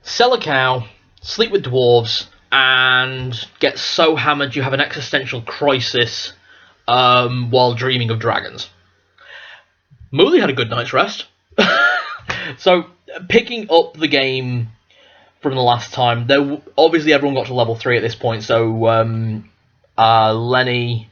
sell a cow, sleep with dwarves, and get so hammered you have an existential crisis while dreaming of dragons. Mooley had a good night's rest. So, picking up the game from the last time, obviously everyone got to level 3 at this point, so Lenny,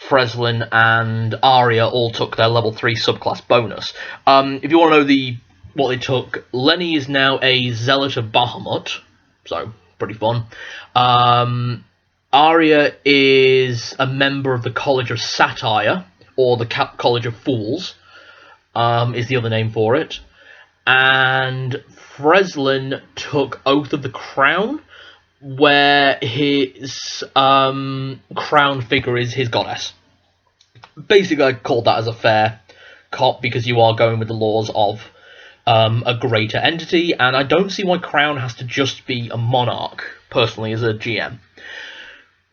Freslin, and Arya all took their level 3 subclass bonus. If you want to know what they took, Lenny is now a Zealot of Bahamut, so pretty fun. Arya is a member of the College of Satire, or the College of Fools, is the other name for it. And Freslin took Oath of the Crown, where his crown figure is his goddess. Basically, I called that as a fair cop because you are going with the laws of a greater entity, and I don't see why crown has to just be a monarch, personally, as a GM.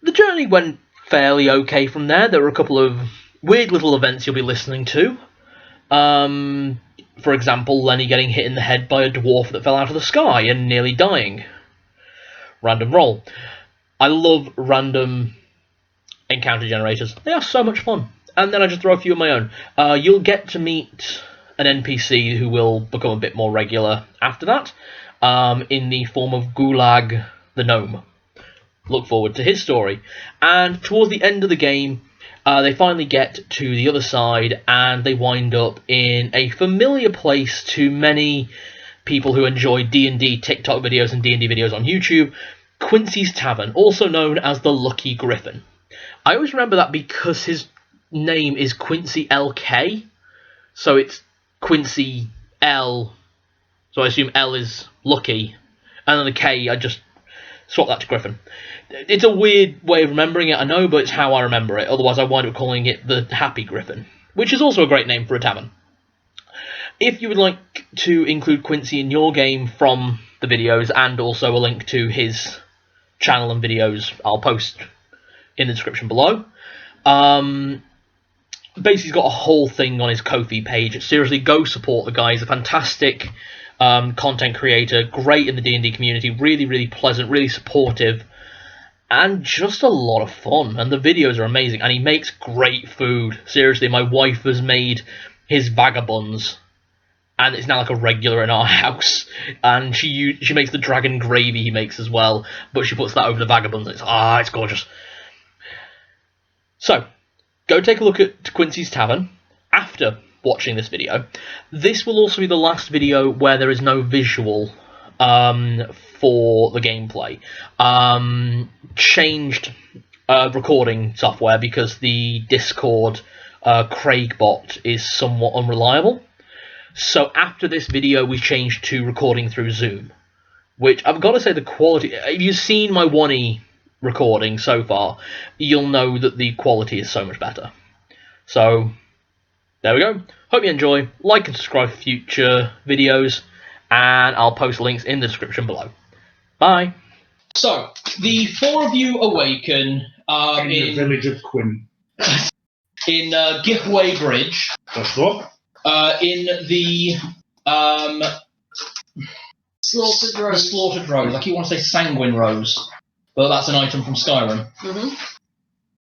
The journey went fairly okay from there. There were a couple of weird little events you'll be listening to. For example, Lenny getting hit in the head by a dwarf that fell out of the sky and nearly dying. Random roll. I love random encounter generators. They are so much fun. And then I just throw a few of my own. You'll get to meet an NPC who will become a bit more regular after that, in the form of Gulag the Gnome. Look forward to his story. And towards the end of the game, they finally get to the other side, and they wind up in a familiar place to many people who enjoy D&D TikTok videos and D&D videos on YouTube, Quincy's Tavern, also known as the Lucky Griffon. I always remember that because his name is QuincyLK, so it's Quincy L, so I assume L is Lucky, and then the K, I just swap that to Griffon. It's a weird way of remembering it, I know, but it's how I remember it. Otherwise, I wind up calling it the Happy Griffon, which is also a great name for a tavern. If you would like to include Quincy in your game from the videos, and also a link to his channel and videos, I'll post in the description below. Basically, he's got a whole thing on his Ko-fi page. Seriously, go support the guy. He's a fantastic content creator, great in the D&D community, really, really pleasant, really supportive, and just a lot of fun. And the videos are amazing, and he makes great food. Seriously, my wife has made his vagabonds, and it's now like a regular in our house. And she makes the dragon gravy he makes as well, but she puts that over the vagabonds, and it's gorgeous. So, go take a look at Quincy's Tavern after watching this video. This will also be the last video where there is no visual for the gameplay. Changed recording software because the Discord Craigbot is somewhat unreliable. So after this video, we changed to recording through Zoom, which I've got to say the quality. If you've seen my 1E recording so far, you'll know that the quality is so much better. So there we go. Hope you enjoy. Like and subscribe for future videos, and I'll post links in the description below. Bye. So the four of you awaken in the village of Quinn. In Giveaway Bridge. That's what? In the Slaughtered Rose. The Slaughtered Rose. I keep wanting to say Sanguine Rose, but that's an item from Skyrim. Mm-hmm.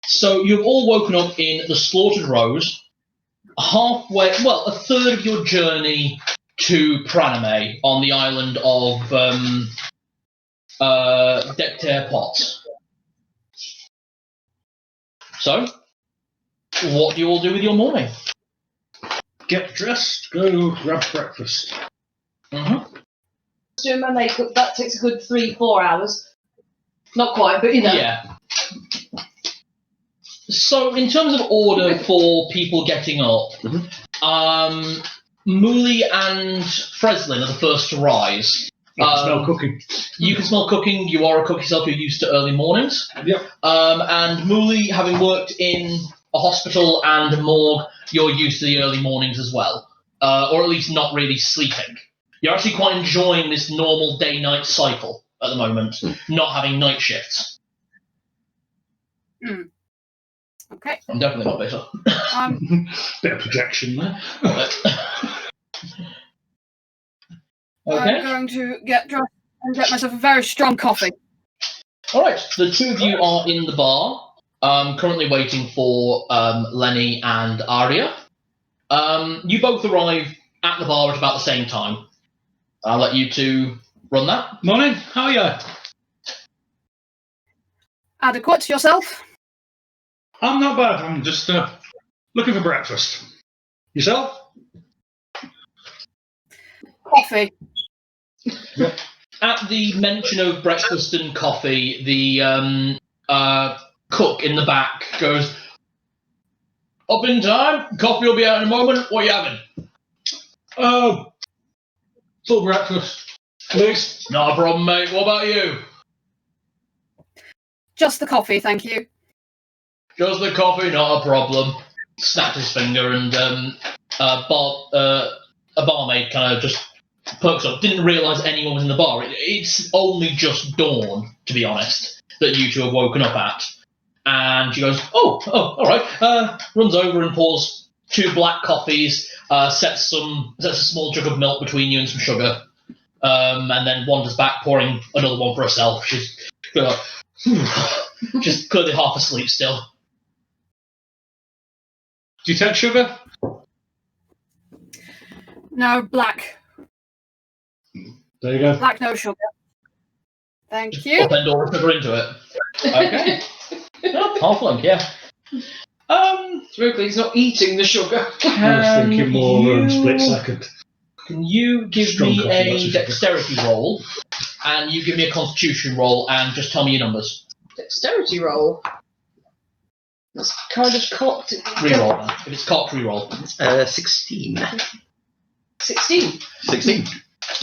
So you've all woken up in the Slaughtered Rose. Halfway, well, a third of your journey to Pranamey on the island of Decter Pot. So, what do you all do with your morning? Get dressed, go grab breakfast. Mm-hmm. Doing my makeup, that takes a good 3-4 hours. Not quite, but you know. Yeah. So, in terms of order for people getting up, Mooley and Freslin are the first to rise. I can smell cooking. You can smell cooking. You are a cook yourself. You're used to early mornings. Yep. And Mooley, having worked in a hospital and a morgue, you're used to the early mornings as well. Or at least not really sleeping. You're actually quite enjoying this normal day-night cycle at the moment, not having night shifts. Mm. Okay. I'm definitely not bitter. Bit of projection there. Okay. I'm going to get dressed and get myself a very strong coffee. All right. The two of you are in the bar, currently waiting for Lenny and Arya. You both arrive at the bar at about the same time. I'll let you two run that. Morning, how are you? Adequate, yourself? I'm not bad, I'm just looking for breakfast. Yourself? Coffee. At the mention of breakfast and coffee, the cook in the back goes, "Up in time. Coffee will be out in a moment. What are you having?" Full breakfast, please. Not a problem, mate. What about you? Just the coffee, thank you. Just the coffee, not a problem. Snapped his finger, and a barmaid kind of just perks up. Didn't realise anyone was in the bar. It's only just dawn, to be honest, that you two have woken up at. And she goes, oh, all right. Runs over and pours 2 black coffees, sets a small jug of milk between you and some sugar, and then wanders back, pouring another one for herself. She's just clearly half asleep still. Do you take sugar? No, black. There you go. Black, no sugar. Thank you. Upend all the sugar into it. Okay. Half lump, yeah. Hopefully he's not eating the sugar. I was thinking more of a split second. Can you give Strong me coffee, a that's a dexterity roll, and you give me a constitution roll, and just tell me your numbers. Dexterity roll. That's kind of cocked. Reroll then. If it's cocked, reroll. 16. 16. 16.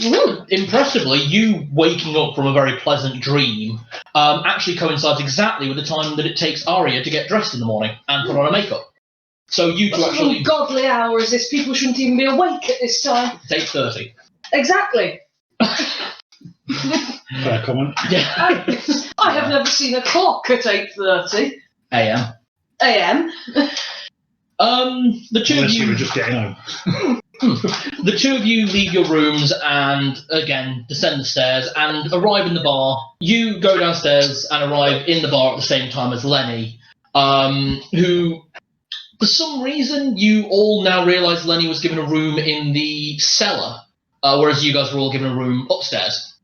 Ooh. Impressively, you waking up from a very pleasant dream actually coincides exactly with the time that it takes Arya to get dressed in the morning and put on her makeup. So you two What actually... ungodly hour is this? People shouldn't even be awake at this time. It's 8:30. Exactly. Fair comment. Yeah. I have never seen a clock at 8:30 AM. a.m. The two of Unless you you... were just getting home. The two of you leave your rooms and, again, descend the stairs and arrive in the bar. You go downstairs and arrive in the bar at the same time as Lenny, who, for some reason, you all now realise Lenny was given a room in the cellar, whereas you guys were all given a room upstairs.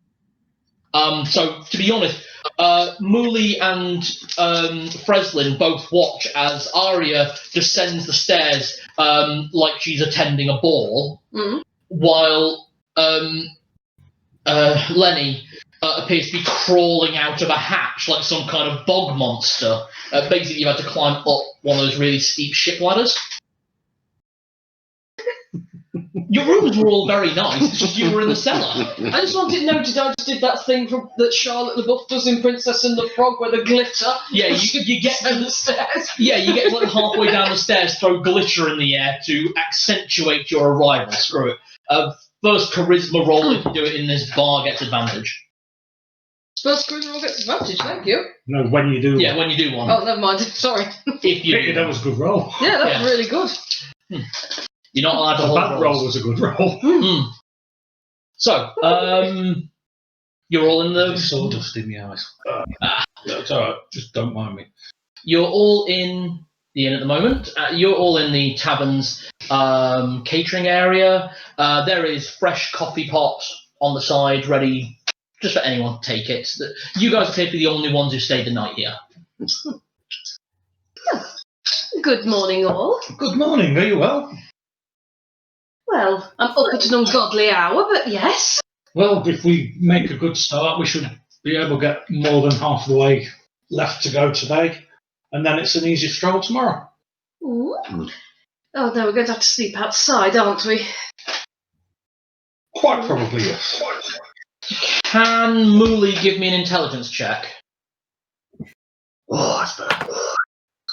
So, to be honest, Mooley and Freslin both watch as Arya descends the stairs like she's attending a ball, while Lenny appears to be crawling out of a hatch like some kind of bog monster. Basically, you had to climb up one of those really steep ship ladders. Your rooms were all very nice, it's just you were in the cellar. I just wanted noted I just did that thing that Charlotte LaBeouf does in Princess and the Frog where the glitter. Yeah, you get down the stairs. Yeah, you get like halfway down the stairs, throw glitter in the air to accentuate your arrival. Screw it. First charisma roll, if you do it in this bar, gets advantage. First charisma roll gets advantage, thank you. No, when you do. Yeah, when you do one. Oh, never mind, sorry. If you Yeah, do that one. was a good roll. Yeah, that was really good. You're not allowed to The hold bad rolls. roll was a good roll. So, you're all in the... Sawdust in the eyes. That's alright, just don't mind me. You're all in the inn at the moment. You're all in the tavern's catering area. There is fresh coffee pot on the side, ready just for anyone to take it. You guys are typically the only ones who stayed the night here. Good morning, all. Good morning, are you well? Well, I'm up at an ungodly hour, but yes. Well, if we make a good start, we should be able to get more than half the way left to go today, and then it's an easy stroll tomorrow. Ooh. Oh, no, we're going to have to sleep outside, aren't we? Quite probably, yes. Can Mooley give me an intelligence check? Oh, that's better.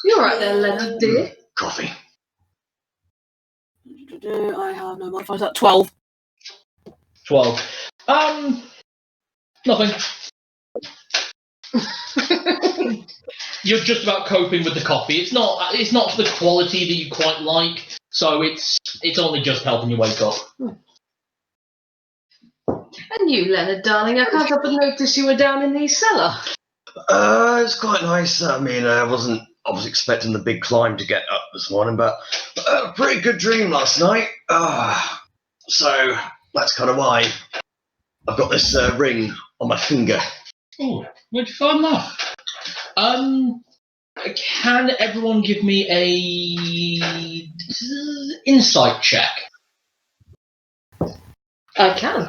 You're right there, Leonard, dear. Coffee. I have no modifiers at 12. 12. Nothing. You're just about coping with the coffee. It's not to the quality that you quite like, so it's only just helping you wake up. And you, Leonard, darling, I can't help but notice you were down in the cellar. It's quite nice. I mean, I was expecting the big climb to get up this morning, but I had a pretty good dream last night. So that's kind of why I've got this ring on my finger. Oh, where'd you find that? Can everyone give me a insight check? I can.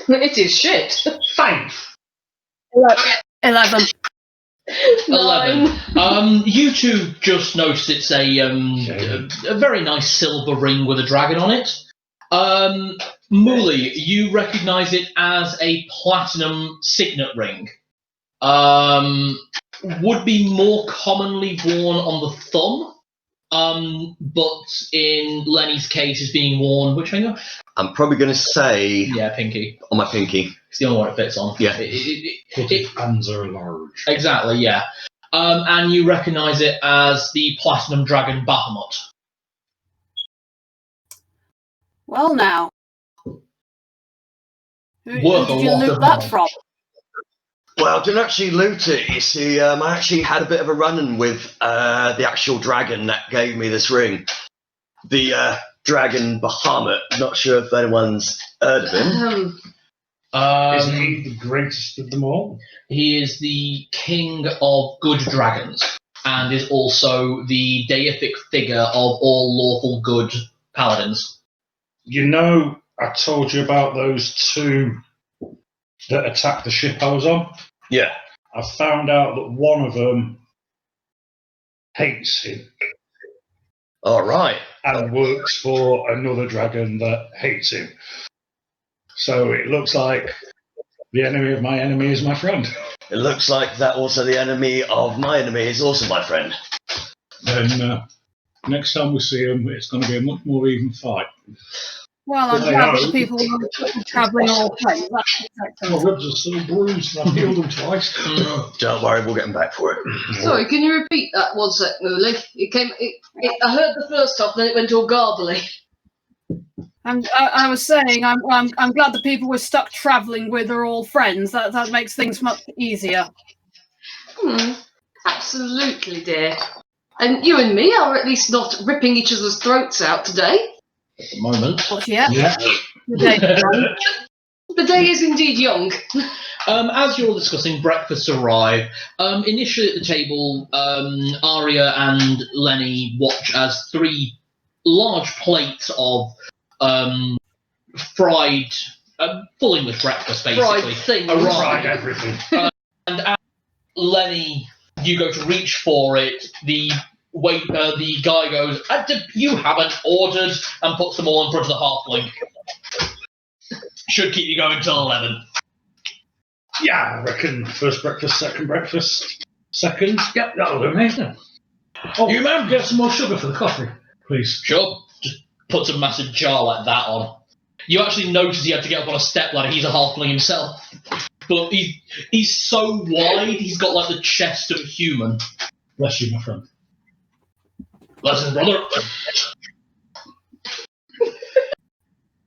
It is shit. 5. 11. 11. You two just noticed it's a very nice silver ring with a dragon on it. Mooley, you recognise it as a platinum signet ring. Would be more commonly worn on the thumb, but in Lenny's case is being worn, which finger? I'm probably going to say... Yeah, pinky. On my pinky. It's the only one it fits on. Yeah. Hands are large. Exactly, yeah. And you recognise it as the Platinum Dragon Bahamut. Well, now. Who Worth did a you lot loot of that money. from? Well, I didn't actually loot it. You see, I actually had a bit of a run-in with the actual dragon that gave me this ring. The dragon Bahamut. Not sure if anyone's heard of him. Isn't he the greatest of them all? He is the king of good dragons, and is also the deific figure of all lawful good paladins. You know, I told you about those 2 that attacked the ship I was on? Yeah. I found out that one of them hates him All right. and works for another dragon that hates him. So it looks like the enemy of my enemy is my friend. It looks like that also the enemy of my enemy is also my friend. Then next time we see him, it's going to be a much more even fight. Well, I'm glad that people are travelling all friends. My ribs are so bruised and I've healed them twice. Don't worry, we'll get him back for it. Sorry, can you repeat that one sec, Mooley? I heard the first half, then it went all garbly. I was saying, I'm glad the people we're stuck travelling with are all friends. That makes things much easier. Absolutely, dear. And you and me are at least not ripping each other's throats out today. At the moment. Not yet. Yeah. The day is indeed young. As you're all discussing, breakfast arrive. Initially at the table, Arya and Lenny watch as 3 large plates of fried, full English breakfast, basically. Fried thing. arrive. Tried everything. And as Lenny, you go to reach for it, the guy goes, "You haven't ordered," and puts them all in front of the halfling. Should keep you going till 11. Yeah, I reckon first breakfast, second breakfast, second. Yep, that'll do me. Oh, You man, get some more sugar for the coffee, please. sure. Just puts a massive jar like that on. You actually notice he had to get up on a step ladder. He's a halfling himself, but he's so wide. He's got like the chest of a human. Bless you, my friend. Listen, brother.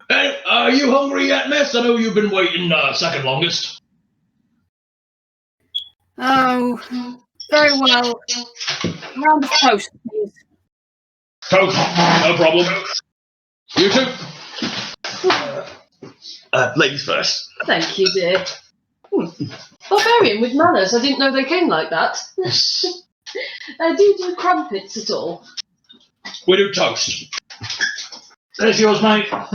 Hey, are you hungry yet, miss? I know you've been waiting second longest. Oh, very well. Round of toast, please. Toast, no problem. You too. Ladies first. Thank you, dear. Barbarian with manners. I didn't know they came like that. Do you do crumpets at all? We do toast. There's yours, mate. Oh,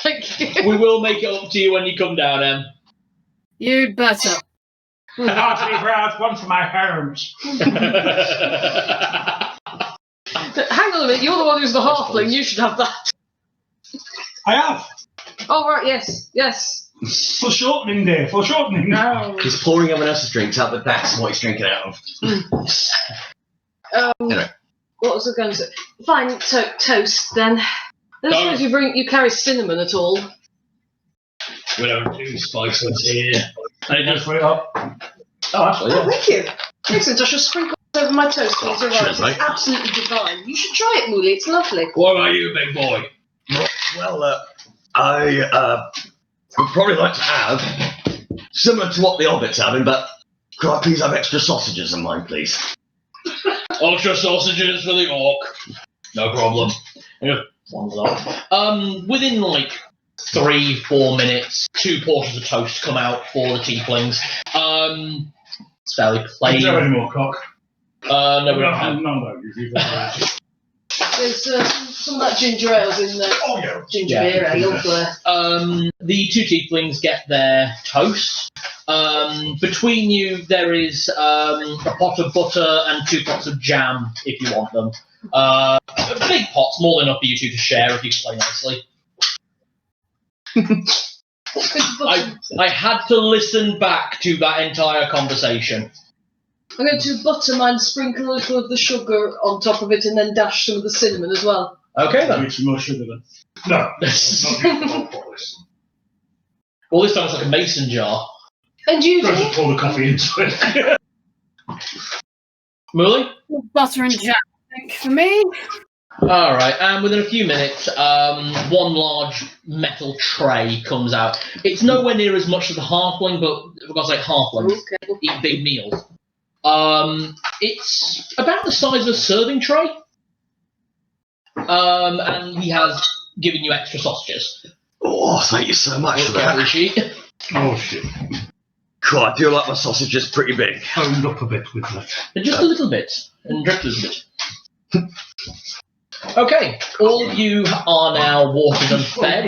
thank you. We will make it up to you when you come down, Em. You'd better. Heartily proud, one for my homes. Hang on a minute, you're the one who's the halfling. You should have that. I have. Oh, right, yes. For shortening, dear, for shortening. No. He's pouring everyone else's drinks out, but that's what he's drinking out of. Anyway. What was I going to say? Fine, toast then. I don't suppose you carry cinnamon at all. We don't do spices here. They just Wait up. Oh, actually, yeah. Thank you. Excellent, I shall sprinkle over my toast, please. Oh, All right. cheers, mate. It's absolutely divine. You should try it, Mooley. It's lovely. What about you, big boy? Well, I would probably like to have, similar to what the Hobbit's having, but could I please have extra sausages in mine, please? Extra sausages for the orc. No problem. Within like 3-4 minutes, 2 portions of toast come out for the tieflings. It's fairly Is plain. there any more cock? No, we don't have. No. There's some of that ginger ale's in there. Oh, yeah. Ginger Yeah. beer ale, lovely. The 2 tieflings get their toast. Between you, there is a pot of butter and 2 pots of jam, if you want them. Big pots, more than enough for you 2 to share if you play nicely. I had to listen back to that entire conversation. I'm going to butter mine, sprinkle a little of the sugar on top of it, and then dash some of the cinnamon as well. Okay then. Need some more sugar then. No. Not use the whole pot this. Well, this time it's like a mason jar. And you, Just Jenny? pour the coffee into it. Muley? Butter and jam, I think, for me. Alright, and within a few minutes, one large metal tray comes out. It's nowhere near as much as the halfling, but for God's sake, halflings Okay. eat big meals. It's about the size of a serving tray. And he has given you extra sausages. Oh, thank you so much for Carry that. sheet. Oh, shit. Cool, I do like my sausages pretty big. Honed up a bit with that. Just a little bit, and dripped a little bit. Okay, all of you are now watered and fed.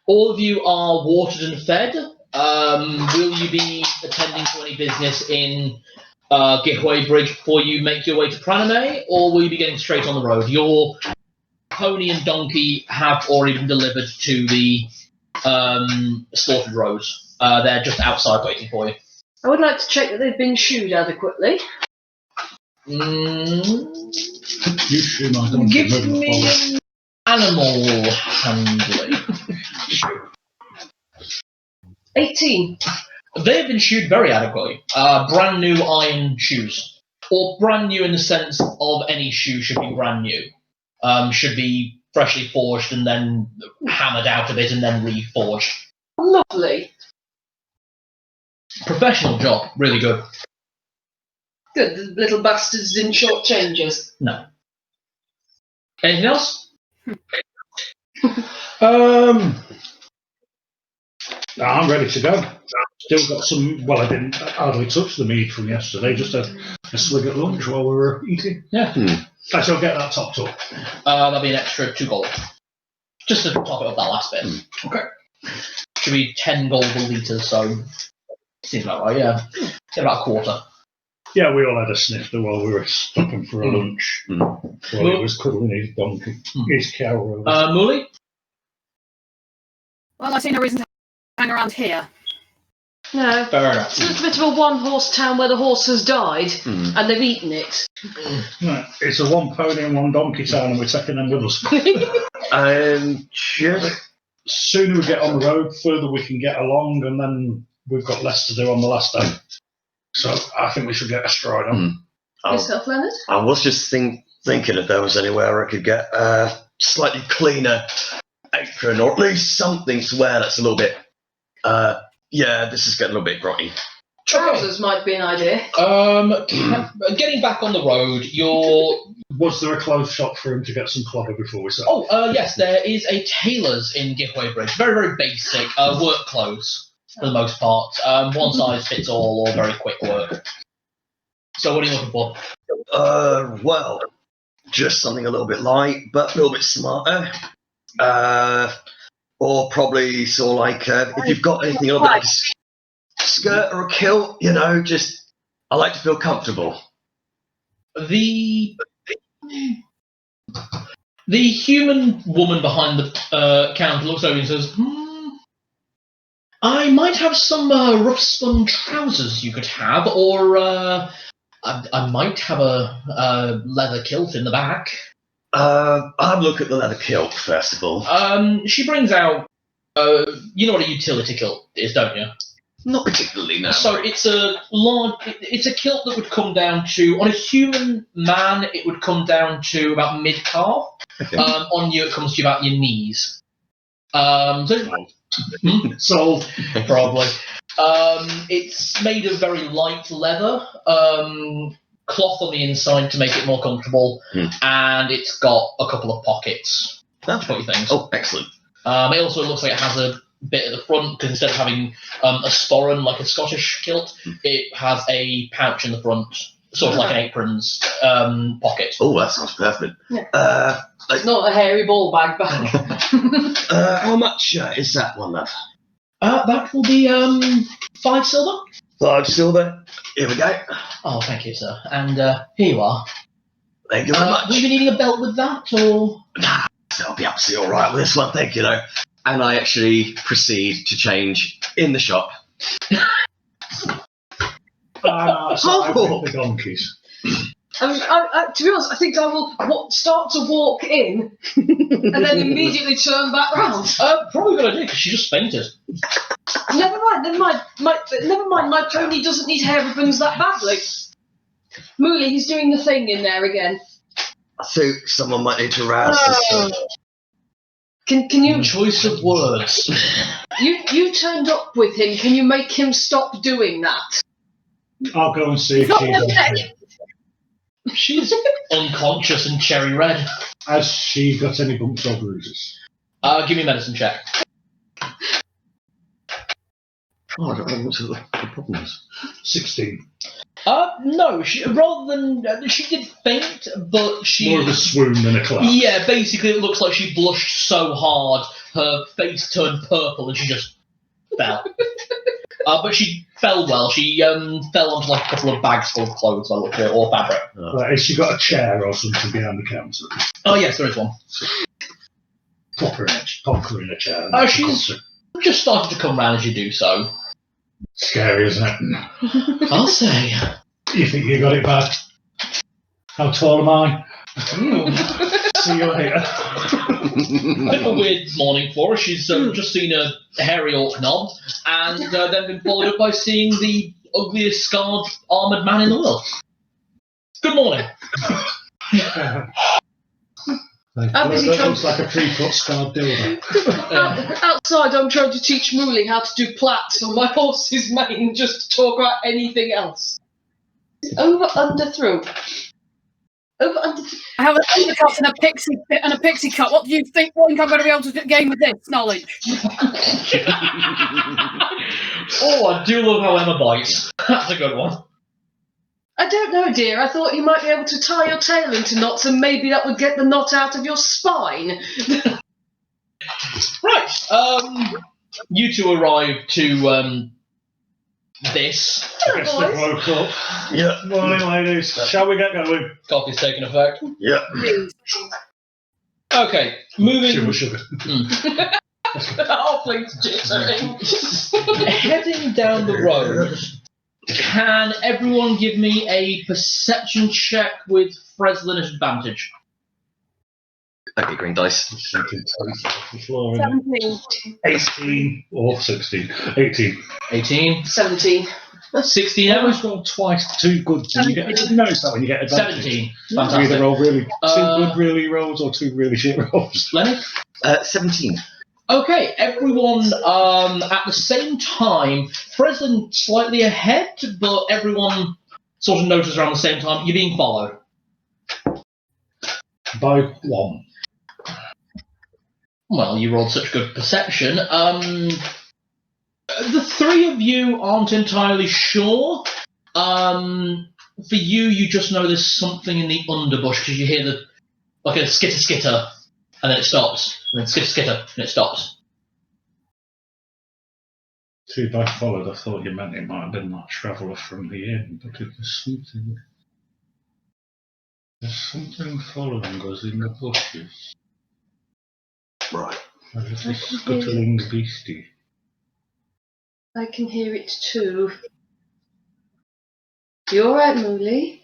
All of you are watered and fed. Will you be attending to any business in Gihway Bridge before you make your way to Pranamey, or will you be getting straight on the road? Your pony and donkey have already been delivered to the slaughtered roads. They're just outside waiting for you. I would like to check that they've been shoed adequately. You shoot my donkey. Give moving me forward. an animal handling. 18. They have been shoed very adequately. Brand new iron shoes. Or brand new in the sense of any shoe should be brand new. Should be freshly forged and then hammered out a bit and then reforged. Lovely. Professional job. Really good. Good, the little bastards didn't shortchange us. No. Anything else? I'm ready to go. Still got some. Well, I didn't hardly touch the meat from yesterday. Just a swig at lunch while we were eating. Yeah. I shall get that topped up. That'll be an extra 2 gold. Just to top it up that last bit. Okay. Should be 10 gold a litre, so seems about right, yeah. Get about a quarter. Yeah, we all had a snifter while we were stopping for a lunch. While he was cuddling his donkey, his cow. Mooley? Well, I see no reason to hang around here. No. Fair enough. It's a little bit of a one-horse town where the horse has died and they've eaten it. Right, it's a 1 pony and 1 donkey town, and we're taking them with us. Just Sooner we get on the road, further we can get along, and then we've got less to do on the last day. So I think we should get a stride on. Yourself, Leonard? I was just thinking if there was anywhere I could get a slightly cleaner apron, or at least something to wear that's a little bit. Yeah, this is getting a little bit grotty. Trousers might be an idea. Getting back on the road, you're... Was there a clothes shop for him to get some clother before we set? Oh, yes, there is a tailor's in Gihway Bridge. Very, very basic work clothes, for the most part. One size fits all, or very quick work. So what are you looking for? Well, just something a little bit light, but a little bit smarter. Or probably sort of like, if you've got anything a little bit like a skirt or a kilt, just, I like to feel comfortable. The human woman behind the counter looks over and says, I might have some rough spun trousers you could have, or I might have a leather kilt in the back. I'll look at the leather kilt, first of all. She brings out, you know what a utility kilt is, don't you? Not particularly, no. So it's a it's a kilt that would come down to, on a human man, it would come down to about mid-calf. Okay. On you, it comes to about your knees. Sold. Probably. It's made of very light leather, cloth on the inside to make it more comfortable, and it's got a couple of pockets to put your things. Oh, excellent. It also looks like it has a bit at the front, because instead of having a sporran like a Scottish kilt, it has a pouch in the front, sort of like an apron's pocket. Oh, that sounds perfect. Yeah. It's not a hairy ball bag. How much is that one, love? That will be 5 silver. 5 silver. Here we go. Oh, thank you, sir. And here you are. Thank you very much. Will you be needing a belt with that, or? Nah, I'll be absolutely all right with this one, thank you, though. And I actually proceed to change in the shop. The donkeys. To be honest, I think I will start to walk in and then immediately turn back round. Probably a good idea, because she just fainted. Never mind. My pony doesn't need hair ribbons that badly. Mooley, he's doing the thing in there again. I think someone might need to rouse this. Can you? Choice of words. You turned up with him. Can you make him stop doing that? I'll go and see if she's okay. She's unconscious and cherry red. Has she got any bumps or bruises? Give me a medicine check. Oh, I don't know what the problem is. 16. No. Rather than she did faint, but she More of a swoon than a collapse. Yeah, basically, it looks like she blushed so hard, her face turned purple, and she just fell. But she fell well. She fell onto like a couple of bags full of clothes, I looked at, or fabric. Right, has she got a chair or something behind the counter? Oh yes, there is one. Pop her in a chair. She's just started to come round as you do so. Scary, isn't it? I'll say. You think you got it bad? How tall am I? See you later. A bit of a weird morning for her. She's just seen a hairy orc knob, and then been followed up by seeing the ugliest scarred armoured man in the world. Good morning. Looks like a 3-foot scarred dildo. Outside, I'm trying to teach Mooley how to do plaits on my horse's mane, just to talk about anything else. Over, under, through. Over, under, I have an undercut and a pixie cut. What do you think? I'm going to be able to gain with this knowledge? Oh, I do love how Emma bites. That's a good one. I don't know, dear. I thought you might be able to tie your tail into knots, and maybe that would get the knot out of your spine. Right. You two arrive to this. I guess they woke up. Yeah. Morning, ladies. Shall we get going? Coffee's taking effect. Yeah. Okay, moving. Sugar. Oh, please, jittering. Heading down the road. Can everyone give me a perception check with Freslin advantage? Okay, green dice. 17. 18 or 16. 18. 18. 17. 16 I now? always roll twice. Too good. You notice that when you get advantage. 17. You either Fantastic. roll really two good really rolls or two really shit rolls. Lenny? 17. Okay, everyone at the same time, Freslin slightly ahead, but everyone sort of notices around the same time. You're being followed. By one. Well, you rolled such good perception. The three of you aren't entirely sure. For you just know there's something in the underbush because you hear like a skitter skitter, and then it stops. And then skitter skitter, and it stops. See, if I followed, I thought you meant it might have been that traveller from the inn, but it was something. There's something following us in the bushes. Right. There's a scuttling beastie. I can hear it too. You alright, Mooley?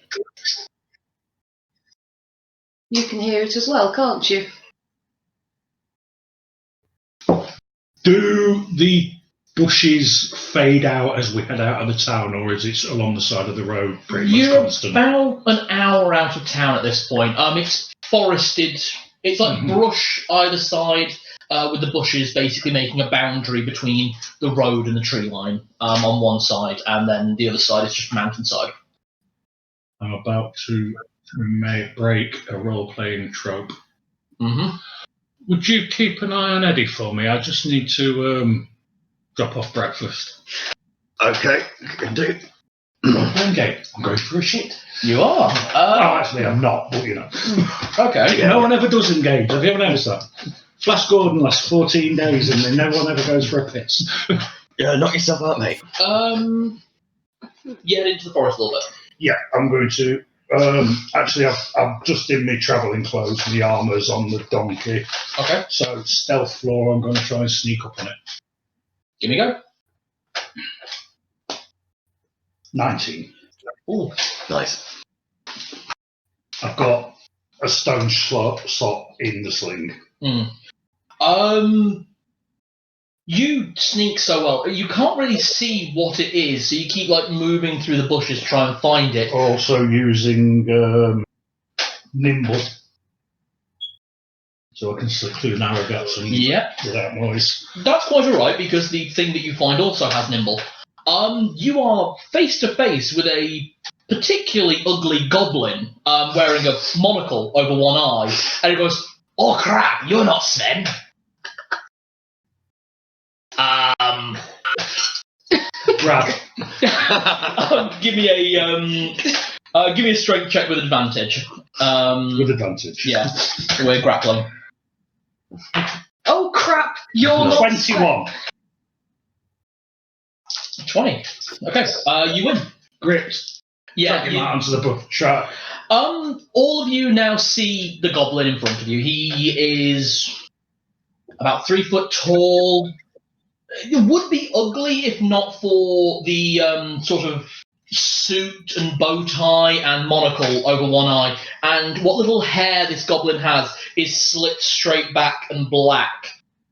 You can hear it as well, can't you? Do the bushes fade out as we head out of the town, or is it along the side of the road pretty much You're constant? about an hour out of town at this point. It's forested. It's like brush either side, with the bushes basically making a boundary between the road and the tree line on one side, and then the other side is just mountainside. I'm about to break a role-playing trope. Mm-hmm. Would you keep an eye on Eddie for me? I just need to drop off breakfast. Okay, can do. Role-playing game. I'm going for a shit. You are. Oh, actually, I'm not, but you know. Okay. No one ever does engage. Have you ever noticed that? Flash Gordon lasts 14 days and then no one ever goes for a piss. Yeah, knock yourself out, mate. Get into the forest a little bit. Yeah, I'm going to. Actually, I've just in my travelling clothes, the armour's on the donkey. Okay. So, stealth floor, I'm going to try and sneak up on it. Give me a go. 19. Ooh. Nice. I've got a stone slot in the sling. You sneak so well, you can't really see what it is, so you keep like moving through the bushes to try and find it. Also using nimble, so I can slip through narrow gaps and without noise. That's quite alright, because the thing that you find also has nimble. You are face to face with a particularly ugly goblin wearing a monocle over one eye, and it goes, "Oh crap, you're not Sven." Brad. Give me a strength check with advantage. With advantage. Yeah, we're grappling. Oh crap! You're not 21. 20. Okay, you win. Grips. Yeah. Drag him out onto the bush. Right. All of you now see the goblin in front of you. He is about 3 foot tall. It would be ugly if not for the sort of suit and bow tie and monocle over one eye. And what little hair this goblin has is slit straight back and black,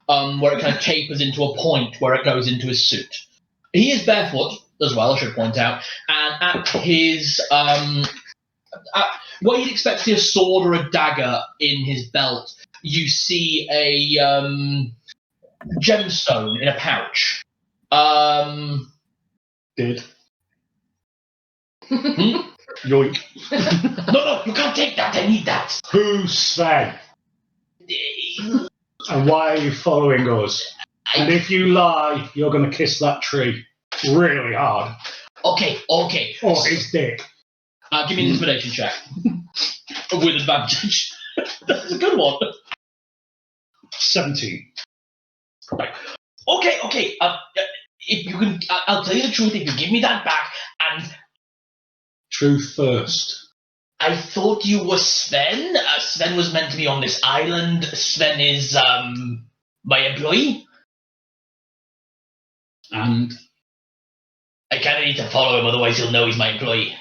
where it kind of tapers into a point where it goes into his suit. He is barefoot as well, I should point out, and at his what you'd expect to see a sword or a dagger in his belt, you see a gemstone in a pouch. Did. Yoink. No, you can't take that. I need that. Who's Sven? And why are you following us? And if you lie, you're going to kiss that tree really hard. Okay. Or his dick. Give me an intimidation check with advantage. That's a good one. 17. Right. Okay. If you can, I'll tell you the truth. If you give me that back, and Truth first. I thought you were Sven. Sven was meant to be on this island. Sven is my employee. And I kind of need to follow him, otherwise he'll know he's my employee.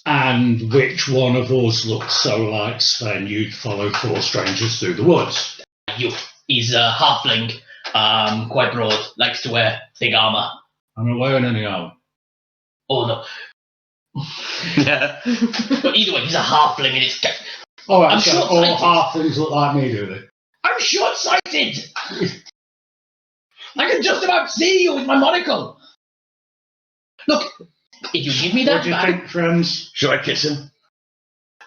And which one of us looked so like Sven you'd follow 4 strangers through the woods? He's a halfling, quite broad, likes to wear thick armor. I'm not wearing any armor. Oh no. But either way, he's a halfling and it's... Alright, I'm so all halflings look like me, do they? I'm short-sighted! I can just about see you with my monocle! Look, if you give me that What do you back... think, friends? Should I kiss him?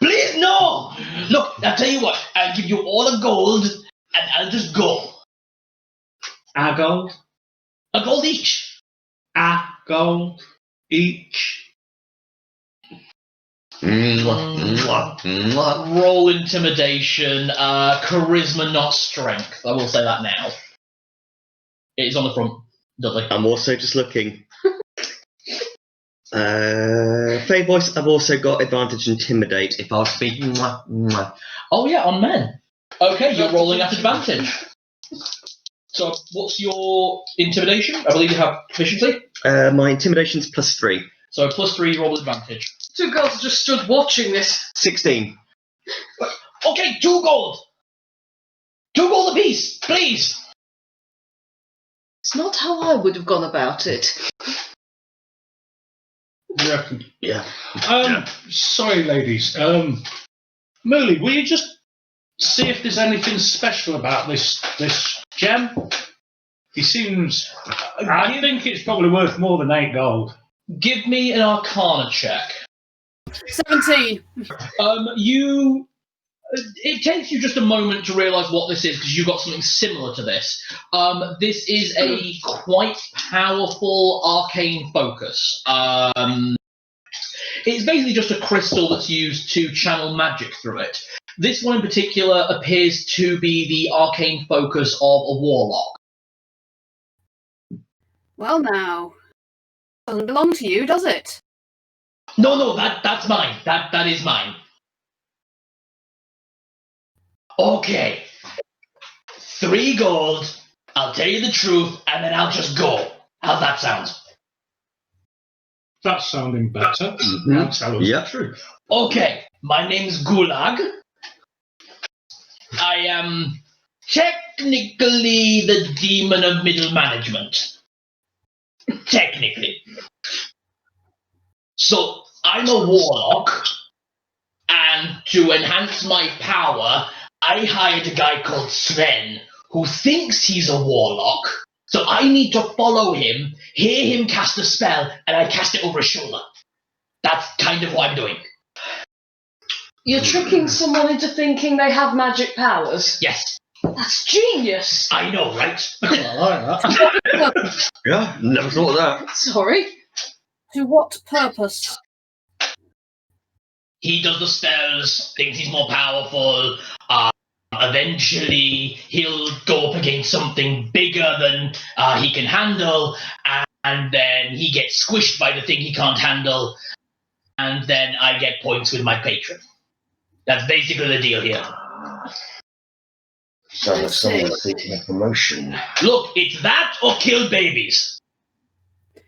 Please, no! Look, I'll tell you what, I'll give you all the gold and I'll just go. A gold? A gold each. A gold each. Roll intimidation, charisma, not strength. I will say that now. It's on the front, Dudley. I'm also just looking. Fey voice, I've also got advantage intimidate if I was speaking. Oh yeah, on men. Okay, you're rolling at advantage. So what's your intimidation? I believe you have proficiency. My intimidation's +3. So +3, roll with advantage. 2 girls just stood watching this. 16. Okay, 2 gold. 2 gold apiece, please. It's not how I would have gone about it. You reckon? Yeah. Sorry, ladies. Mooley, will you just see if there's anything special about this gem? He seems... I think it's probably worth more than 8 gold. Give me an Arcana check. 17. It takes you just a moment to realise what this is because you've got something similar to this. This is a quite powerful arcane focus. It's basically just a crystal that's used to channel magic through it. This one in particular appears to be the arcane focus of a warlock. Well, now, doesn't belong to you, does it? No, that's mine. That is mine. Okay. 3 gold, I'll tell you the truth, and then I'll just go. How's that sound? That's sounding better. Now tell us the truth. Okay, my name's Gulag. I am technically the demon of middle management. Technically. So, I'm a warlock, and to enhance my power, I hired a guy called Sven, who thinks he's a warlock, so I need to follow him, hear him cast a spell, and I cast it over his shoulder. That's kind of what I'm doing. You're tricking someone into thinking they have magic powers? Yes. That's genius! I know, right? I like that. Yeah, never thought of that. Sorry. To what purpose? He does the spells, thinks he's more powerful. Eventually, he'll go up against something bigger than he can handle, and then he gets squished by the thing he can't handle, and then I get points with my patron. That's basically the deal here. Sounds like someone's seeking a promotion. Look, it's that or kill babies.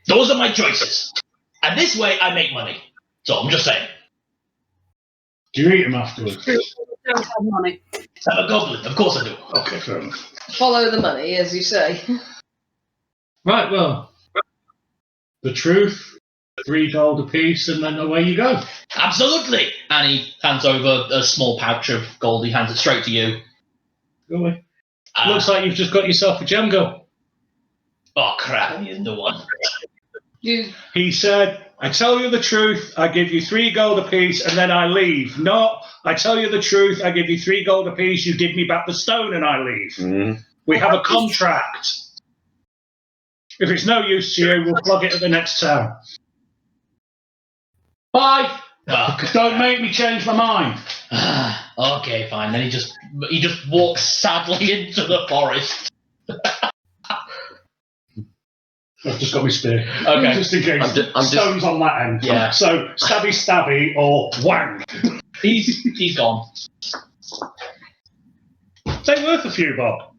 Those are my choices. And this way, I make money. So I'm just saying. Do you eat them afterwards? Don't have money. I'm a goblin. Of course I do. Okay, fair enough. Follow the money, as you say. Right, well, the truth, 3 gold apiece, and then away you go. Absolutely. And he hands over a small pouch of gold. He hands it straight to you. Go away. Looks like you've just got yourself a gem go. Oh, crap. He isn't the one. He said, I tell you the truth, I give you 3 gold apiece, and then I leave. Not, I tell you the truth, I give you 3 gold apiece, you give me back the stone, and I leave. We have a contract. If it's no use to you, we'll plug it at the next town. Bye. Oh, Don't make me change my mind. Okay, fine. Then he just walks sadly into the forest. I've just got my spear. Okay. Just in case. I'm Stone's on that end. Yeah. So, stabby or whang. He's gone. They worth a few, Bob.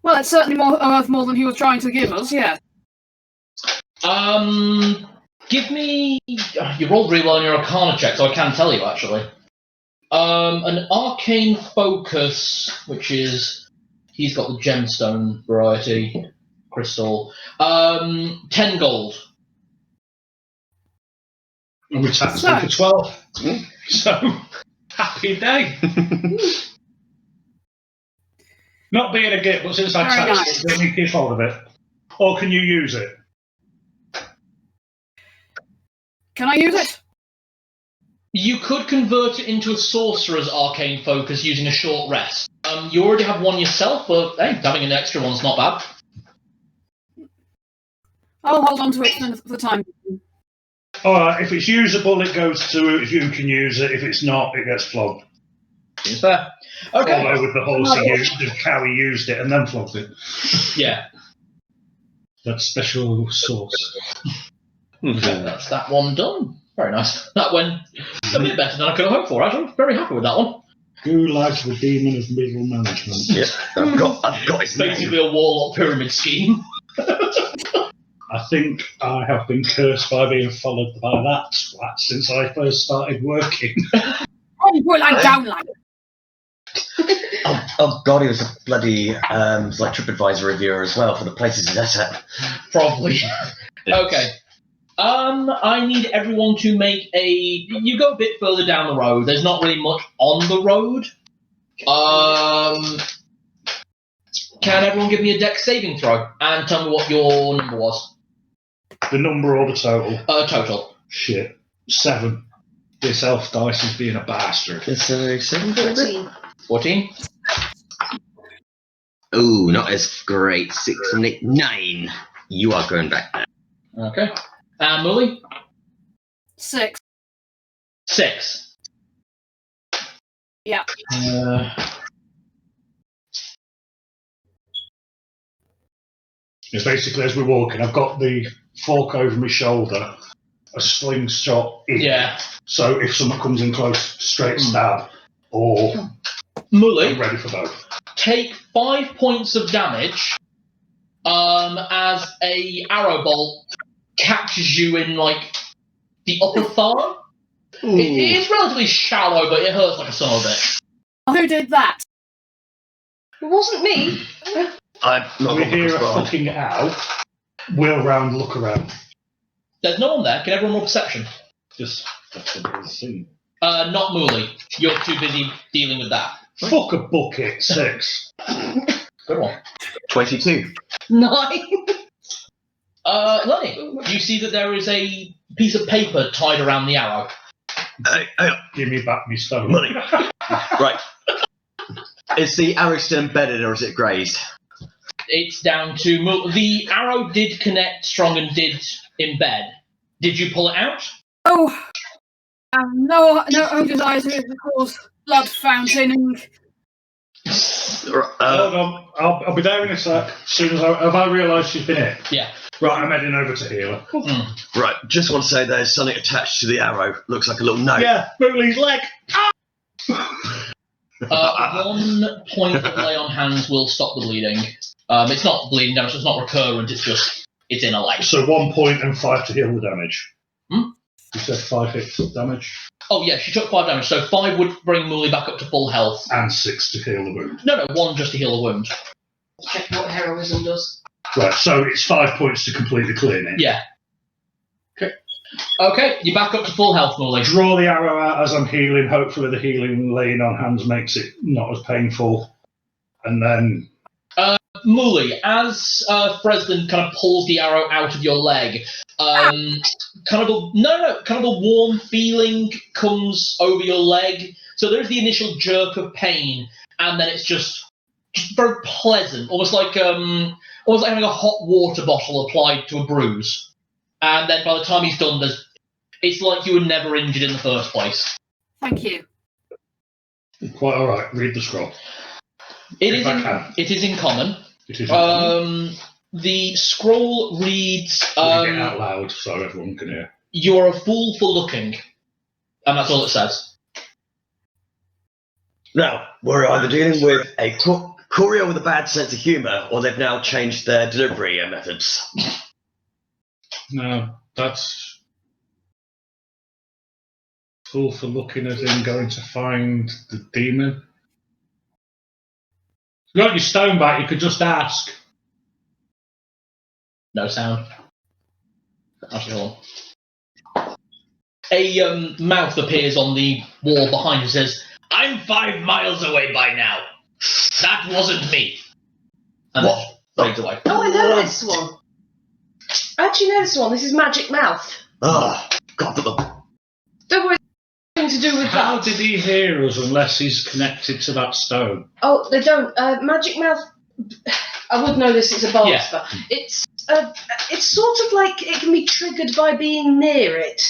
Well, it's certainly worth more than he was trying to give us, yeah. Give me... You rolled really well on your Arcana check, so I can tell you, actually. An Arcane Focus, which is... He's got the gemstone variety, crystal. 10 gold. And we taxed him for 12. So, happy day. Not being a git, but since I Very taxed it, let me keep hold of it. Or can you use it? Can I use it? You could convert it into a sorcerer's arcane focus using a short rest. You already have one yourself, but hey, having an extra one's not bad. I'll hold on to it for the time. Alright, if it's usable, it goes to if you can use it. If it's not, it gets flogged. Seems fair. Okay. Although with the horse he used, the cow he used it and then flogged it. Yeah. That special sauce. That's that one done. Very nice. That went a bit better than I could have hoped for. I'm very happy with that one. Gulag, the demon of middle management. Yeah, I've got his name. Basically a warlock pyramid scheme. I think I have been cursed by being followed by that twat since I first started working. Oh, well, I'm down like Oh God, he was a bloody like TripAdvisor reviewer as well for the places he's at. Probably. Okay. I need everyone to make a... You go a bit further down the road. There's not really much on the road. Can everyone give me a dex saving throw and tell me what your number was? The number or the total? Total. Shit. 7. This elf dice is being a bastard. It's 7. 14. Ooh, not as great. 6 and 8, 9. You are going back there. Okay. And Mully? 6. 6. Yeah. It's basically as we're walking, I've got the fork over my shoulder, a slingshot in. Yeah. So if someone comes in close, straight stab, or Mully, I'm ready for both. take 5 points of damage as a arrow bolt catches you in, like, the upper thigh. It's relatively shallow, but it hurts like a son of a bitch. Who did that? It wasn't me. I'm not We hear a well. fucking out. Wheel round, look around. There's no one there. Can everyone roll perception? Just that's the scene. Not Mully. You're too busy dealing with that. Fuck a bucket. 6. Good one. 22. 9. Lenny, you see that there is a piece of paper tied around the arrow. Hey, Give me back my stone. money. Right. Is the arrow still embedded or is it grazed? It's down to... The arrow did connect strong and did embed. Did you pull it out? Oh, no desire to cause blood fountaining. Hold on. I'll be there in a sec. As soon as I realise she's been hit. Yeah. Right, I'm heading over to heal her. Right, just want to say there's something attached to the arrow. Looks like a little note. Yeah, Mooley's leg. 1 point of lay on hands will stop the bleeding. It's not bleeding damage, so it's not recurrent, it's in a leg. So 1 point and 5 to heal the damage. Hmm? You said 5 hits of damage? Oh yeah, she took 5 damage, so 5 would bring Mully back up to full health. And 6 to heal the wound. No, 1 just to heal a wound. Check what heroism does. Right, so it's 5 points to complete the cleaning. Yeah. Okay, you're back up to full health, Mully. Draw the arrow out as I'm healing. Hopefully the healing laying on hands makes it not as painful. And then... Mully, as Freslin kind of pulls the arrow out of your leg, kind of a warm feeling comes over your leg. So there's the initial jerk of pain, and then it's just very pleasant, almost like having a hot water bottle applied to a bruise. And then by the time he's done, it's like you were never injured in the first place. Thank you. Quite alright, read the scroll. It is in common. It is in common. The scroll reads... Read it out loud so everyone can hear. You are a fool for looking. And that's all it says. Now, we're either dealing with a courier with a bad sense of humour, or they've now changed their delivery methods. No, that's... Fool for looking as in going to find the demon. If you got your stone back, you could just ask. No sound. Actually, hold on. A mouth appears on the wall behind you and says, "I'm 5 miles away by now. That wasn't me." And then fades away. Oh, I know this one. I actually know this one. This is Magic Mouth. Oh, God, Don't worry, nothing to do with How that. did he hear us unless he's connected to that stone? Oh, they don't. Magic Mouth. I would know this. It's a bard Yeah. spell. It's sort of like it can be triggered by being near it.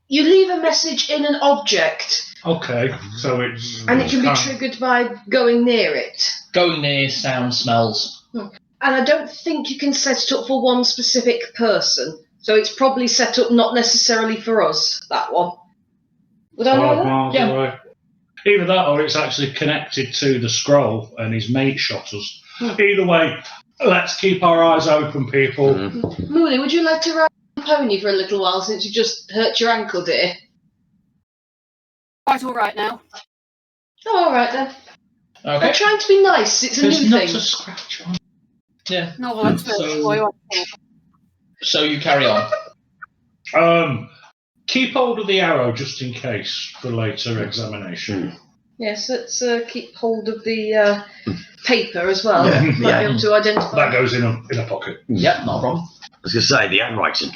You leave a message in an object, Okay, so it's... and it can be triggered by going near it. Going near, sound, smells. And I don't think you can set it up for one specific person. So it's probably set up not necessarily for us, that one. Would I know 5 that? miles Yeah. away. Either that or it's actually connected to the scroll and his mate shot us. Either way, let's keep our eyes open, people. Mooley, would you like to ride a pony for a little while since you just hurt your ankle, dear? Quite all right now. Oh, all right then. Okay. I'm trying to be nice. It's a There's new not thing. a scratch on. Yeah. No, well, that's So you carry on. Keep hold of the arrow just in case for later examination. Yes, let's keep hold of the paper as well. Yeah, Might yeah. be able to identify. That goes in a pocket. Yep, not a problem. I was going to say, the handwriting.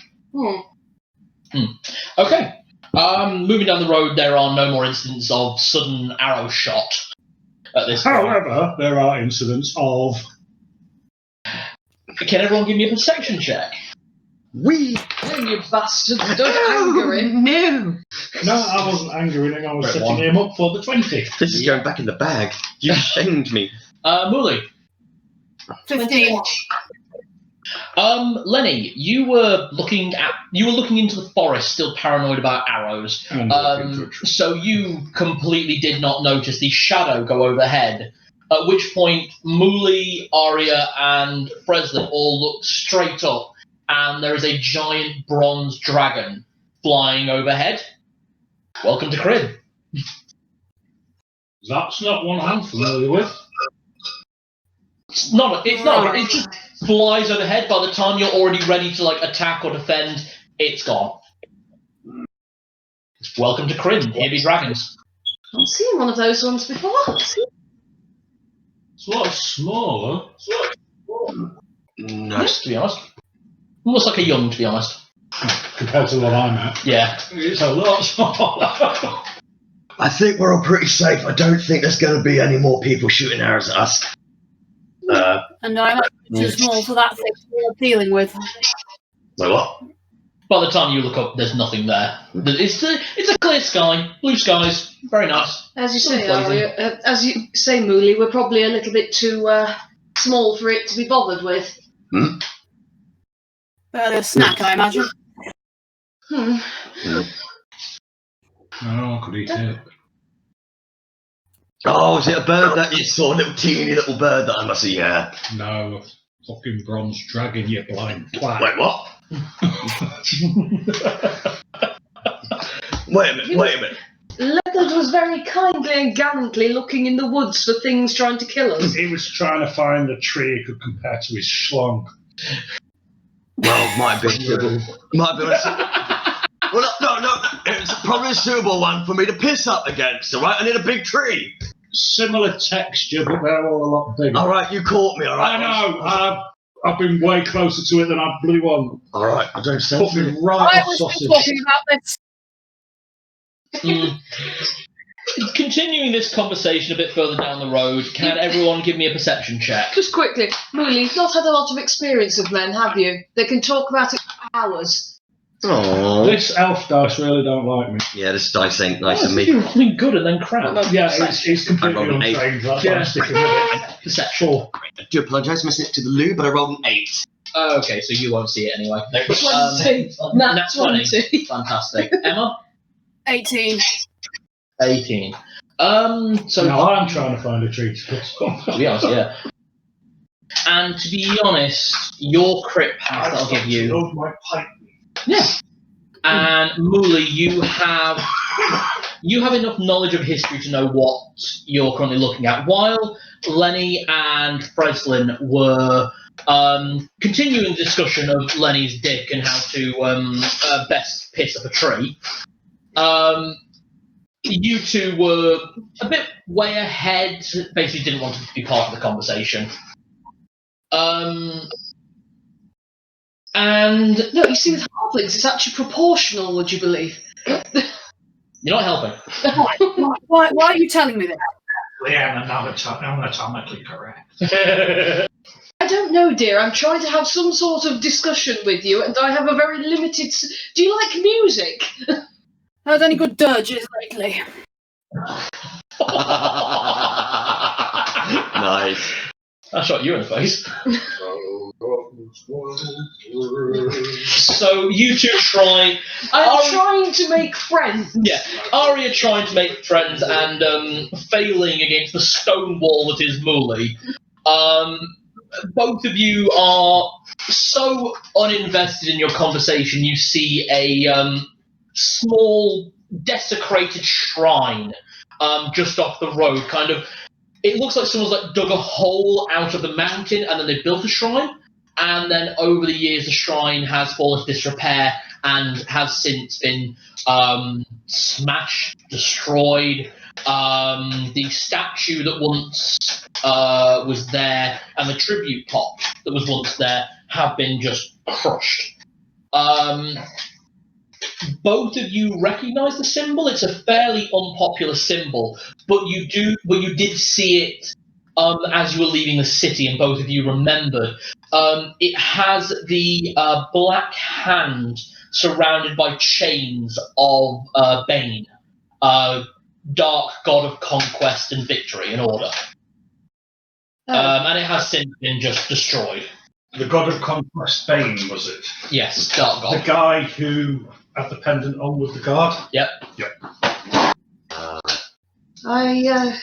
Okay. Moving down the road, there are no more incidents of sudden arrow shot at this point. However, there are incidents of... Can everyone give me a perception check? We. Oh, you bastard. Don't anger him. No. No, I wasn't angering him. I was Right, setting one. him up for the 20. This is going back in the bag. You shamed me. Mooley. 15. Lenny, you were looking into the forest, still paranoid about arrows. So you completely did not notice the shadow go overhead. At which point, Mooley, Arya, and Freslin all look straight up, and there is a giant bronze dragon flying overhead. Welcome to Kryn. That's not one I'm familiar with. It's not. It just flies overhead. By the time you're already ready to attack or defend, it's gone. Welcome to Kryn. Here be dragons. I've seen one of those ones before. It's a lot smaller. Nice, to be honest. Almost like a young, to be honest. Compared to what I'm at. Yeah. It's a lot smaller. I think we're all pretty safe. I don't think there's going to be any more people shooting arrows at us. And I'm too small for that thing we're dealing with. Wait, what? By the time you look up, there's nothing there. It's a clear sky, blue skies, very nice. As you say, Blazing. Arya, as you say, Mooley, we're probably a little bit too small for it to be bothered with. Barely a snack, I imagine. Hmm. Oh, I could eat it. Oh, is it a bird that you saw? A little teeny little bird that I must have, yeah. No, a fucking bronze dragon, you blind twat. Wait, what? Wait a minute. Leonard was very kindly and gallantly looking in the woods for things trying to kill us. He was trying to find a tree he could compare to his schlong. Well, might be. Well, no. It's probably a suitable one for me to piss up against, alright? I need a big tree. Similar texture, but they're all a lot bigger. Alright, you caught me, alright? I know. I've been way closer to it than I blew on. Alright, I don't sense Put me it. right I off was sausage. talking about this. Continuing this conversation a bit further down the road, can everyone give me a perception check? Just quickly, Mooley, you've not had a lot of experience of men, have you? They can talk about it for hours. Aww. This elf dice really don't like me. Yeah, this dice ain't nice of It's me. really good and then crap. Yeah, it's completely I rolled an 8. untrained. That's why I'm sticking with it. Perception. I do apologise, missing it to the loo, but I rolled an 8. Okay, so you won't see it anyway. 20. Nat 20. Fantastic. Emma? 18. 18. So Now I'm trying to find a tree to put on. to be honest, yeah. And to be honest, your crit pass I'll give you. Love my pipe. Yeah. And Mooley, you have enough knowledge of history to know what you're currently looking at. While Lenny and Freslin were continuing the discussion of Lenny's dick and how to best piss up a tree, you two were a bit way ahead, basically didn't want to be part of the conversation. And No, you see, with halflings, it's actually proportional, would you believe? you're not helping. Why are you telling me this? Yeah, anatomically correct. I don't know, dear. I'm trying to have some sort of discussion with you, and I have a very limited... Do you like music? Heard any good dirges lately? Nice. I shot you in the face. So you two try. I'm trying to make friends. Yeah, Arya trying to make friends and failing against the stone wall that is Mooley. Both of you are so uninvested in your conversation. You see a small desecrated shrine just off the road. Kind of, it looks like someone's like dug a hole out of the mountain and then they built a shrine. And then over the years, the shrine has fallen into disrepair and has since been smashed, destroyed. The statue that once was there and the tribute pot that was once there have been just crushed. Both of you recognise the symbol. It's a fairly unpopular symbol, but you did see it as you were leaving the city, and both of you remembered. It has the black hand surrounded by chains of Bane, dark god of conquest and victory and order. And it has since been just destroyed. The god of conquest, Bane, was it? Yes, dark god. The guy who had the pendant on with the guard? Yep. I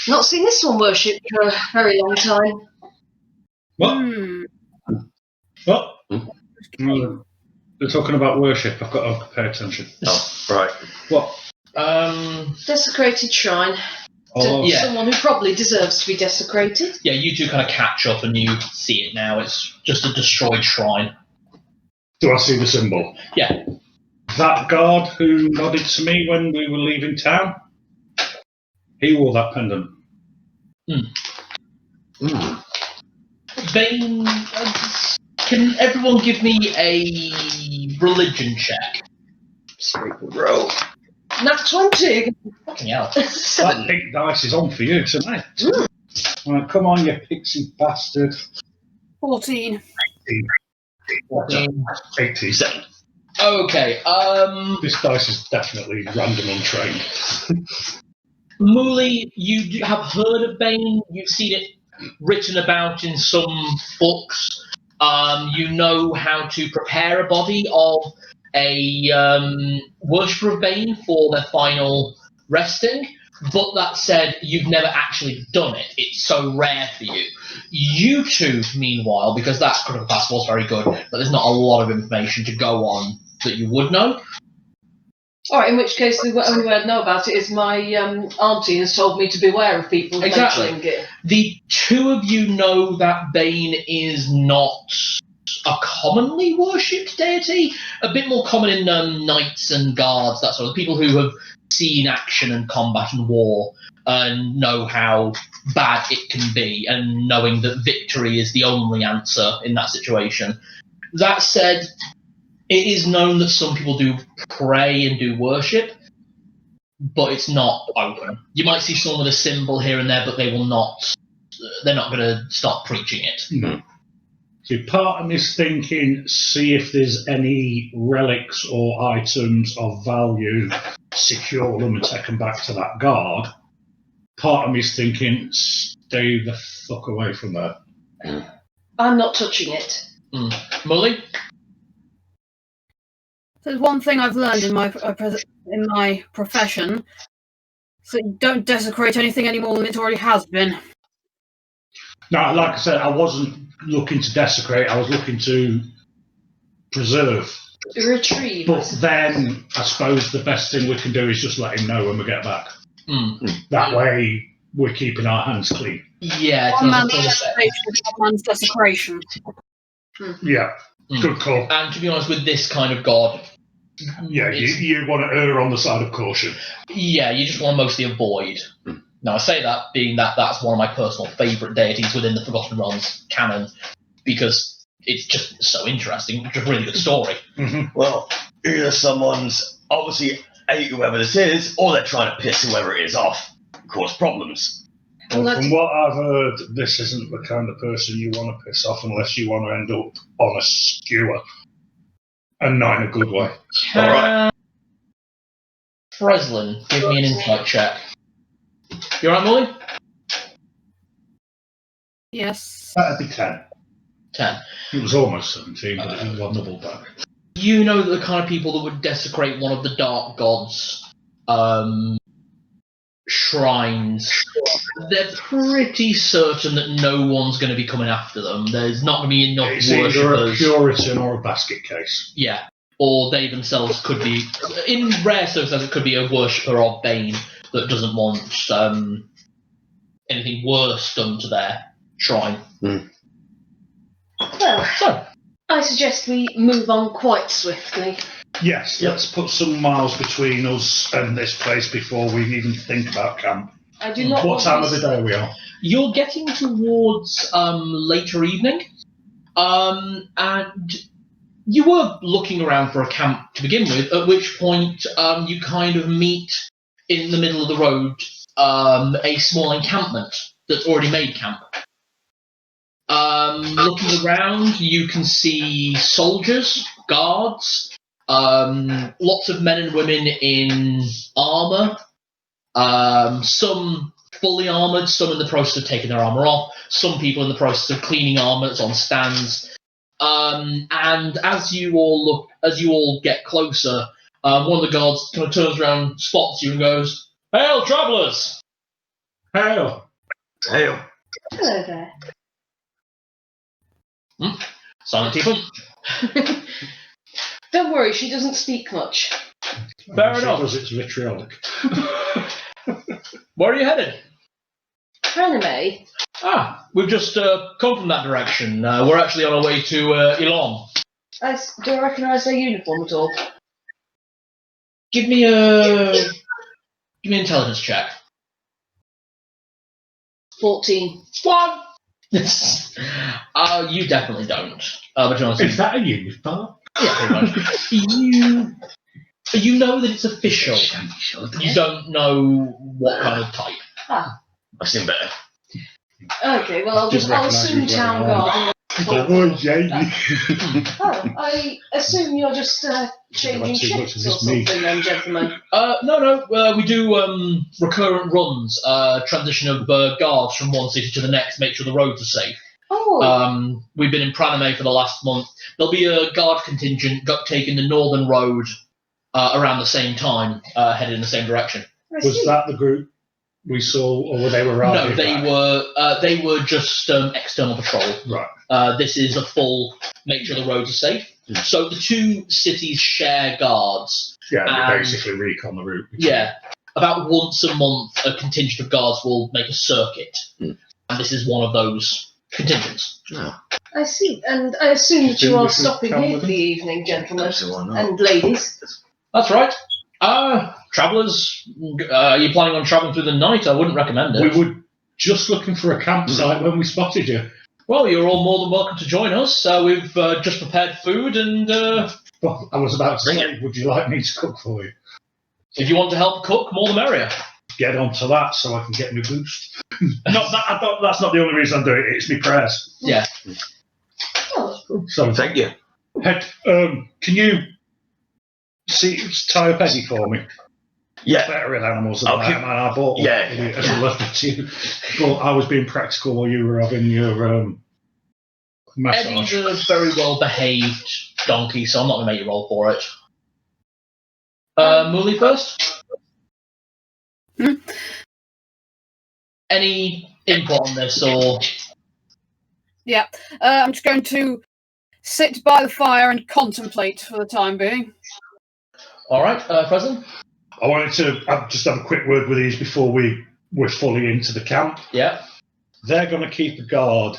not seen this one worshipped for a very long time. What? What? No, they're talking about worship. I've got to pay attention. Oh, right. What? Desecrated shrine. Oh, Yeah. Someone who probably deserves to be desecrated. Yeah, you two kind of catch up and you see it now. It's just a destroyed shrine. do I see the symbol? Yeah. That guard who nodded to me when we were leaving town, he wore that pendant. Bane, can everyone give me a religion check? Roll. Nat 20. Fucking hell. That 7. pink dice is on for you tonight. Right, come on, you pixie bastard. 14. 87. Okay, This dice is definitely random untrained. Mooley, you have heard of Bane, you've seen it written about in some books. You know how to prepare a body of a worshipper of Bane for their final resting, but that said, you've never actually done it. It's so rare for you. You two, meanwhile, because that critical pass was very good, but there's not a lot of information to go on that you would know. Alright, in which case the only way I'd know about it is my auntie has told me to beware of people mentioning it. The two of you know that Bane is not a commonly worshipped deity. A bit more common in knights and guards, that sort of people who have seen action and combat and war and know how bad it can be, and knowing that victory is the only answer in that situation. That said, it is known that some people do pray and do worship, but it's not open. You might see someone with a symbol here and there, but they're not going to start preaching it. No. So part of me's thinking, see if there's any relics or items of value, secure them and take them back to that guard. Part of me's thinking, stay the fuck away from there. I'm not touching it. Molly? There's one thing I've learned in my profession: so you don't desecrate anything any more than it already has been. No, like I said, I wasn't looking to desecrate. I was looking to preserve. Retrieve. But then, I suppose the best thing we can do is just let him know when we get back. That way, we're keeping our hands clean. Yeah. One man's desecration, one man's desecration. Yeah, good call. And to be honest, with this kind of god, Yeah, you want to err on the side of caution. yeah, you just want to mostly avoid. Now, I say that being that that's one of my personal favourite deities within the Forgotten Realms canon, because it's just so interesting. It's a really good story. Well, either someone's obviously ate whoever this is, or they're trying to piss whoever it is off, cause problems. Well, from what I've heard, this isn't the kind of person you want to piss off unless you want to end up on a skewer. And not in a good way. Alright. Freslin, give me an insight check. You alright, Molly? Yes. That'd be 10. 10. It was almost 17, but it was one double back. You know that the kind of people that would desecrate one of the Dark Gods' shrines, they're pretty certain that no one's going to be coming after them. There's not going to be enough It's either a worshippers. Puritan or a basket case. Yeah. Or they themselves could be, in rare circumstances, it could be a worshipper of Bane, that doesn't want anything worse done to their shrine. Well, So, I suggest we move on quite swiftly. Yes, let's put some miles between us and this place before we even think about camp. I do not What want time of this- the day are we on? you're getting towards later evening, and you were looking around for a camp to begin with, at which point you kind of meet in the middle of the road a small encampment that's already made camp. Looking around, you can see soldiers, guards, lots of men and women in armour, some fully armoured, some in the process of taking their armour off, some people in the process of cleaning armour that's on stands. And as you all get closer, one of the guards kind of turns around, spots you, and goes, "Hail, travellers!" Hail! Hail. Hello there. Silent people. Don't worry, she doesn't speak much. Fair She enough. does, it's vitriolic. Where are you headed? Pranamey, We've just come from that direction. We're actually on our way to Elon. do I recognise their uniform at all? Give me an intelligence check. 14. What? You definitely don't. But you Is that a uniform? yeah, pretty much. You know that it's official. You don't know what kind of type. I seem better. Okay, well, I'll Didn't assume recognise you town very well. guard. Oh, Jamie. Oh, I assume you're just changing Too much shifts of or this meat. something then, gentlemen. No. We do recurrent runs, transition of guards from one city to the next, make sure the roads are safe. Oh, We've been in Pranamey for the last month. There'll be a guard contingent taking the northern road around the same time, headed in the same direction. I Was see. that the group we saw, or were they arriving? No, they were just external patrol. Right. This is a full make sure the roads are safe. So the two cities share guards. Yeah, they And- basically recon the route. Yeah, about once a month, a contingent of guards will make a circuit, and this is one of those contingents. I see. And I assume that you Think are we should stopping come here with for the evening, gentlemen So why not? and ladies. That's right. Travellers, are you planning on travelling through the night? I wouldn't recommend it. We were just looking for a campsite when we spotted you. Well, you're all more than welcome to join us. We've just prepared food, and Well, I was about to Bring say, would you like me to cook for you? if you want to help cook, more the merrier. Get onto that so I can get my boost. That's not the only reason I'm doing it. It's my prayers. Yeah. Oh, So, Thank you. can you tie up Eddie for me? Yeah. Better with animals than I'll I keep- am. And I bought one. Yeah. As I left it to you. But I was being practical while you were having your massage. Eddie's a very well behaved donkey, so I'm not going to make you roll for it. Mooley first? Any input on this, or I'm just going to sit by the fire and contemplate for the time being. all right, President? I wanted to just have a quick word with these before we're fully into the camp. Yeah. They're going to keep a guard,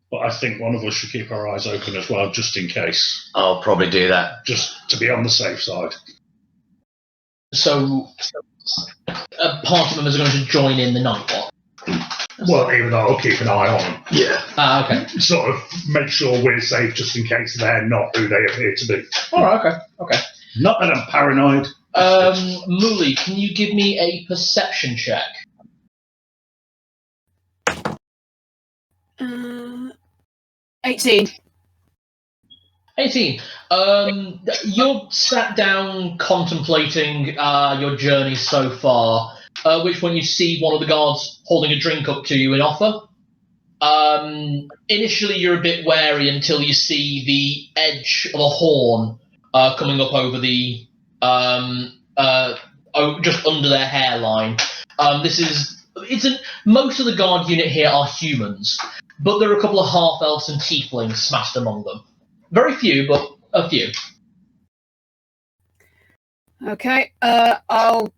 but I think one of us should keep our eyes open as well, just in case, I'll probably do that. just to be on the safe side. So, a part of them is going to join in the night watch. Well, even though I'll keep an eye on them. Yeah. Okay. Sort of make sure we're safe just in case they're not who they appear to be. All right. Okay. Not that I'm paranoid. Mooley, can you give me a perception check? 18. 18. You're sat down contemplating your journey so far, at which point you see one of the guards holding a drink up to you in offer. Initially, you're a bit wary until you see the edge of a horn coming up over the just under their hairline. Most of the guard unit here are humans, but there are a couple of half-elves and tieflings smashed among them. Very few, but a few. Okay, I'll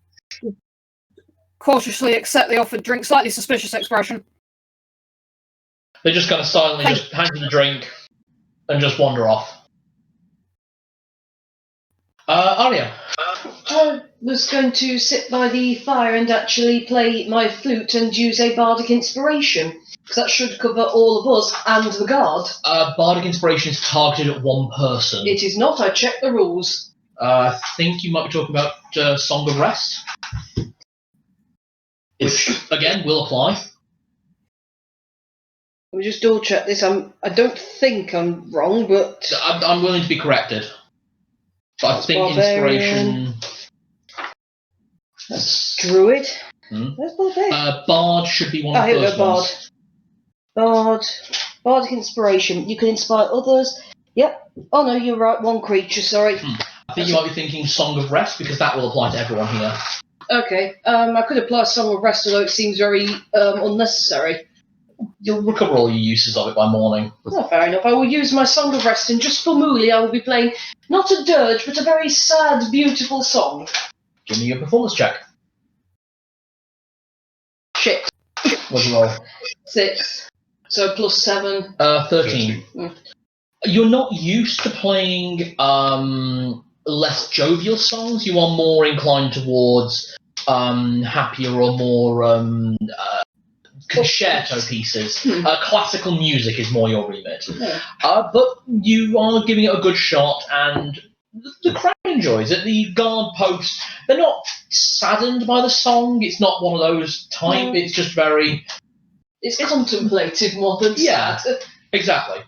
cautiously accept the offered drink. Slightly suspicious expression. They just kind of silently just hand you the drink and just wander off. Arya. I was going to sit by the fire and actually play my flute and use a bardic inspiration. Because that should cover all of us and the guard. Bardic Inspiration is targeted at one person. It is not. I checked the rules. I think you might be talking about Song of Rest. Which, again, will apply. Let me just double check this. I don't think I'm wrong, but... I'm willing to be corrected. But I think Barbarian. Inspiration... Druid? Where's Barbarian? Bard should be one of Here the we first go, Bard. ones. Bardic Inspiration. You can inspire others. Yep. Oh no, you're right. One creature, sorry. I think you might be thinking Song of Rest, because that will apply to everyone here. Okay. I could apply Song of Rest, although it seems very unnecessary. You'll recover all your uses of it by morning. Oh, fair enough. I will use my Song of Rest, and just for Mooley, I will be playing not a dirge, but a very sad, beautiful song. Give me your performance check. Shit. What'd you roll? 6. So +7. 13. You're not used to playing less jovial songs. You are more inclined towards happier or more concerto pieces. Classical music is more your remit. But you are giving it a good shot, and the crowd enjoys it. The guard post, they're not saddened by the song. It's not one of those type. It's just very... It's contemplative more than sad. Exactly.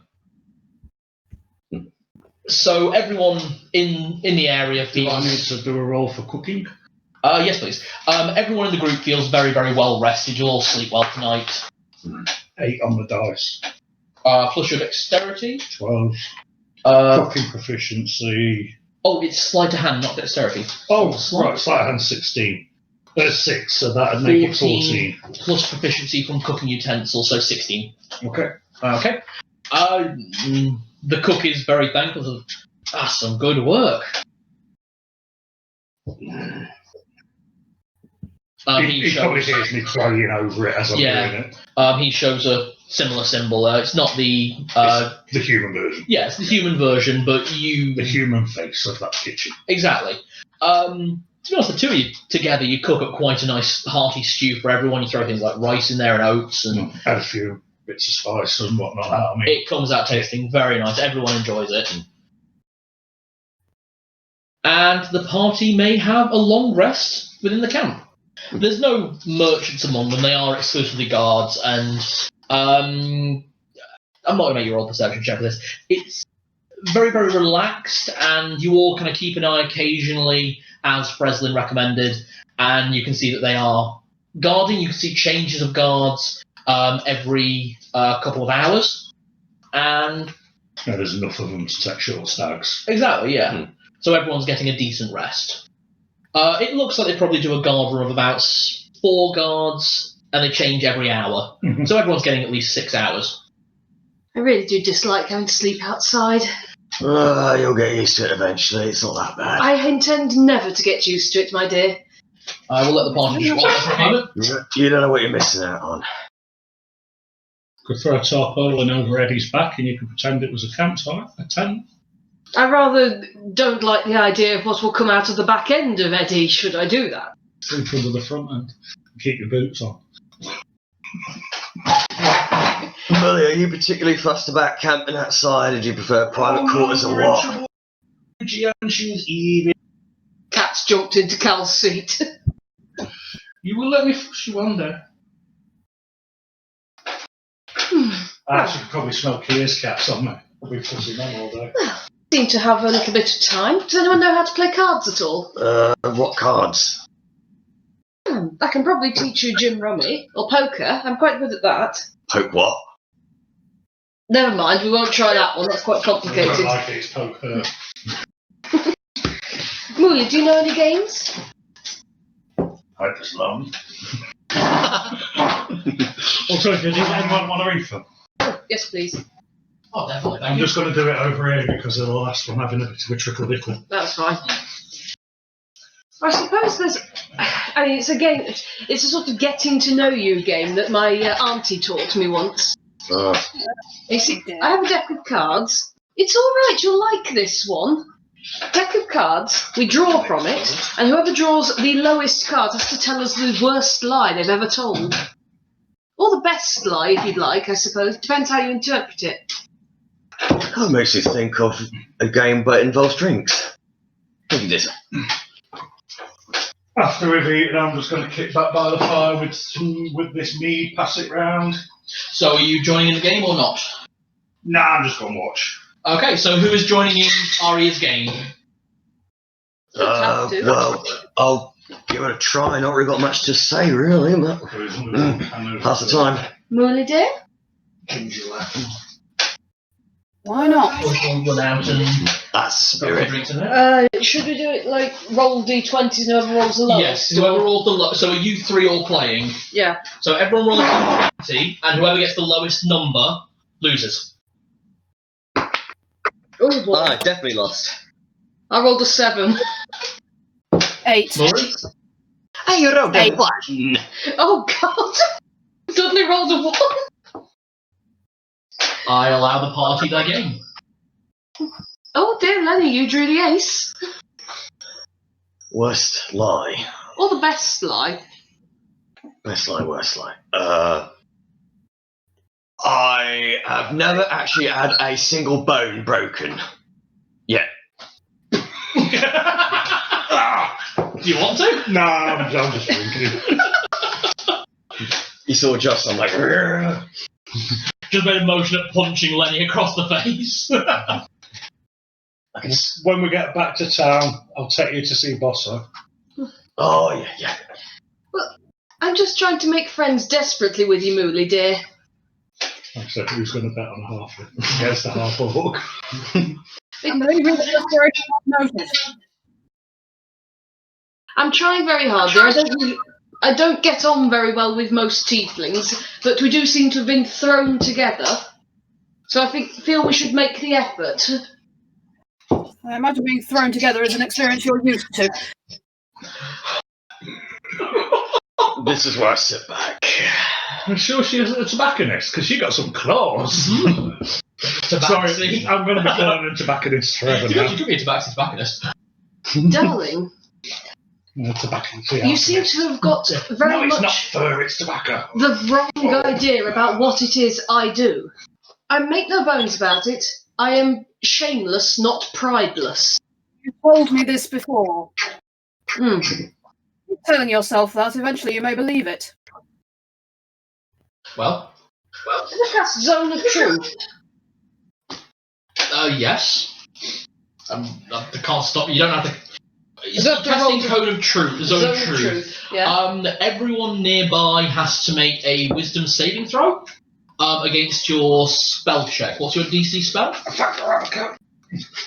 So everyone in the area feels... Do I need to do a roll for cooking? Yes, please. Everyone in the group feels very, very well rested. You'll all sleep well tonight. 8 on the dice. Plus your dexterity. 12. Cooking proficiency. Oh, it's sleight of hand, not dexterity. Oh, right, sleight of hand 16. There's 6, so that'd make it 14. Plus proficiency from cooking utensils, so 16. Okay. Okay. The cook is very thankful. That's some good work. He probably hears me crying over it as I'm doing it. He shows a similar symbol. It's not the... it's the human version. Yeah, it's the human version, but you... The human face of that kitchen. Exactly. To be honest, the two of you together, you cook up quite a nice hearty stew for everyone. You throw things like rice in there and oats. And add a few bits of spice and whatnot. I mean, it comes out tasting very nice. Everyone enjoys it. And the party may have a long rest within the camp. There's no merchants among them. They are exclusively guards. And I'm not going to make you roll a perception check for this. It's very, very relaxed, and you all kind of keep an eye occasionally, as Freslin recommended, and you can see that they are guarding. You can see changes of guards every couple of hours, and there's enough of them to take short stags. Exactly, yeah. So everyone's getting a decent rest. It looks like they probably do a guard run of about 4 guards, and they change every hour. So everyone's getting at least 6 hours. I really do dislike having to sleep outside. You'll get used to it eventually. It's not that bad. I intend never to get used to it, my dear. I will let the party just roll for a moment. You don't know what you're missing out on. Could throw a tarpaulin over Eddie's back and you could pretend it was a campsite, a tent. I rather don't like the idea of what will come out of the back end of Eddie, should I do that. Sleep under the front end. Keep your boots on. Molly, are you particularly fussed about camping outside, or do you prefer private quarters or what? Cat's jumped into Cal's seat. You will let me fuss you one day. I actually probably smell Kier's cats on me. I'll be fussing them all day. Seem to have a little bit of time. Does anyone know how to play cards at all? What cards? I can probably teach you Jim Rummy or poker. I'm quite good at that. Poke what? Never mind, we won't try that one. That's quite I complicated. don't like it, it's poker. Mooley, do you know any games? Hyper's long. Also, does anyone want to refill? Yes, please. Oh, definitely. I'm just going to do it over here because of the last one having a bit of a trickle-dickle. That's fine. I suppose there's I mean, it's a game. It's a sort of getting to know you game that my auntie taught me once. You see, I have a deck of cards. It's all right. You'll like this one. Deck of cards. We draw from it, and whoever draws the lowest card has to tell us the worst lie they've ever told, or the best lie, if you'd like. I suppose depends how you interpret it. That makes me think of a game, but it involves drinks. Look at this. After we've eaten, I'm just going to kick back by the fire with this mead, pass it round. So are you joining in the game or not? Nah, I'm just going to watch. Okay, so who is joining in Aria's game? Well, I'll give it a try. Not really got much to say, really, but pass the time. Mooley dear? Why not? Run out and That's the go for spirit. drinks in it. Should we do it like roll d20s and whoever rolls the lowest? Yes, whoever rolls the lowest. So are you three all playing? Yeah. So everyone rolls a 20, and whoever gets the lowest number loses. Oh boy. I definitely lost. I rolled a 7. 8. Murray? Hey, you rolled a 8. 1. Oh god! Suddenly rolled a 1. I allow the party their game. Oh dear, Lenny, you drew the ace. Worst lie. Or the best lie. Best lie, worst lie. I have never actually had a single bone broken. Yet. Do you want to? Nah, I'm just drinking. You saw Joss, I'm like, "Rrrr." Just made a motion at punching Lenny across the face. When we get back to town, I'll take you to see Bosso. Oh, yeah. I'm just trying to make friends desperately with you, Mooley dear. Like I said, who's going to bet on half it? Guess the half orc. Notice. I'm trying very hard dear. I don't get on very well with most tieflings, but we do seem to have been thrown together. So I feel we should make the effort. I imagine being thrown together is an experience you're used to. This is where I sit back. I'm sure she isn't a tobacconist, because she got some claws. Sorry, I'm going to be calling a tobacconist forever now. You could be a tobacconist. Darling, Tobacconist. you seem to have got very No, it's much not fur, it's tobacco. the wrong idea about what it is I do. I make no bones about it. I am shameless, not prideless. You told me this before. Hmm. Telling yourself that, eventually you may believe it. Well, The cast zone of truth. yes. I can't stop. You don't have to. It's Zone the casting of- code of truth. The zone of truth. Yeah. Everyone nearby has to make a wisdom saving throw against your spell check. What's your DC spell?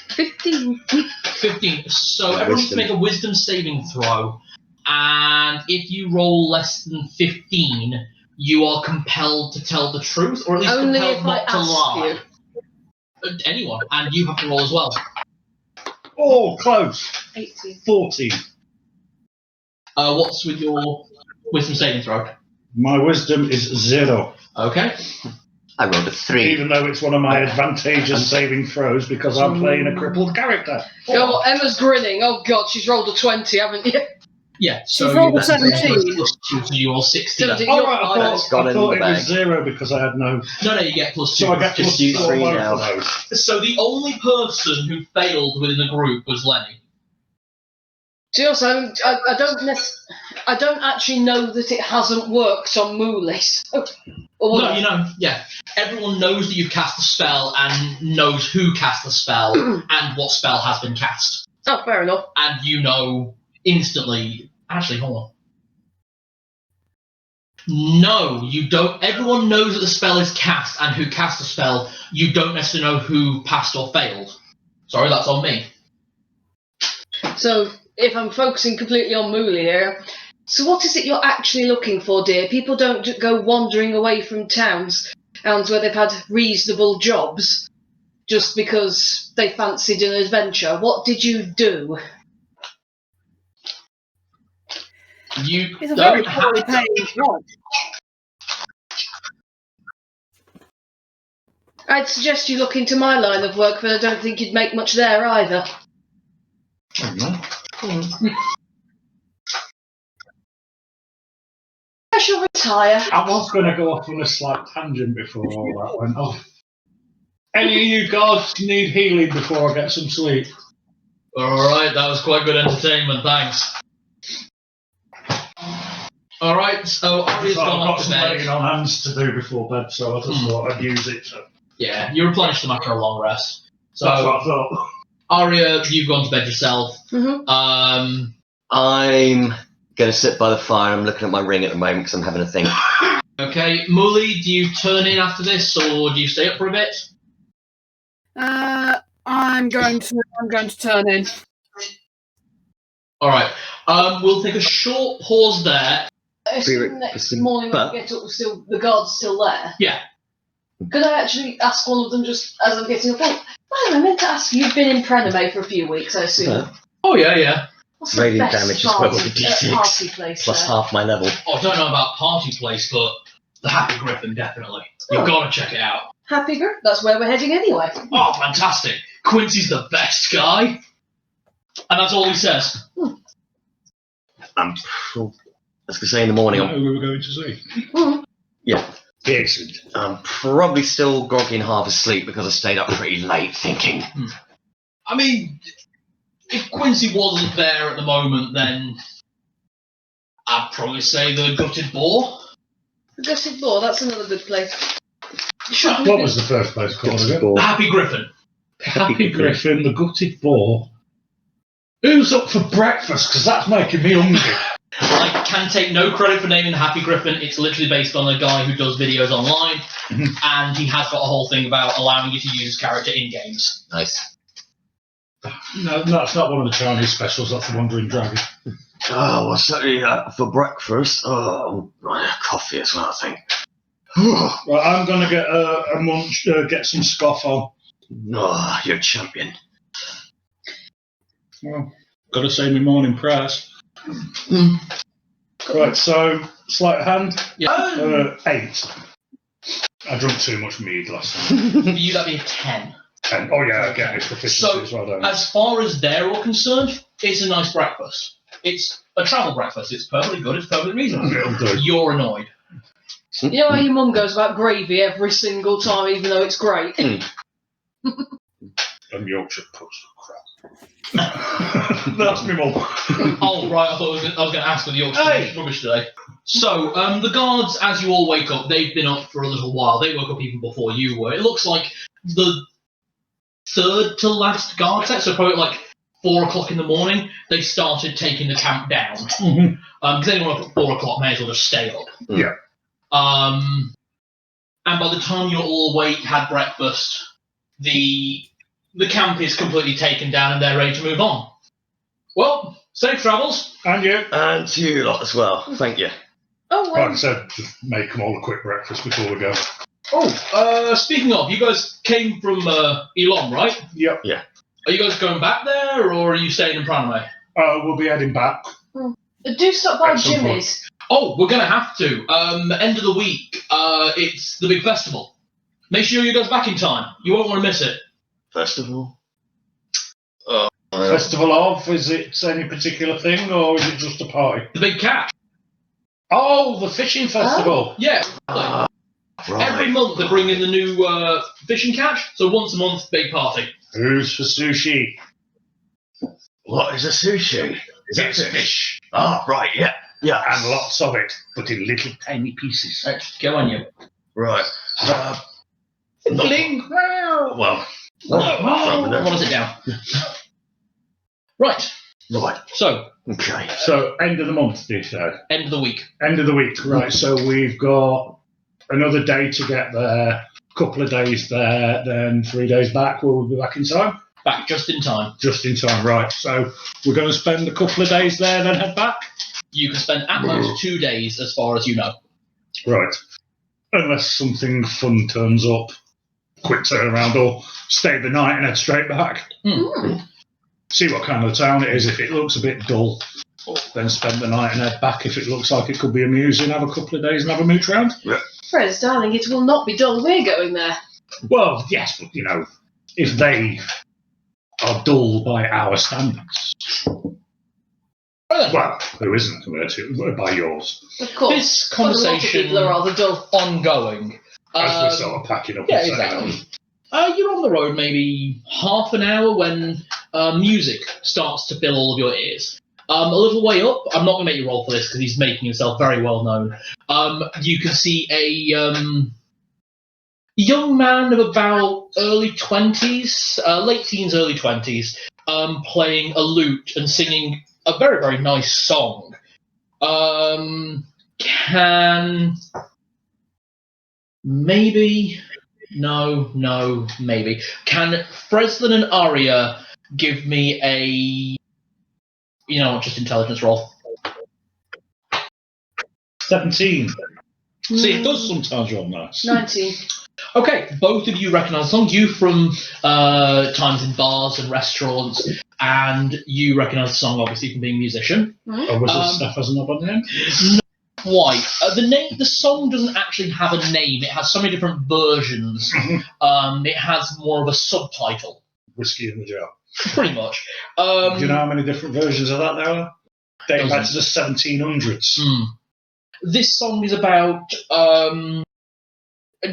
15. 15. So everyone needs to make a wisdom saving throw, and if you roll less than 15, you are compelled to tell the truth, or at least Only compelled if I not to ask lie. Anyone, and you have to roll as well. Oh, close. 18. 14. What's with your wisdom saving throw? My wisdom is 0. Okay. I rolled a 3. Even though it's one of my advantageous saving throws because I'm playing a crippled character. Oh, Emma's grinning. Oh god, she's rolled a 20, haven't you? Yeah, so She's rolled you a 17. plus 2, so you roll 60. then. 17. Oh, right, I It's gone thought, I in thought the it bag. was 0 because I had no... No, you get plus 2. So I get Just plus use 4 3 both now. of those. So the only person who failed within the group was Lenny. To be honest, I don't actually know that it hasn't worked on Mooley. So, or No, you know, yeah. Everyone knows that you've cast a spell and knows who cast the spell and what spell has been cast. Oh, fair enough. And you know instantly. Actually, hold on. No, you don't. Everyone knows that the spell is cast and who cast the spell. You don't necessarily know who passed or failed. Sorry, that's on me. So, if I'm focusing completely on Mooley here, so what is it you're actually looking for, dear? People don't go wandering away from towns where they've had reasonable jobs just because they fancied an adventure. What did you do? You It's a don't very poorly have to. paid job. I'd suggest you look into my line of work, but I don't think you'd make much there either. I shall retire. I was going to go off on a slight tangent before all that went off. Any of you guys need healing before I get some sleep? Alright, that was quite good entertainment, thanks. Alright, so Arya's So I've gone got off to some laying bed. on hands to do before bed, so I just thought I'd use it. So. Yeah, you replenished them after a long rest. That's what So, I thought. Arya, you've gone to bed yourself. Mm-hmm. I'm going to sit by the fire. I'm looking at my ring at the moment because I'm having a think. Okay, Mully, do you turn in after this, or do you stay up for a bit? I'm going to turn in. Alright, we'll take a short pause there. I assume next morning when I get up, the guard's still there. Yeah. Could I actually ask one of them just as I'm getting up? I meant to ask, you've been in Pranamey for a few weeks, I assume. Yeah. Oh, yeah. What's the Radiant best damage is party, equal to D6 party place plus there? half my level. Oh, I don't know about Party Place, but the Happy Griffon, definitely. You've got to check it out. Happy Group? That's where we're heading anyway. Oh, fantastic. Quincy's the best guy. And that's all he says. I was going to say in the morning. Who we were going to see? Yeah. Excellent. I'm probably still groggy and half asleep because I stayed up pretty late thinking. I mean, if Quincy wasn't there at the moment, then I'd probably say the Gutted Boar. The Gutted Boar, that's another good place. What was the first place called again? The Happy Griffon. Happy Griffon, the Gutted Boar. Who's up for breakfast? Because that's making me hungry. I can take no credit for naming the Happy Griffon. It's literally based on a guy who does videos online, and he has got a whole thing about allowing you to use his character in games. Nice. No, that's not one of the Chinese specials. That's the Wandering Dragon. Oh, what's that for breakfast? Oh, coffee as well, I think. Right, I'm going to get a munch, get some scoff on. Oh, you're a champion. Well, got to say my morning prayers. Right, so sleight of hand. Yeah. 8. I drank too much mead last night. For you, that'd be a 10. 10. Oh yeah, I get it. Proficiency So, as well, don't I? as far as they're all concerned, it's a nice breakfast. It's a travel breakfast. It's perfectly good. It's perfectly reasonable. It'll do. You're annoyed. You know how your mum goes about gravy every single time, even though it's great? And Yorkshire puts crap. That's me mum. Oh, right, I thought I was going to ask for the Yorkshire rubbish today. So, the guards, as you all wake up, they've been up for a little while. They woke up even before you were. It looks like the third to last guard set, so probably like 4 o'clock in the morning, they started taking the camp down. Because anyone up at 4 o'clock may as well just stay up. Yeah. And by the time you're all awake, had breakfast, the camp is completely taken down and they're ready to move on. Well, safe travels. And you? And to you lot as well. Thank you. Oh, Like I said, just make them all a quick breakfast before we go. Oh, speaking of, you guys came from Elon, right? Yep. Yeah. Are you guys going back there, or are you staying in Pranamey? We'll be heading back. do stop by At some point. Jimmy's. Oh, we're going to have to. End of the week, it's the big festival. Make sure you guys back in time. You won't want to miss it. Festival? Festival of? Is it any particular thing, or is it just a party? The big catch. Oh, the fishing festival. Yeah. Right. Every month they bring in the new fishing catch, so once a month, big party. Who's for sushi? What is a sushi? Is that It's fish. Oh, right, yeah. Yeah. And lots of it, but in little tiny pieces. Right, go on, you. Right. Bling. Well, What is it down? Right. right. So, Okay. So, end of the month, you said? end of the week. End of the week, right. So we've got another day to get there, couple of days there, then 3 days back. We'll be back in time? Back just in time. Just in time, right. So we're going to spend a couple of days there, then head back? You can spend at most 2 days, as far as you know. Right. Unless something fun turns up, quick turnaround, or stay the night and head straight back. See what kind of town it is. If it looks a bit dull, then spend the night and head back if it looks like it could be amusing, have a couple of days and have a mooch round. Fred's darling, it will not be dull. We're going there. Well, yes, but, if they are dull by our standards. Well, who isn't compared to by yours? Of course. This But a lot of conversation people are rather dull. ongoing. As we're sort of packing up Yeah, and setting exactly. You're on the road maybe half an hour when music starts to fill all of your ears. A little way up, I'm not going to make you roll for this because he's making himself very well known. You can see a young man of about early 20s, late teens, early 20s, playing a lute and singing a very, very nice song. Maybe. Can Freslin and Arya give me a, just intelligence roll? 17. See, it does sometimes roll nice. 19. Okay, both of you recognise the song. You from times in bars and restaurants, and you recognise the song obviously from being a musician. Or was it Steph has not on the name? Quite. The song doesn't actually have a name. It has so many different versions. It has more of a subtitle. Whiskey in the Jar. Pretty much. Do you know how many different versions of that there are? Dating back to the 1700s. This song is about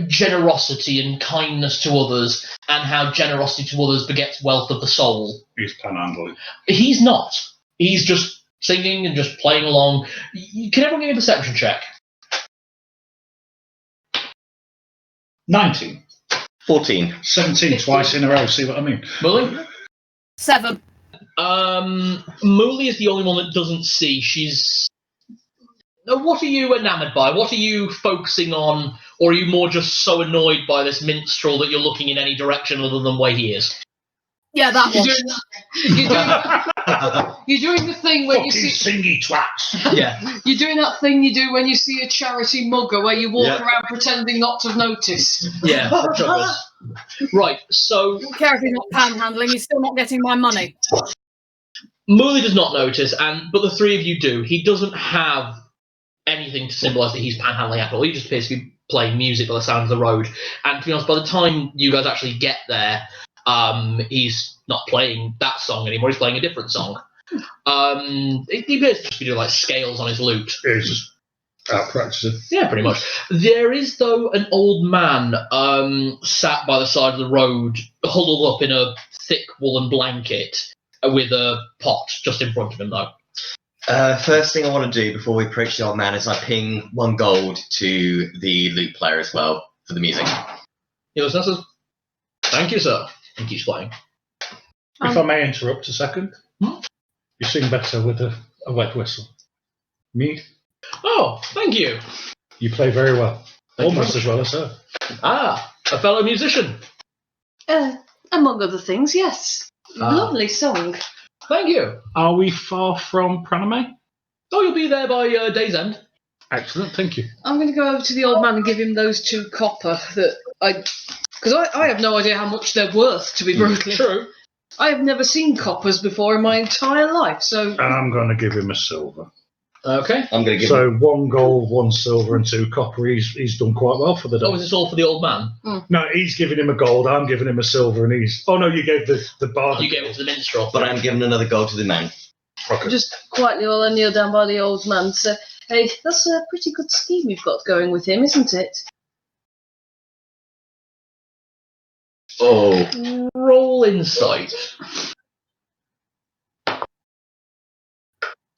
generosity and kindness to others, and how generosity to others begets wealth of the soul. He's panhandling. He's not. He's just singing and just playing along. Can everyone give me a perception check? 19. 14. 17 twice in a row, see what I mean? Mully? 7. Mully is the only one that doesn't see. She's... What are you enamoured by? What are you focusing on? Or are you more just so annoyed by this minstrel that you're looking in any direction other than where he is? Yeah, that one. You're doing the thing where you Fucking see. singy twats. Yeah. You're doing that thing you do when you see a charity mugger, where you walk around pretending not to have noticed. Yeah. Right, so... I don't care if he's not panhandling, he's still not getting my money. Mully does not notice, but the three of you do. He doesn't have anything to symbolise that he's panhandling at all. He just appears to be playing music by the sound of the road. And to be honest, by the time you guys actually get there, he's not playing that song anymore. He's playing a different song. He appears to be doing like scales on his lute. He's just out practicing. Yeah, pretty much. There is, though, an old man sat by the side of the road, huddled up in a thick woolen blanket with a pot just in front of him, though. First thing I want to do before we approach the old man is I ping 1 gold to the lute player as well for the music. He looks and says, "Thank you, sir." And keeps playing. If I may interrupt a second, you sing better with a wet whistle. Mead, Oh, thank you. you play very well. Thank you Almost very as well as her. Ah, a fellow musician. Among other things, yes. Lovely song. Thank you. Are we far from Pranamey? Oh, you'll be there by day's end. Excellent, thank you. I'm going to go over to the old man and give him those 2 copper because I have no idea how much they're worth, to be brutally. True. I have never seen coppers before in my entire life, so. And I'm going to give him a silver. Okay. I'm going to give So 1 gold, 1 silver, and 2 copper. He's done quite well for the day. Oh, is this all for the old man? No, he's giving him a gold. I'm giving him a silver, and he's. Oh no, you gave the bard. You gave it to the minstrel. but I'm giving another gold to the man. Okay. Just quietly while I kneel down by the old man. So, hey, that's a pretty good scheme you've got going with him, isn't it? Oh, Roll insight.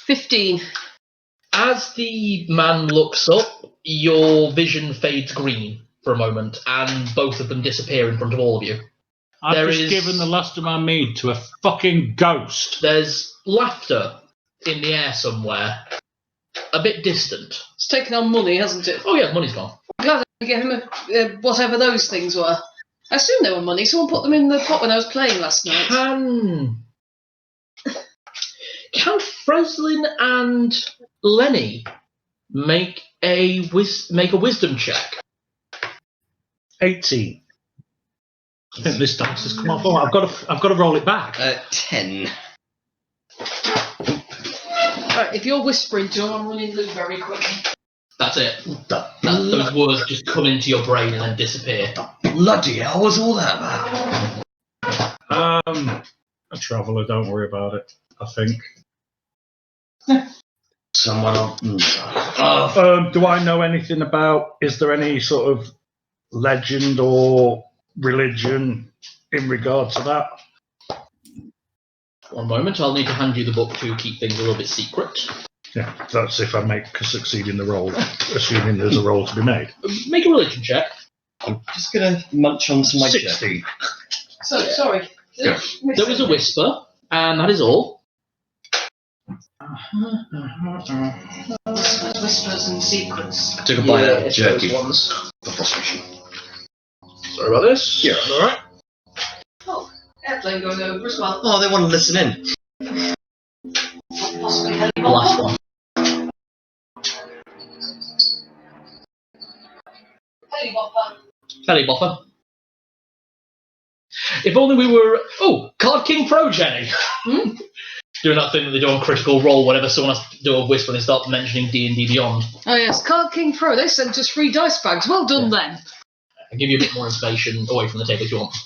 15. As the man looks up, your vision fades green for a moment, and both of them disappear in front of all of you. I've just given the last of my mead to a fucking ghost. There's laughter in the air somewhere, a bit distant. It's taken our money, hasn't it? Oh yeah, the money's gone. I'm glad I gave him whatever those things were. I assume they were money. Someone put them in the pot when I was playing last night. Can Freslin and Lenny make a wisdom check? 18. I think this dice has come off. Oh, I've got to roll it back. 10. Right, if you're whispering to him, I'm running Lou very quickly. That's it. Those words just come into your brain and then disappear. Bloody hell was all that about? A traveller, don't worry about it, I think. Someone. Do I know anything about, is there any sort of legend or religion in regard to that? One moment, I'll need to hand you the book to keep things a little bit secret. Yeah, that's if I succeed in the role, assuming there's a role to be made. Make a religion check. I'm just going to munch on some of my 60. So, sorry. Yeah. There was a whisper, and that is all. Whispers and secrets. I took a bite out of it's jerky. those ones. The frustration. Sorry about this. Yeah, alright. Oh, airplane going over as well. Oh, they want to listen in. Possibly The last one. Helicopter. Belly bopper. If only we were... Oh, Card King Pro, Jenny. Doing that thing that they do on Critical Role whenever someone has to do a whisper and they start mentioning D&D Beyond. Oh yes, Card King Pro, they sent us 3 dice bags. Well done then. I'll give you a bit more information away from the table if you want.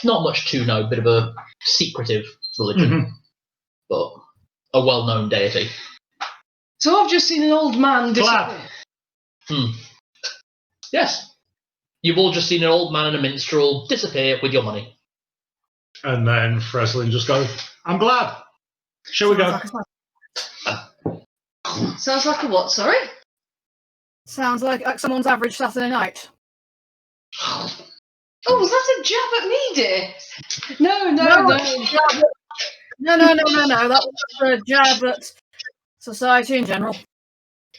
Not much to know, bit of a secretive religion, but a well-known deity. So I've just seen an old man disappear. Yes. You've all just seen an old man and a minstrel disappear with your money. And then Freslin just goes, I'm glad. Shall we go? Sounds like a what, sorry? Sounds like someone's average Saturday night. Oh, was that a jab at me, dear? No. No. That was a jab at society in general.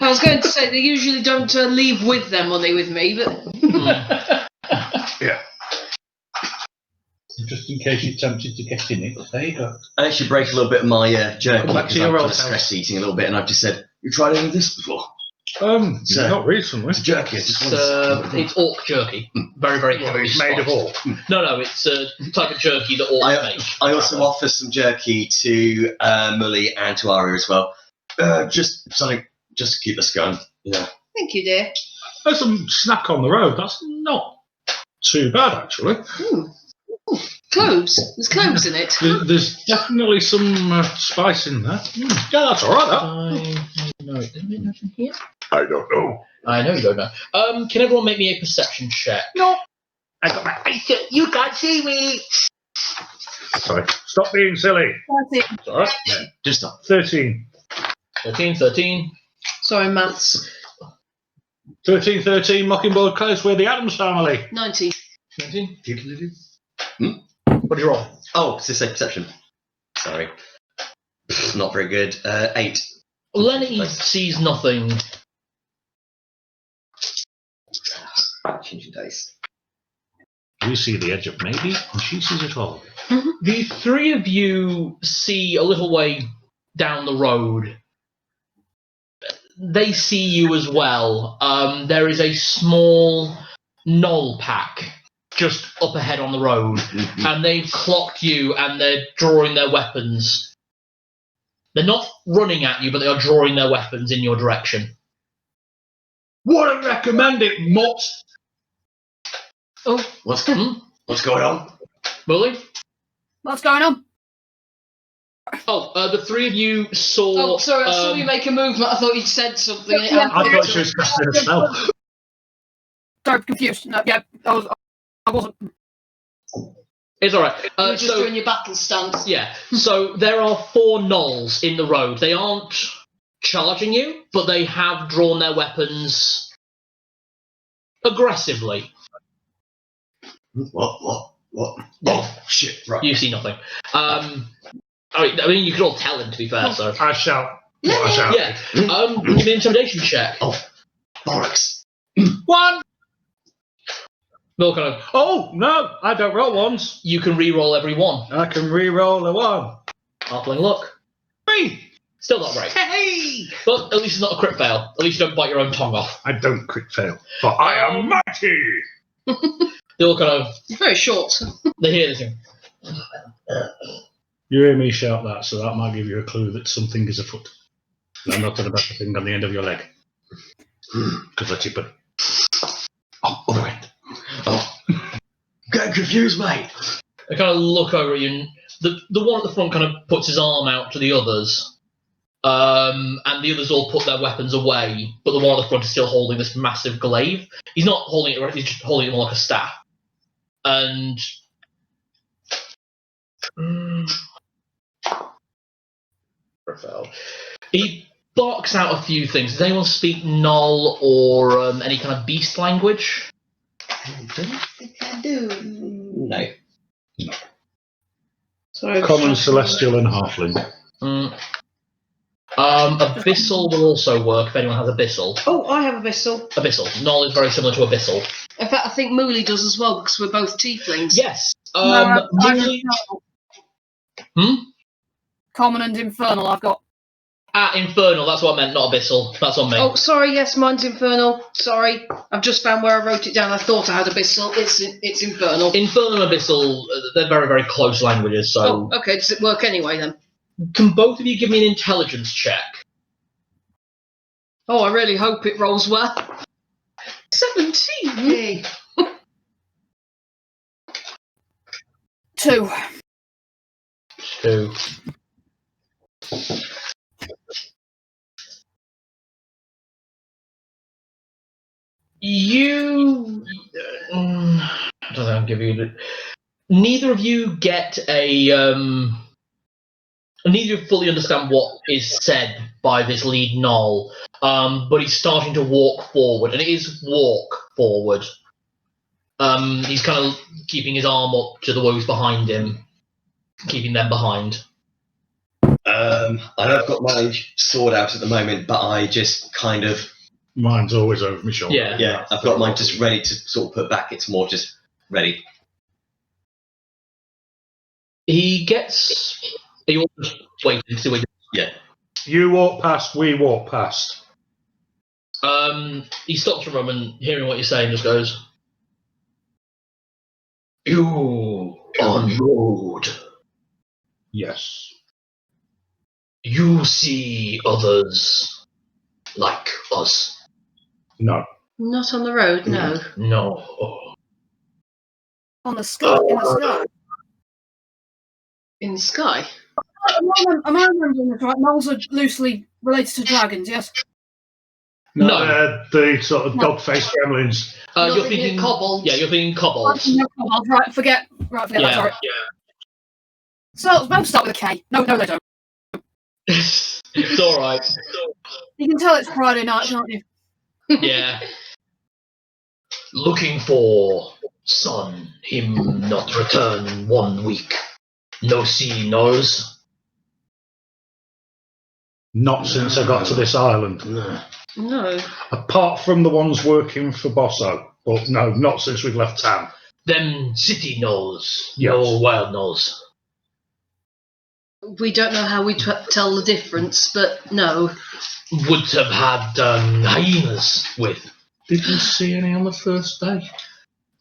I was going to say, they usually don't leave with their money with me, but... Yeah. Just in case you're tempted to get in it, there you go. I actually break a little bit of my jerky Come back to because your I'm old kind of stress eating a little bit, and I've just said, "You tried any of this before?" So- Not recently. It's jerky. I just want It's orc jerky. Very, very Well, heavily it's made of spiced. all. No, it's a type of jerky that orcs make. I also offer some jerky to Mully and to Aria as well. Just something, just to keep us going. Yeah. Thank you, dear. There's some snack on the road. That's not too bad, actually. Ooh, cloves. There's cloves in it. There's definitely some spice in there. Yeah, that's all right. That. No, did I make nothing here? I don't know. I know you don't know. Can everyone make me a perception check? No. I got my face. You can't see me. Sorry. Stop being silly. That's it. It's all right. Yeah. Just stop. 13. 13. Sorry, maths. 13, Mockingbird Close. We're the Addams family. 90. 19. What What did you roll? Oh, it's just a perception. Sorry. Not very good. 8. Lenny sees nothing. Changing dice. You see the edge of maybe, and she sees it all. The three of you see a little way down the road. They see you as well. There is a small gnoll pack just up ahead on the road, and they've clocked you, and they're drawing their weapons. They're not running at you, but they are drawing their weapons in your direction. Wouldn't recommend it, mutt. Oh, What's going on? Bully? What's going on? Oh, the three of you saw... Oh, sorry, I saw you make a movement. I thought you'd said something. Yeah. I thought she was casting a spell. Sorry, confused. No, yeah, I wasn't. It's alright. You were just doing your battle stance. Yeah, so there are 4 gnolls in the road. They aren't charging you, but they have drawn their weapons aggressively. What? Yeah. Oh, shit, right. You see nothing. I mean, you could all tell him, to be fair, so... I shout. What I shout. Yeah, give me an intimidation check. Oh, bollocks. 1! No, kind of, Oh, no, I don't roll ones. you can re-roll every one. I can re-roll a 1. Halfling luck. 3! Still not great. Hey! But at least it's not a crit fail. At least you don't bite your own tongue off. I don't crit fail, but I am mighty! They all kind of... Very short. They hear this thing. You hear me shout that, so that might give you a clue that something is afoot. And I'm not talking about the thing on the end of your leg. Because that's it, but... Oh, other end. Oh. Getting confused, mate. I kind of look over at you, and the one at the front kind of puts his arm out to the others, and the others all put their weapons away, but the one at the front is still holding this massive glaive. He's not holding it, he's just holding it more like a staff. And... he barks out a few things. Does anyone speak Gnoll or any kind of beast language? I don't think I do. No. Sorry, Common, celestial, and halfling. Abyssal will also work if anyone has Abyssal. Oh, I have Abyssal. Abyssal. Gnoll is very similar to Abyssal. In fact, I think Mooley does as well because we're both tieflings. Yes. No, Mooley... Common and infernal. I've got. Infernal. That's what I meant, not Abyssal. That's on me. Oh, sorry. Yes, mine's Infernal. Sorry, I've just found where I wrote it down. I thought I had Abyssal. It's Infernal. Infernal and Abyssal, they're very, very close languages, so... Oh, okay. Does it work anyway then? Can both of you give me an intelligence check? Oh, I really hope it rolls well. 17. Yay. 2. 2. You... I don't know, I'll give you... Neither of you get a... neither of you fully understand what is said by this lead Gnoll, but he's starting to walk forward, and it is walk forward. He's kind of keeping his arm up to the wolves behind him, keeping them behind. I have got my sword out at the moment, but I just kind of... Mine's always over my shoulder. Yeah, I've got mine just ready to sort of put back. It's more just ready. He gets... Are you all just waiting to see what Yeah. You walk past, we walk past. He stops for a moment, hearing what you're saying, just goes, "You on road. Yes. You see others like us." No. Not on the road, no. No. On the sky. In the sky. In the sky. Am I remembering this right? Gnolls are loosely related to dragons, yes? No. The sort of dog-faced gremlins. You're thinking kobolds. Yeah, you're thinking kobolds. Right, forget that, sorry. So, both start with a K. No, they don't. It's alright. You can tell it's Friday night, can't you? Yeah. Looking for son, him not return 1 week. No see knows. Not since I got to this island. No. Apart from the ones working for Bosso. But no, not since we've left town. Them city knows. Yes. No wild knows. We don't know how we tell the difference, but no. Would have had hyenas with. Didn't see any on the first day.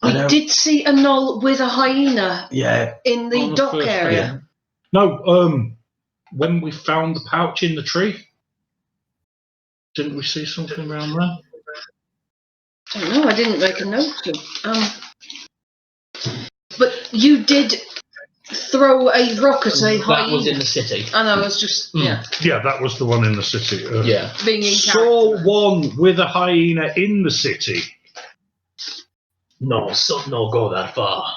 We did see a gnoll with a hyena in the on the dock first area. day. No, when we found the pouch in the tree, didn't we see something around there? I don't know, I didn't make a note of. But you did throw a rock at a hyena. That was in the city. I know, I was just, Yeah, that was the one in the city. Yeah. being in Saw character. one with a hyena in the city. No, son no go that far.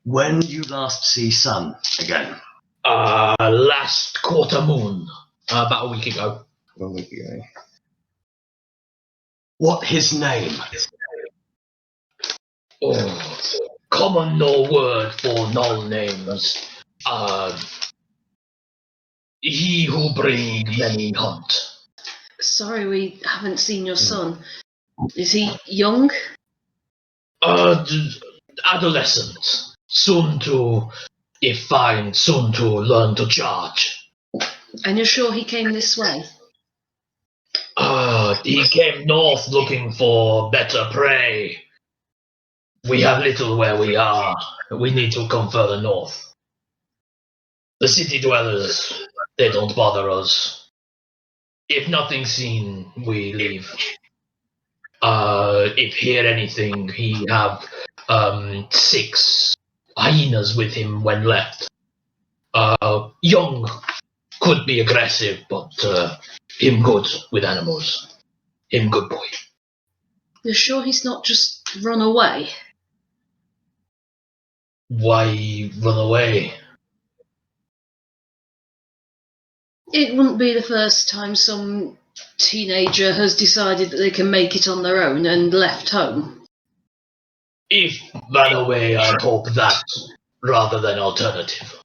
When did you last see sun again? Last quarter moon. About a week ago. 1 week ago. What his name? Oh, common no word for null names. He who bring many hunt. Sorry, we haven't seen your son. Is he young? Adolescent. Soon to, if fine, soon to learn to charge. And you're sure he came this way? He came north looking for better prey. We have little where we are. We need to come further north. The city dwellers, they don't bother us. If nothing's seen, we leave. If hear anything, he have 6 hyenas with him when left. Young, could be aggressive, but him good with animals. Him good boy. You're sure he's not just run away? Why run away? It wouldn't be the first time some teenager has decided that they can make it on their own and left home. If ran away, I hope that rather than alternative.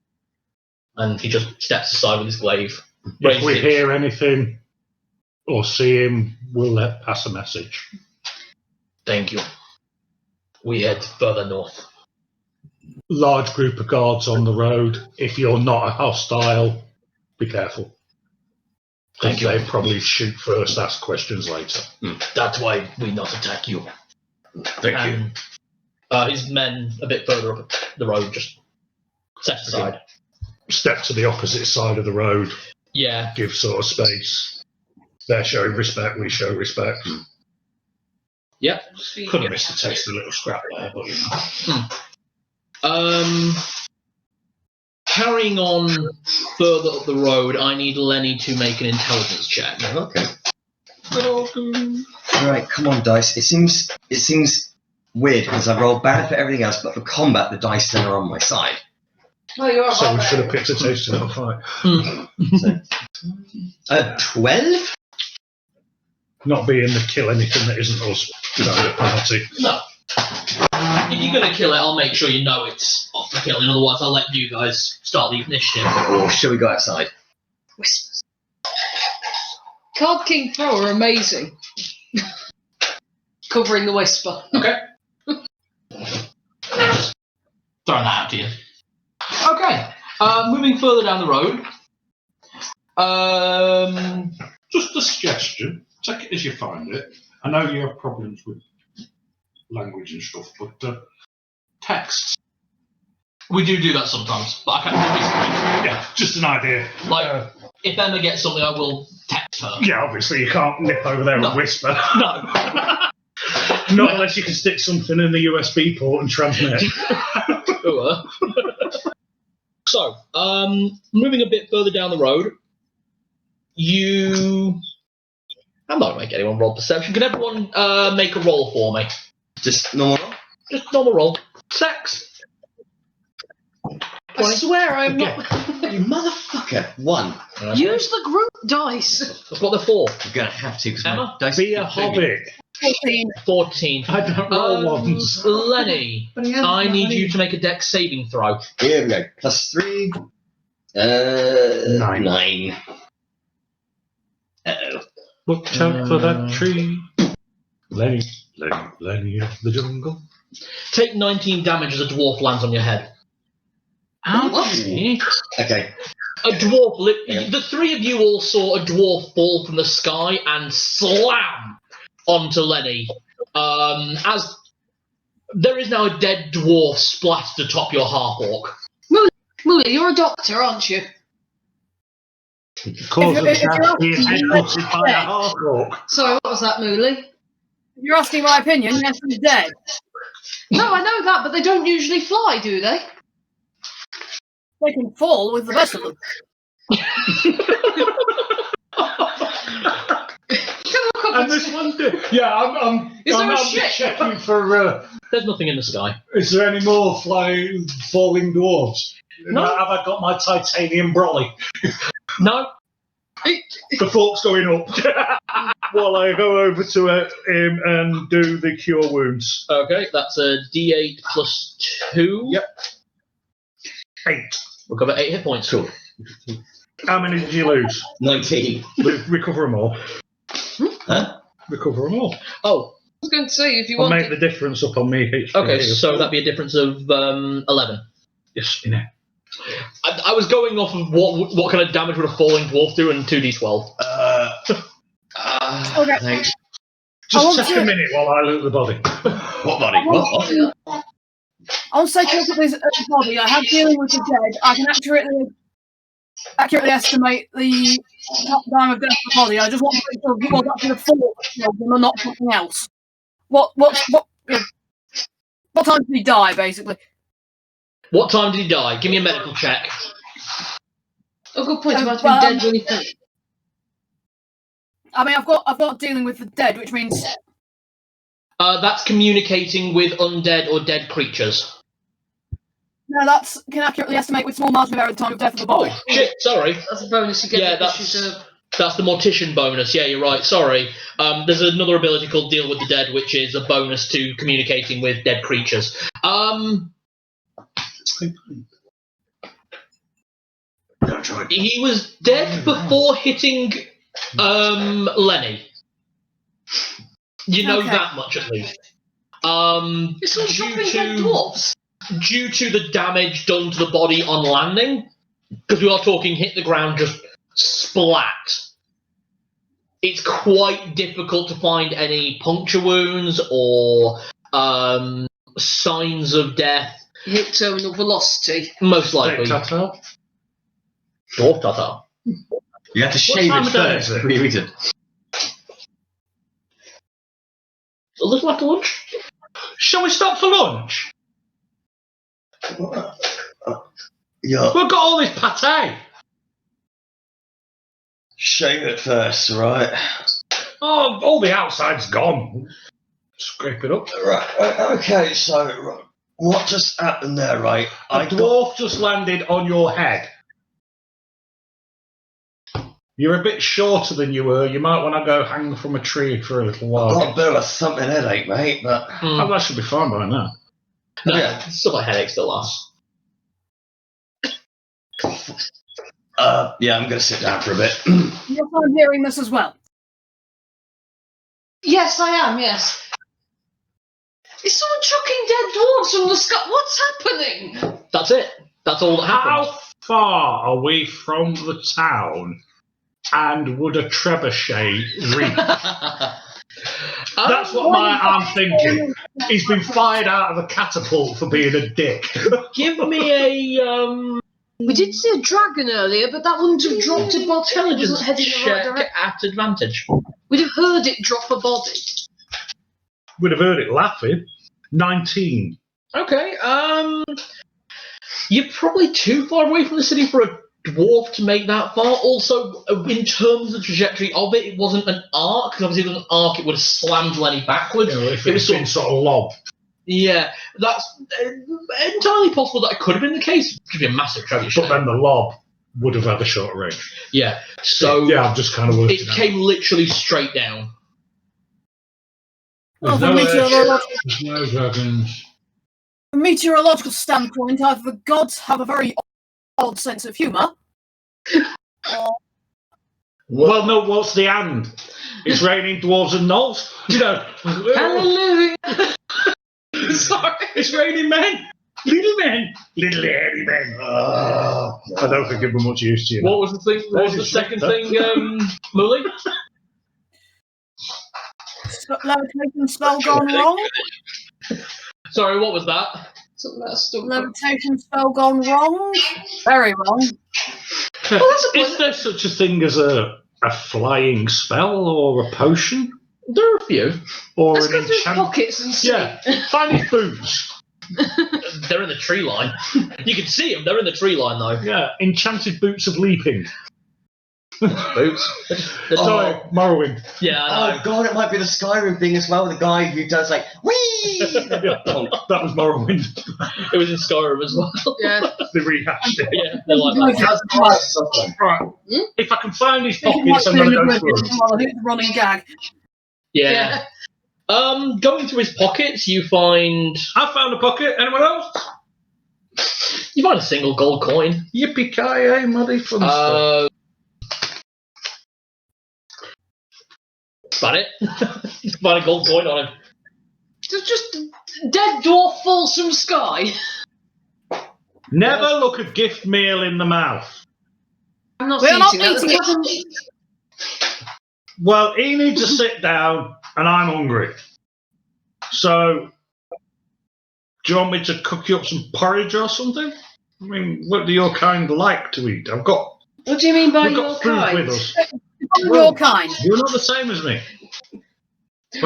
And he just steps aside with his glaive. If we hear anything or see him, we'll pass a message. Thank you. We head further north. Large group of guards on the road. If you're not a hostile, be careful. Thank you. They probably shoot first, ask questions later. That's why we not attack you. Thank you. His men a bit further up the road just set aside. Step to the opposite side of the road. Yeah. Give sort of space. They're showing respect, we show respect. Yep. Couldn't miss the taste of a little scrap there, but Carrying on further up the road, I need Lenny to make an intelligence check. Okay. Right, come on, dice. It seems weird because I rolled bad for everything else, but for combat, the dice then are on my side. Oh, you are. so we should have picked a taste of a fight. 12? Not being the kill anything that isn't us without a penalty. No. If you're going to kill it, I'll make sure you know it's off the killing, otherwise I'll let you guys start the initiative. Or shall we go outside? Whispers. Card King Throw are amazing. Covering the whisper. Okay. Throwing that out to you. Okay. Moving further down the road. Just a suggestion. Take it as you find it. I know you have problems with language and stuff, but texts. We do that sometimes, but I can't do this. Yeah, just an idea. Like, if Emma gets something, I will text her. Yeah, obviously you can't nip over there No. and whisper. No. Not unless you can stick something in the USB port and transmit. So, moving a bit further down the road, I'm not going to make anyone roll perception. Can everyone make a roll for me? Just normal roll? Just normal roll. Sex. I swear I'm not. You motherfucker. 1. Use the group dice. That's what they're for. You're going to have to, because my Emma? dice Be a are completely- hobbit. 14. I don't roll ones. Lenny, I need you to make a dex saving throw. Here we go. +3. 9. Uh-oh. Watch out for that tree. Lenny of the jungle. Take 19 damage as a dwarf lands on your head. Okay. A dwarf, the three of you all saw a dwarf fall from the sky and slam onto Lenny. As there is now a dead dwarf splattered atop your half-orc. Mooley, you're a doctor, aren't you? Of course, If you're he's headbutted by a half-orc. Sorry, what was that, Mooley? You're asking my opinion. Yes, he's dead. No, I know that, but they don't usually fly, do they? They can fall with the best of them. And this one did. Yeah, I'm just checking for. There's nothing in the sky. Is there any more falling dwarves? No. Have I got my titanium brolly? No. The fork's going up while I go over to him and do the cure wounds. Okay, that's a D8 plus 2. Yep. 8. We'll cover 8 hit points. Cool. How many did you lose? 19. Recover them all. Huh? Recover them all. Oh, I was going to say, if you I'll want make the difference up on me. HP okay, here. so that'd be a difference of 11. Yes, you know. I was going off of what kind of damage would a falling dwarf do in 2d12. Okay. Thanks. Just take a minute while I loot the body. What body? What? I'll take a look at this body. I have dealing with the dead. I can accurately accurately estimate the time of death of the body. I just want to make sure he was actually the thought that killed him and not something else. What time did he die, basically? What time did he die? Give me a medical check. Oh, good point. He might have been dead when he fell. I mean, I've got dealing with the dead, which means That's communicating with undead or dead creatures. no, that's can accurately estimate with small margin of error the time of death of the body. Oh, shit, sorry. That's a bonus you get. Yeah, because that's the mortician bonus. Yeah, you're right. Sorry. There's another ability called Deal with the Dead, which is a bonus to communicating with dead creatures. He was dead before hitting Lenny. You know that much at least. It's all dropping dead dwarves. Due to the damage done to the body on landing, because we are talking hit the ground just splat. It's quite difficult to find any puncture wounds or signs of death. Hit terminal velocity. Most likely. Dwarf Dwarf Tatar. You have to shave time it of day first is it? before you eat it. A little after lunch. Shall we stop for lunch? Yeah, We've got all this pate. shave it first, right? Oh, all the outside's gone. Scrape it up. Right, okay, so what just happened there, right? A dwarf just landed on your head. You're a bit shorter than you were. You might want to go hang from a tree for a little I've while. got a bit of a thumping headache, mate, but Oh, that should be fine by now. No, Yeah. still a headache still lasts. yeah, I'm going to sit down for a bit. You're fine hearing this as well. Yes, I am. Yes. Is someone chucking dead dwarves from the sky? What's happening? That's it. That's all that happened. How far are we from the town? And would a trebuchet reach? That's what I'm thinking. He's been fired out of a catapult for being a dick. Give me a We did see a dragon earlier, but that wouldn't have dropped a body. It intelligence wasn't heading in the right check direction. at advantage. We'd have heard it drop a body. Would have heard it laughing. 19. Okay. You're probably too far away from the city for a dwarf to make that far. Also, in terms of the trajectory of it, it wasn't an arc. Because obviously, if it was an arc, it would have slammed Lenny backwards. You know, if it was it's been sort of lob. Yeah, that's entirely possible that it could have been the case. It could be a massive tragedy. But then the lob would have had a short range. Yeah, so Yeah, I've just kind of worked it it out. came literally straight down. Well, There's from, no there's no dragons. a meteorological standpoint, either the gods have a very odd sense of humour, Well, no, what's the and? It's raining dwarves and gnolls. You know. Hallelujah! Sorry. It's raining men. Little hairy men. I don't think it'd be much use to you. What was the thing? What was the second thing, Mully? levitation spell gone wrong. Sorry, what was that? Something about a stump. Levitation spell gone wrong. Very wrong. Is there such a thing as a flying spell or a potion There are a few. or Let's an go through his enchantment? pockets and see. Yeah, find his boots. They're in the tree line. You can see them. They're in the tree line, though. Yeah, enchanted boots of leaping. Boots. Sorry, Morrowind. Yeah, I know. Oh god, it might be the Skyrim thing as well. The guy who does like whee. That was Morrowind. It was in Skyrim as well. Yeah. They rehashed it. Yeah, they're like that. Right. If I can find his Like pockets, I'm going to go doing through the them. well, hit the running gag. Yeah. Going through his pockets, you find I found a pocket. Anyone else? a single gold coin. Yippee-ki-yay, muddy fun stuff. That's about it. You find a gold coin on him. Just dead dwarf falls from sky. Never look a gift meal in the mouth. I'm not We're not eating that. eating Well, he needs to sit down, and I'm hungry. So, do you want me to cook you up some porridge or something? I mean, what do your kind like to eat? I've got What do you mean by We've your got food kind? with us. Your kind. You're not the same as me.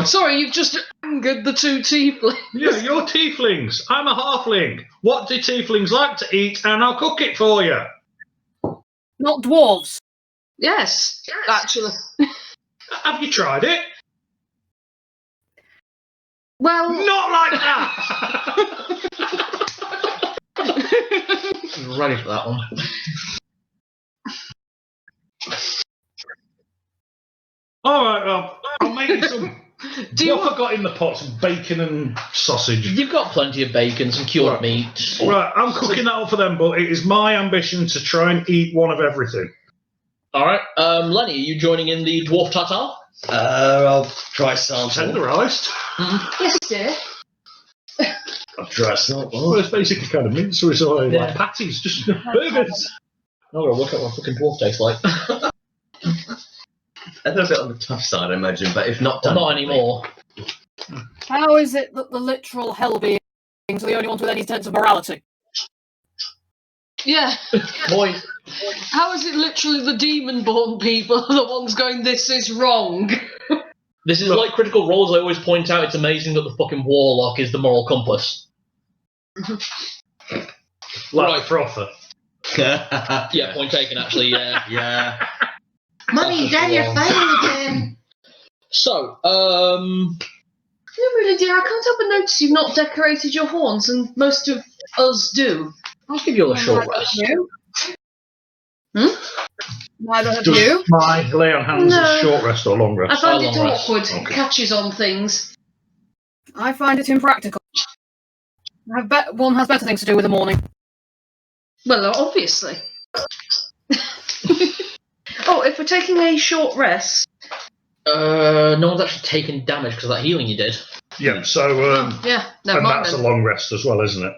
Sorry, you've just angered the two tieflings. Yeah, you're tieflings. I'm a halfling. What do tieflings like to eat? And I'll cook it for you. Not dwarves. Yes, actually. Have you tried it? Well, Not like that. Ready for that one. All right, well, I'll make you some. Do you What have I got in the pot? Some bacon and sausage. You've got plenty of bacon, some cured Right. meat. Right, I'm cooking that up for them, but it is my ambition to try and eat one of everything. All right, Lenny, are you joining in the dwarf tartare? I'll try sample. Tenderised. yes, dear. I'll try sample. Well, it's basically kind of mince, so it's all Yeah. like patties, just burgers. I'm gonna work out what a fucking dwarf tastes like. A little bit on the tough side, I imagine, but if not done, Not anymore. How is it that the literal hell beings are the only ones with any sense of morality? Yeah. Boy, How is it literally the demon-born people are the ones going, this is wrong? this is like Critical Role, as I always point out. It's amazing that the fucking warlock is the moral compass. Like frother. Yeah, point taken, actually, yeah. Yeah. Mummy, Daddy, I failed again. So, Yeah, really, dear, I can't help but notice you've not decorated your horns, and most of us do. I'll give you all a short rest. You? Neither have Does you. my lay on hands No. a short rest or long I rest? find Oh, it long rest. awkward. Okay. Catches on things. I find it impractical. One has better things to do with the morning. Well, obviously. Oh, if we're taking a short rest. No one's actually taken damage because of that healing you did. Yeah, so, Yeah, never and mind that's a then. long rest as well, isn't it?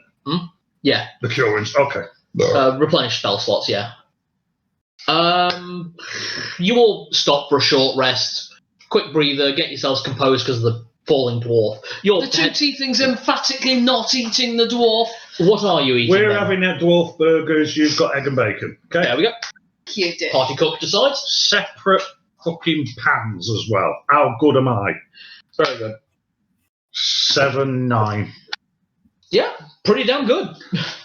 Yeah, The curings, okay. replenish spell slots, yeah. You all stop for a short rest. Quick breather, get yourselves composed because of the falling dwarf. The two tieflings emphatically not eating the dwarf. What are you eating? We're then? having our dwarf burgers, you've got egg and bacon. Okay? There we go. You did. Party cook decides. Separate fucking pans as well. How good am I? Very good. 7, 9. Yeah, pretty damn good.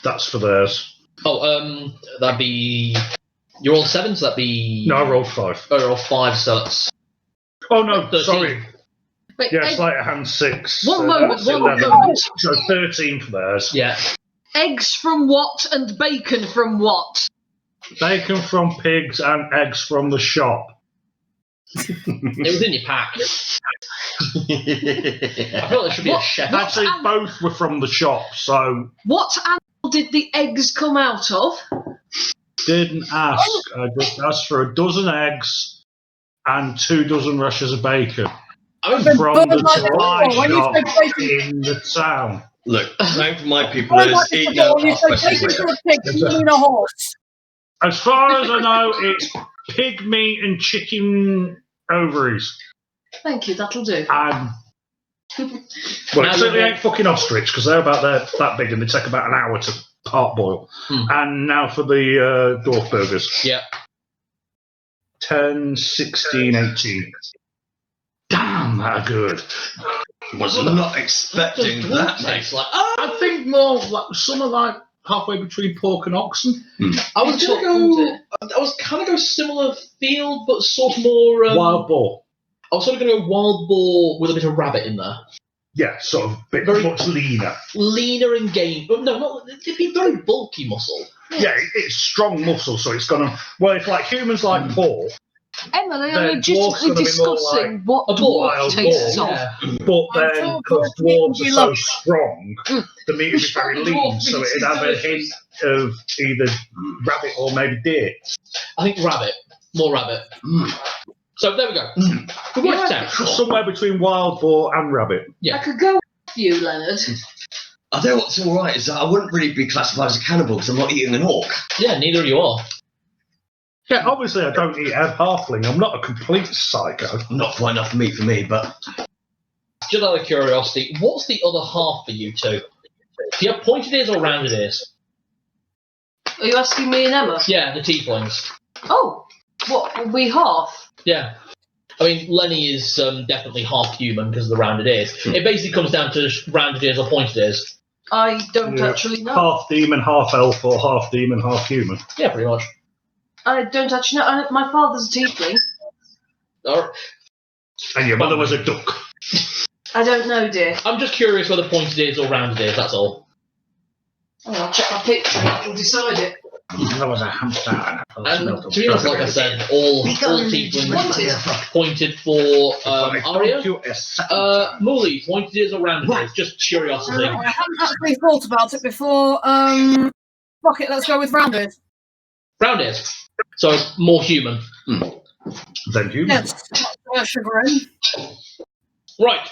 That's for theirs. Oh, that'd be. You're all 7, so that'd be. No, I rolled 5. Oh, you're all 5, so that's. Oh no, 13. sorry. Wait, Yeah, egg- sleight of hand 6. One so moment, that's one 11. moment. So 13 for theirs. Yeah. eggs from what and bacon from what? Bacon from pigs and eggs from the shop. It was in your pack. I feel there should be a chef. Actually, both were from the shop, so What animal did the eggs come out of? didn't ask. I just asked for a dozen eggs and 2 dozen rashers of bacon I mean, from Burn the like supply before, when you shop said bacon- in the town. Look, time for my people When is eating out you half say my bacon cigarette. for a pig, you mean a horse. As far as I know, it's pig meat and chicken ovaries. Thank you, that'll do. And well, Now it certainly you're- ain't fucking ostrich because they're about that big and they take about an hour to part boil. And now for the dwarf burgers. Yeah. 10, 16, 18. Damn, that good. Was not expecting that, mate. Tastes like. I think more like some are like halfway between pork and oxen. I was gonna go. I was kind of go similar field, but sort of more. Wild boar. I was sort of going to go wild boar with a bit of rabbit in there. Yeah, sort of bit Very- much leaner. Leaner and game, but no, not. It'd be very bulky muscle. Yeah, it's strong muscle, so it's gonna. Well, if like humans like pork, Emma, they Then are dwarf's legitimately gonna be more discussing like what a dwarf wild tastes boar, of. Yeah. but I'm then sure because dwarf meat dwarves would are be so lovely. strong, the meat would be very Dwarf lean, meat so is it'd have a hint of either rabbit or maybe deer. I think rabbit, more rabbit. So there we go. We worked it out. Somewhere between wild boar and rabbit. I could go with you, Leonard. I know what's alright is that I wouldn't really be classified as a cannibal because I'm not eating an orc. Yeah, neither of you are. Yeah, obviously I don't eat halfling. I'm not a complete psycho. Not quite enough meat for me, but Just out of curiosity, what's the other half for you two? Do you have pointed ears or rounded ears? Are you asking me and Emma? Yeah, the tieflings. Oh, what? Will we half? Yeah. I mean, Lenny is definitely half human because of the rounded ears. It basically comes down to rounded ears or pointed ears. I don't actually know. Half demon, half elf, or half demon, half human. Yeah, pretty much. I don't actually know. My father's a tiefling. And your mother was a duck. I don't know, dear. I'm just curious whether pointed ears or rounded ears, that's all. Oh, I'll check my picture and I'll decide it. There was a hamster And to be honest, like I said, all tieflings pointed for Arya. Mooley, pointed ears or rounded ears? Just curiosity. I haven't actually thought about it before. Fuck it, let's go with rounded. Round ears. So more human. Than human. Yes, chagrin. Right.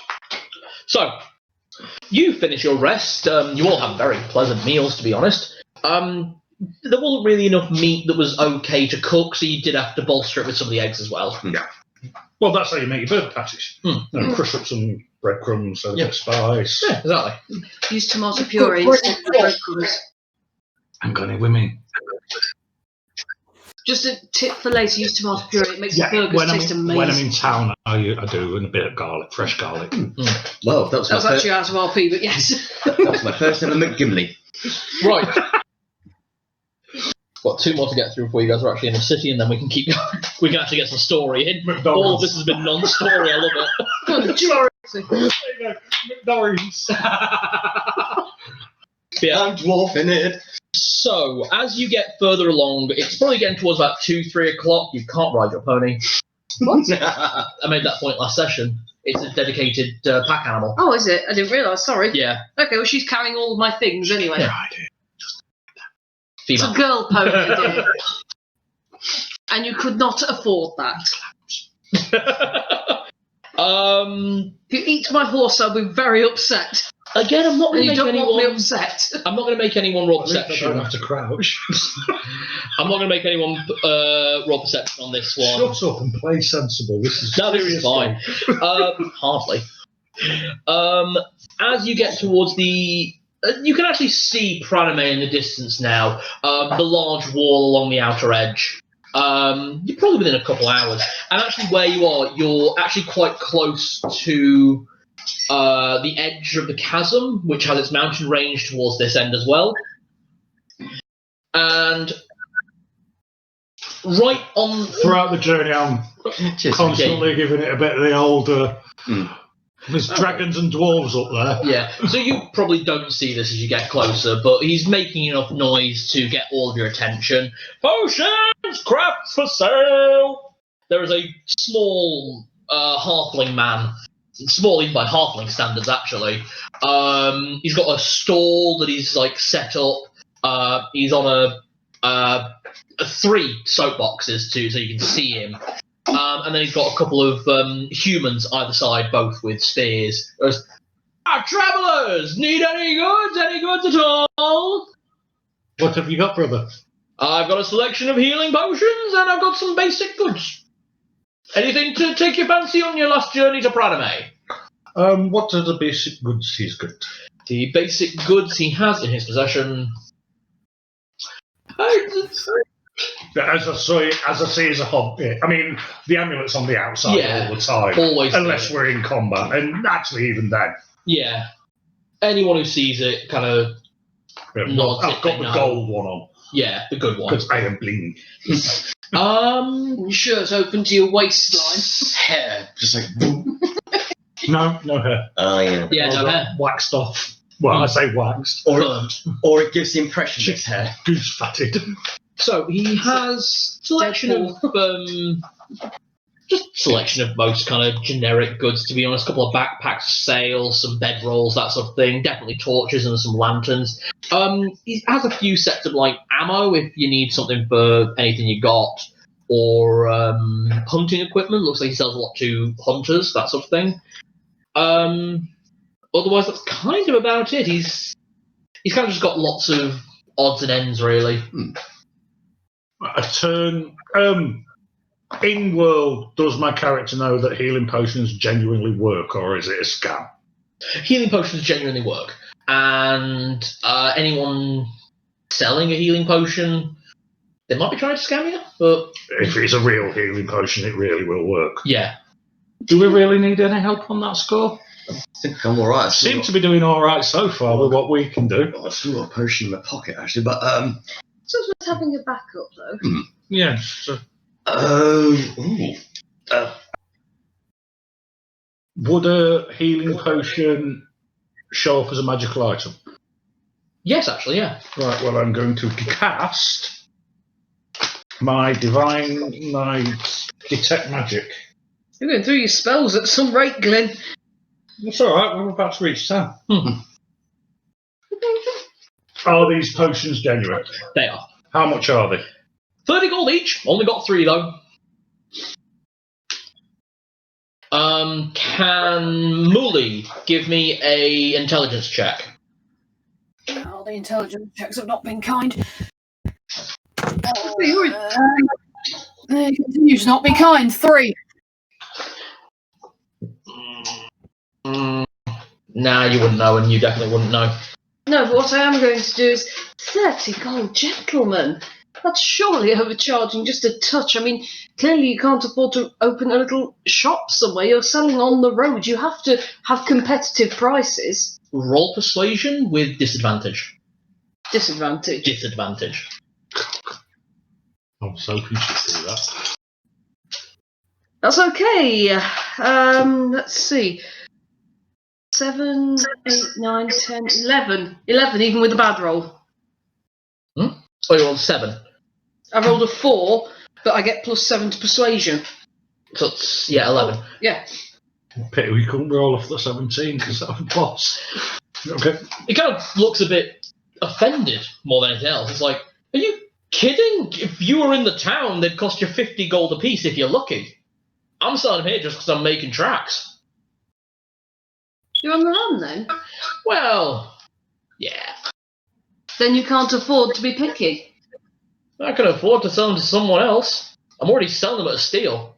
So, you finish your rest. You all have very pleasant meals, to be honest. There wasn't really enough meat that was okay to cook, so you did have to bolster it with some of the eggs as well. Yeah. Well, that's how you make your bird patties. Crush up some breadcrumbs, a bit of spice. Yeah, exactly. Use tomato puree instead of breadcrumbs. I'm going to women. Just a tip for later, use tomato puree. It makes the burgers taste amazing. When I'm in town, I do, and a bit of garlic, fresh garlic. Well, that was actually out of RP, but yes. That was my first ever McGimley. Right. Got 2 more to get through before you guys are actually in the city, and then we can keep going. We can actually get some story in. McDonald's. All of this has been non-story, I love it. There you go, McDonald's. Yeah. I'm dwarfing it. So, as you get further along, it's probably getting towards about 2-3 o'clock. You can't ride your pony. What? I made that point last session. It's a dedicated pack animal. Oh, is it? I didn't realise, sorry. Yeah. Okay, well, she's carrying all of my things anyway. Yeah, I do. It's a girl pony, dear. And you could not afford that. If you eat my horse, I'll be very upset. Again, I'm not going to make don't want anyone me upset. I'm not going to make anyone roll I don't perception. have to crouch. I'm not going to make anyone roll perception on this one. Shut up and play sensible. This is No, this is fine. Hardly. As you get towards the... you can actually see Pranamey in the distance now. The large wall along the outer edge. You're probably within a couple hours. And actually where you are, you're actually quite close to the edge of the chasm, which has its mountain range towards this end as well. And right on... Throughout the journey, I'm constantly giving it a bit of the old... There's dragons and dwarves up there. Yeah, so you probably don't see this as you get closer, but he's making enough noise to get all of your attention. Potions! Crafts for sale! There is a small halfling man, small even by halfling standards, actually. He's got a stall that he's like set up. He's on a 3 soapboxes too, so you can see him. And then he's got a couple of humans either side, both with spears. Travellers! Need any goods? Any goods at all? What have you got, brother? I've got a selection of healing potions, and I've got some basic goods. Anything to take your fancy on your last journey to Pranamey? What are the basic goods he's got? The basic goods he has in his possession... As I say, as a hobby. I mean, the amulet's on the outside all the time. Always. Unless we're in combat, and actually even then. Yeah. Anyone who sees it kind of nods. I've got the gold one on. Yeah, the good one. Because I am bling. Shirt's open to your waistline. Hair, just like boom. No hair. Oh yeah. Yeah, no hair. Waxed off. Well, I say waxed. Or it gives the impression it's hair. Goose fatted. So he has selection of just selection of most kind of generic goods, to be honest. A couple of backpacks for sale, some bedrolls, that sort of thing. Definitely torches and some lanterns. He has a few sets of like ammo if you need something for anything you got, or hunting equipment. Looks like he sells a lot to hunters, that sort of thing. Otherwise, that's kind of about it. He's kind of just got lots of odds and ends, really. A turn. In world, does my character know that healing potions genuinely work, or is it a scam? Healing potions genuinely work, and anyone selling a healing potion They might be trying to scam you, but If it's a real healing potion, it really will work. yeah. Do we really need any help on that score? I think I'm all right. Seem to be doing all right so far with what we can do. I've still got a potion in my pocket, actually, but So it's worth having a backup, though. Yeah. So would a healing potion show up as a magical item? Yes, actually, yeah. Right, well, I'm going to cast my Detect Magic. You're going through your spells at some rate, Glenn. It's all right, we're about to reach 10. Are these potions genuine? They are. How much are they? 30 gold each. Only got 3, though. Can Mooley give me a intelligence check? Oh, the intelligence checks have not been kind. They continue to not be kind. 3. Nah, you wouldn't know, and you definitely wouldn't know. No, but what I am going to do is 30 gold, gentlemen. That's surely overcharging just a touch. I mean, clearly you can't afford to open a little shop somewhere. You're selling on the road. You have to have competitive prices. Roll persuasion with disadvantage. Disadvantage. Disadvantage. I was hoping she'd do that. That's okay. Let's see. 7, 8, 9, 10, 11. 11, even with a bad roll. Oh, you rolled 7. I rolled a 4, but I get +7 to persuasion. So it's, 11. Yeah. Pity we couldn't roll off the 17 because that was boss. Okay. He kind of looks a bit offended more than anything else. It's like, are you kidding? If you were in the town, they'd cost you 50 gold apiece if you're lucky. I'm selling them here just because I'm making tracks. You're on the run then? Well, yeah. Then you can't afford to be picky. I can afford to sell them to someone else. I'm already selling them at a steal.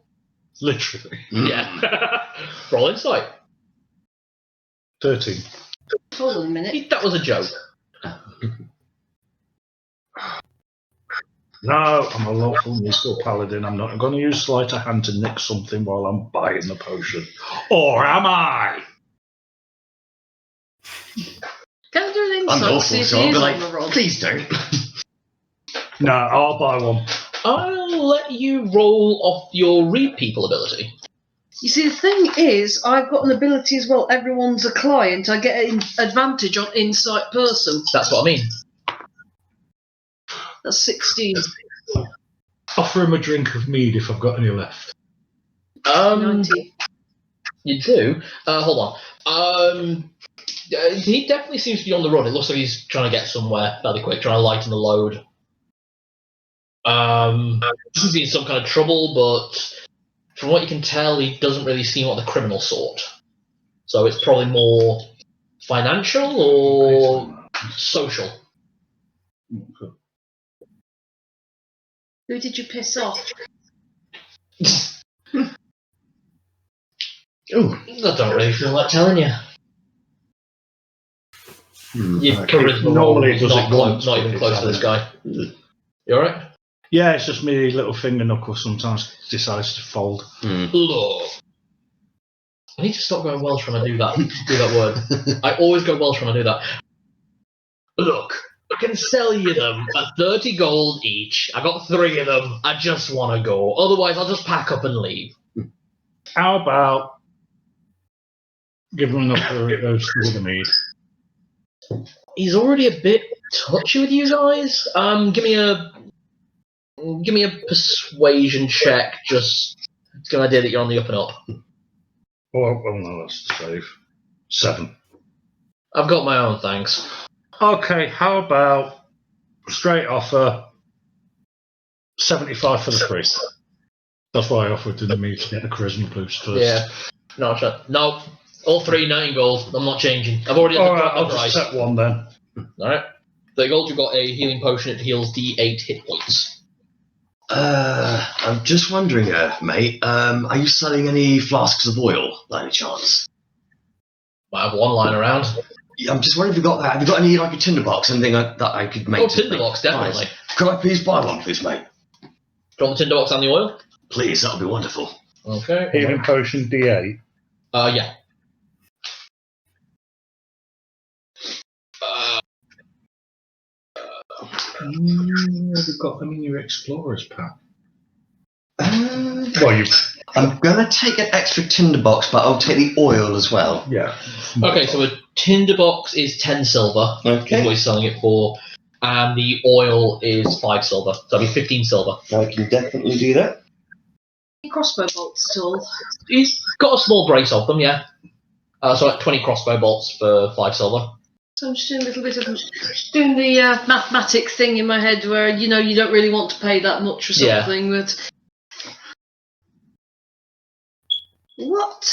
Literally. Yeah. Roll insight. 13. Hold on a minute. That was a joke. No, I'm a lawful neutral paladin. I'm not going to use sleight of hand to nick something while I'm buying the potion. Or am I? Can I do an I'm insight to awful, see if so he I'll is be on the like, run? please don't. No, I'll buy one. I'll let you roll off your read people ability. You see, the thing is, I've got an ability as well. Everyone's a client. I get an advantage on insight person. That's what I mean. That's 16. Offer him a drink of mead if I've got any left. 90. You do? Hold on. He definitely seems to be on the run. It looks like he's trying to get somewhere fairly quick, trying to lighten the load. He's in some kind of trouble, but from what you can tell, he doesn't really seem like the criminal sort. So it's probably more financial or social. Who did you piss off? Ooh, I don't really feel like telling you. Your charisma Normally is does not, it once, not but even it's close to this guy. You alright? Yeah, it's just me little finger knuckle sometimes decides to fold. Look. I need to stop going Welsh when I do that word. I always go Welsh when I do that. Look, I can sell you them at 30 gold each. I got 3 of them. I just want to go. Otherwise, I'll just pack up and leave. How about give him enough of those with the mead? He's already a bit touchy with you guys. Give me a persuasion check. Just to get an idea that you're on the up and up. Oh, well, no, that's the save. 7. I've got my own, thanks. Okay, how about straight offer 75 for the 3? That's why I offered to the mead to get the charisma boost first. Yeah. No, all 3, 9 gold. I'm not changing. I've already Alright, the I'll price. just set one then. Alright. 30 gold, you've got a healing potion. It heals D8 hit points. I'm just wondering, mate, are you selling any flasks of oil, by any chance? Might have one lying around. I'm just wondering if you've got that. Have you got any, like, a tinderbox, anything that I could make? Oh, tinderbox, definitely. Nice. Could I please buy one, please, mate? Do you want the tinderbox and the oil? Please, that would be wonderful. Okay. Healing potion D8. Yeah. We've got them in your explorer's pack. Well, I'm going to take an extra tinderbox, but I'll take the oil as well. yeah. Okay, so a tinderbox is 10 silver. Okay. Is what he's selling it for. And the oil is 5 silver. So that'll be 15 silver. I can definitely do that. Any crossbow bolts at all? He's got a small brace of them, yeah. So like 20 crossbow bolts for 5 silver. So I'm just doing a little bit of doing the mathematic thing in my head where you don't really want to pay that much for something, but what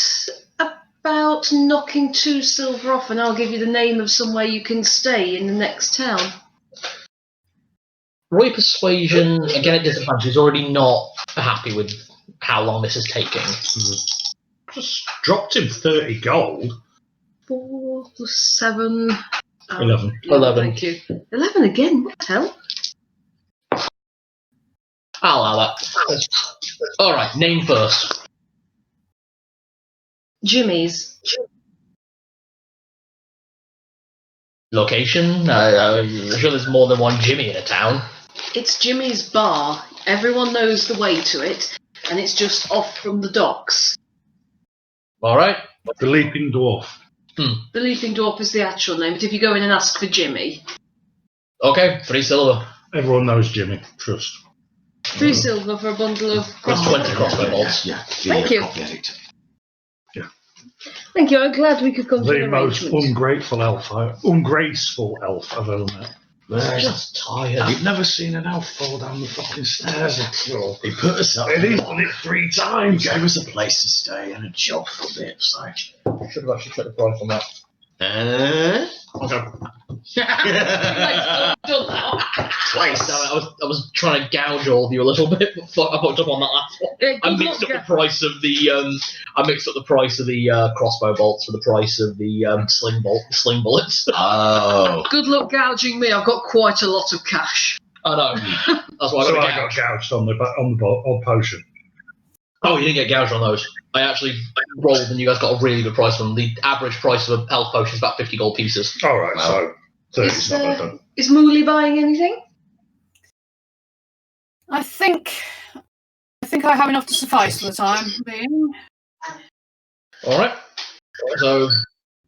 about knocking 2 silver off and I'll give you the name of somewhere you can stay in the next town? Roy Persuasion, again at disadvantage, he's already not happy with how long this is taking. Just dropped him 30 gold. 4 plus 7. 11. 11. Thank you. 11 again? What the hell? I'll allow that. Alright, name first. Jimmy's. Location? I'm sure there's more than one Jimmy in a town. It's Jimmy's bar. Everyone knows the way to it, and it's just off from the docks. Alright. The Leaping Dwarf. The Leaping Dwarf is the actual name, but if you go in and ask for Jimmy... Okay, 3 silver. Everyone knows Jimmy. Trust. 3 silver for a bundle of That's 20 crossbow bolts. Yeah. Thank you. Copy addict. Thank you, I'm glad we could come to The an most arrangement. ungraceful elf I've ever met. I'm just tired. You've never seen an elf fall down the fucking stairs. He put us up. He's done it 3 times. Gave us a place to stay and a job for a bit, so. I should have actually checked the price on that. Done now. Twice. Damn it, I was trying to gouge all of you a little bit, but fuck, I fucked up on that last one. I mixed up the price of the crossbow bolts for the price of the sling bullets. Oh. Good luck gouging me, I've got quite a lot of cash. I know. That's why I So got I got gouged. gouged on the potion. Oh, you didn't get gouged on those. I actually rolled and you guys got a really good price on them. The average price of a health potion is about 50 gold pieces. Alright, Wow. so 30's not bad done. Is Mooley buying anything? I think I have enough to suffice for the time being. Alright. So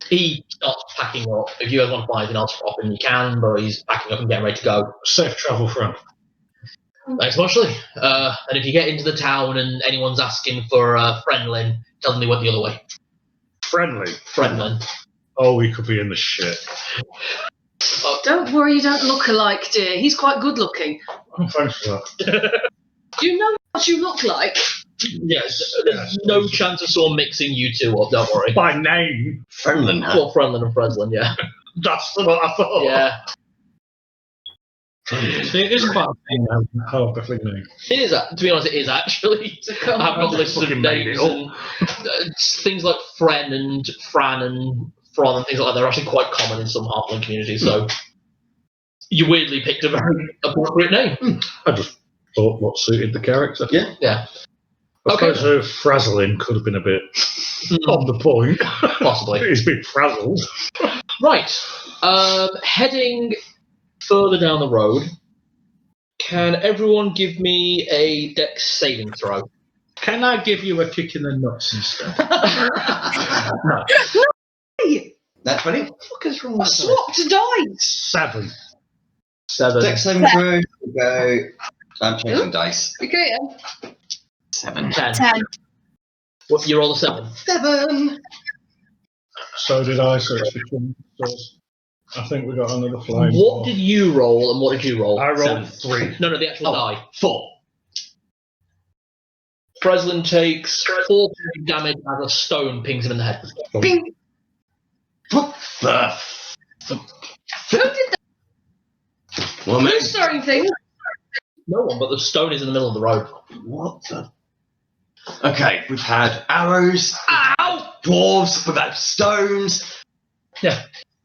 he starts packing up. If you guys want to buy anything else from him, you can, but he's packing up and getting ready to go. Safe travel, friend. Thanks, Mushley. And if you get into the town and anyone's asking for Friendlin, tell them they went the other way. Friendly. Friendlin. Oh, we could be in the shit. Don't worry, you don't look alike, dear. He's quite good looking. Oh, thanks for that. Do you know what you look like? Yes, there's no chance of someone mixing you two up, don't worry. By name. Friendlin, huh? Well, Friendlin and Freslin, yeah. That's what I thought. Yeah. See, it is quite a thing now, how I think name. It is, to be honest, it is actually. I've got lists of Fucking made names it and things like Fren and Fran and Fron and things like that. They're actually quite common in some Halfling communities, so you weirdly picked a very appropriate name. I just thought what suited the character. Yeah. Yeah. I Okay. suppose Frazzling could have been a bit on the point. Possibly. He's been frazzled. Right. Heading further down the road, can everyone give me a dex saving throw? Can I give you a kick in the nuts instead? Hey, That's funny. What the fuck is wrong I with that? swapped dice. 7. 7. Dex saving throw. Go. I'm changing dice. Okay, 7. 10. 10. What, you roll a 7? 7. So did I, so it's between us. I think we got another flying. What did you roll and what did you roll? I rolled 7. 3. No, the actual die. 4. Freslin takes 4 damage as a stone pings him in the head. Ping. What the? Who did that? Well, man. Who's starting things? No one, but the stone is in the middle of the road. What the? Okay, we've had arrows, Ow! dwarves, we've had stones. Yeah.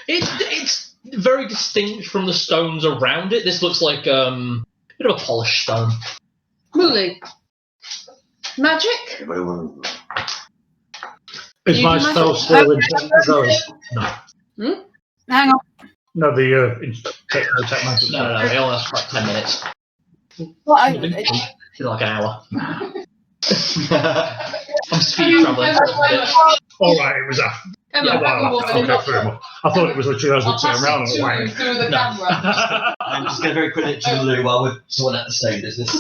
It's very distinct from the stones around it. This looks like a bit of a polished stone. Mooly. Magic? Is You my do spell magic? still in zone? No. Hang on. No, the tech magic. No, it only lasts like 10 minutes. What, It's like an hour. I'm speed travelling. All right, it was a Emma, while after. Okay, fair enough. I thought it was literally as we I'll turned pass around it and to went. you through the camera. I'm just going to very quickly to Lou while we're sorting out the same business.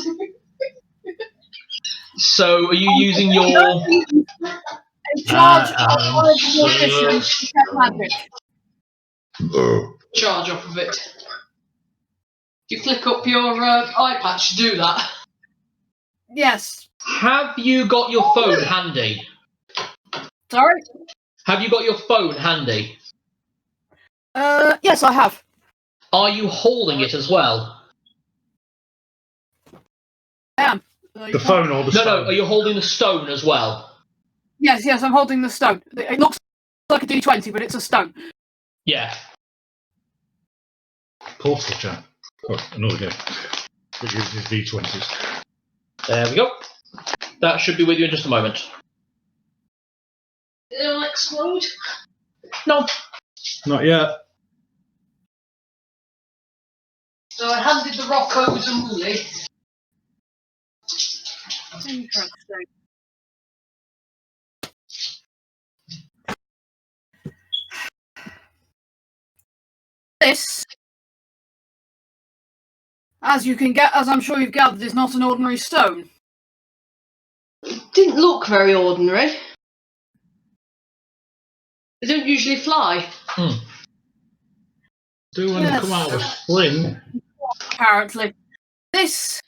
So, are you using your... in charge of your mission to detect magic. Charge off of it. If you flick up your eye patch to do that. Yes. Have you got your phone handy? Sorry? Have you got your phone handy? Yes, I have. Are you holding it as well? I am. The phone or the No, stone? are you holding the stone as well? Yes, I'm holding the stone. It looks like a D20, but it's a stone. Yeah. Portal chat. Oh, another game. That uses D20s. There we go. That should be with you in just a moment. It'll explode. No. Not yet. So I handed the rock over to Mooly. Interesting. This, as I'm sure you've gathered, is not an ordinary stone. Didn't look very ordinary. They don't usually fly. Do when they come out of a sling. Apparently, this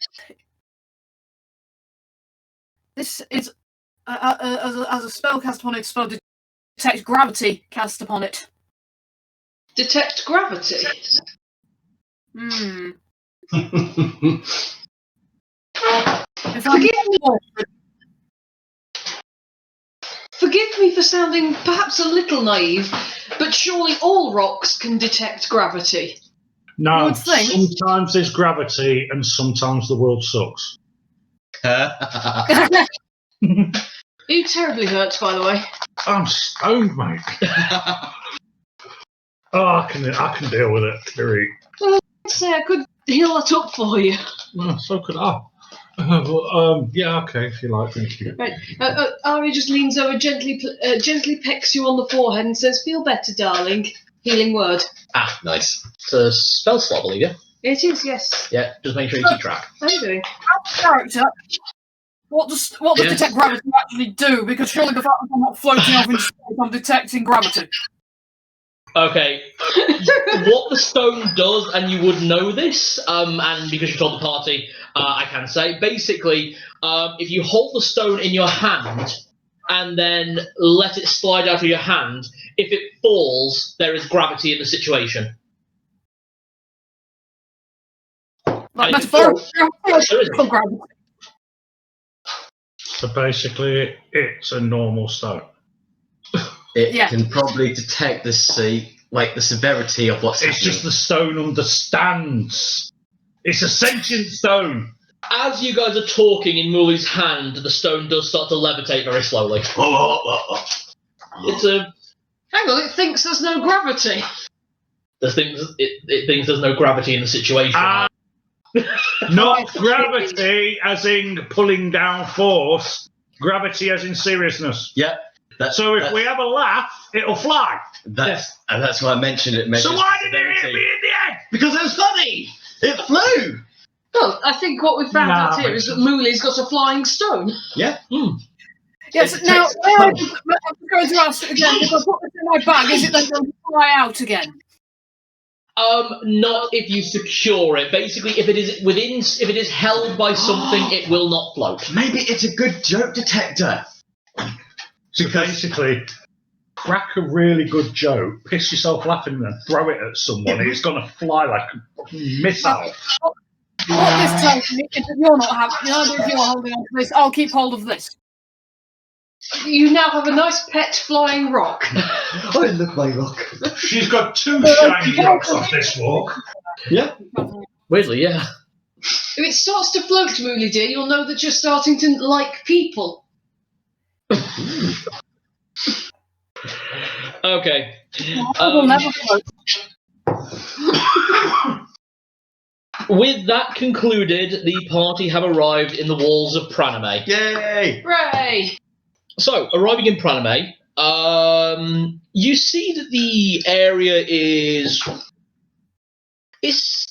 is as a spell cast upon it, spell detect gravity cast upon it. Detect gravity. If I'm Forgive me for sounding perhaps a little naive, but surely all rocks can detect gravity. You No, would think. sometimes there's gravity and sometimes the world sucks. Are you terribly hurt, by the way? I'm stoned, mate. I can deal with it. Very. Well, I'd say I could heal that up for you. Well, so could I. Yeah, okay, if you like. Thank you. Right. Ari just leans over, gently pecks you on the forehead and says, "Feel better, darling." Healing word. Ah, nice. It's a spell slot, I believe, yeah? It is, yes. Yeah, just make sure you keep track. How are you doing? character, what does detect gravity actually do? Because surely the fact that I'm not floating off in space, I'm detecting gravity. Okay, what the stone does, and you would know this, and because you told the party, I can say, basically, if you hold the stone in your hand and then let it slide out of your hand, if it falls, there is gravity in the situation. Like metaphorical gravity. So basically, it's a normal stone. It can probably detect the severity of what's happening. It's just the stone understands. It's a sentient stone. As you guys are talking in Mooly's hand, the stone does start to levitate very slowly. It's a... Hang on, it thinks there's no gravity. It thinks there's no gravity in the situation. Not gravity as in pulling down force. Gravity as in seriousness. Yeah. So if we have a laugh, it'll fly. And that's why I mentioned it. So why did it hit me in the head? Because it was funny. It flew. Well, I think what we found out here is that Mooly's got a flying stone. Yeah. Yes, now, I'm going to ask again, if I put this in my bag, is it then going to fly out again? Not if you secure it. Basically, if it is held by something, it will not float. Maybe it's a good joke detector. So basically, crack a really good joke, piss yourself laughing, and then throw it at someone. It's going to fly like a missile. What this tells me is that you're not holding on to this. I'll keep hold of this. You now have a nice pet flying rock. I love my rock. She's got 2 shiny rocks off this walk. Yeah. Weirdly, yeah. If it starts to float, Mooley dear, you'll know that you're starting to like people. Okay. I will never float. With that concluded, the party have arrived in the walls of Pranamey. Yay! Hooray! So, arriving in Pranamey, you see that the area is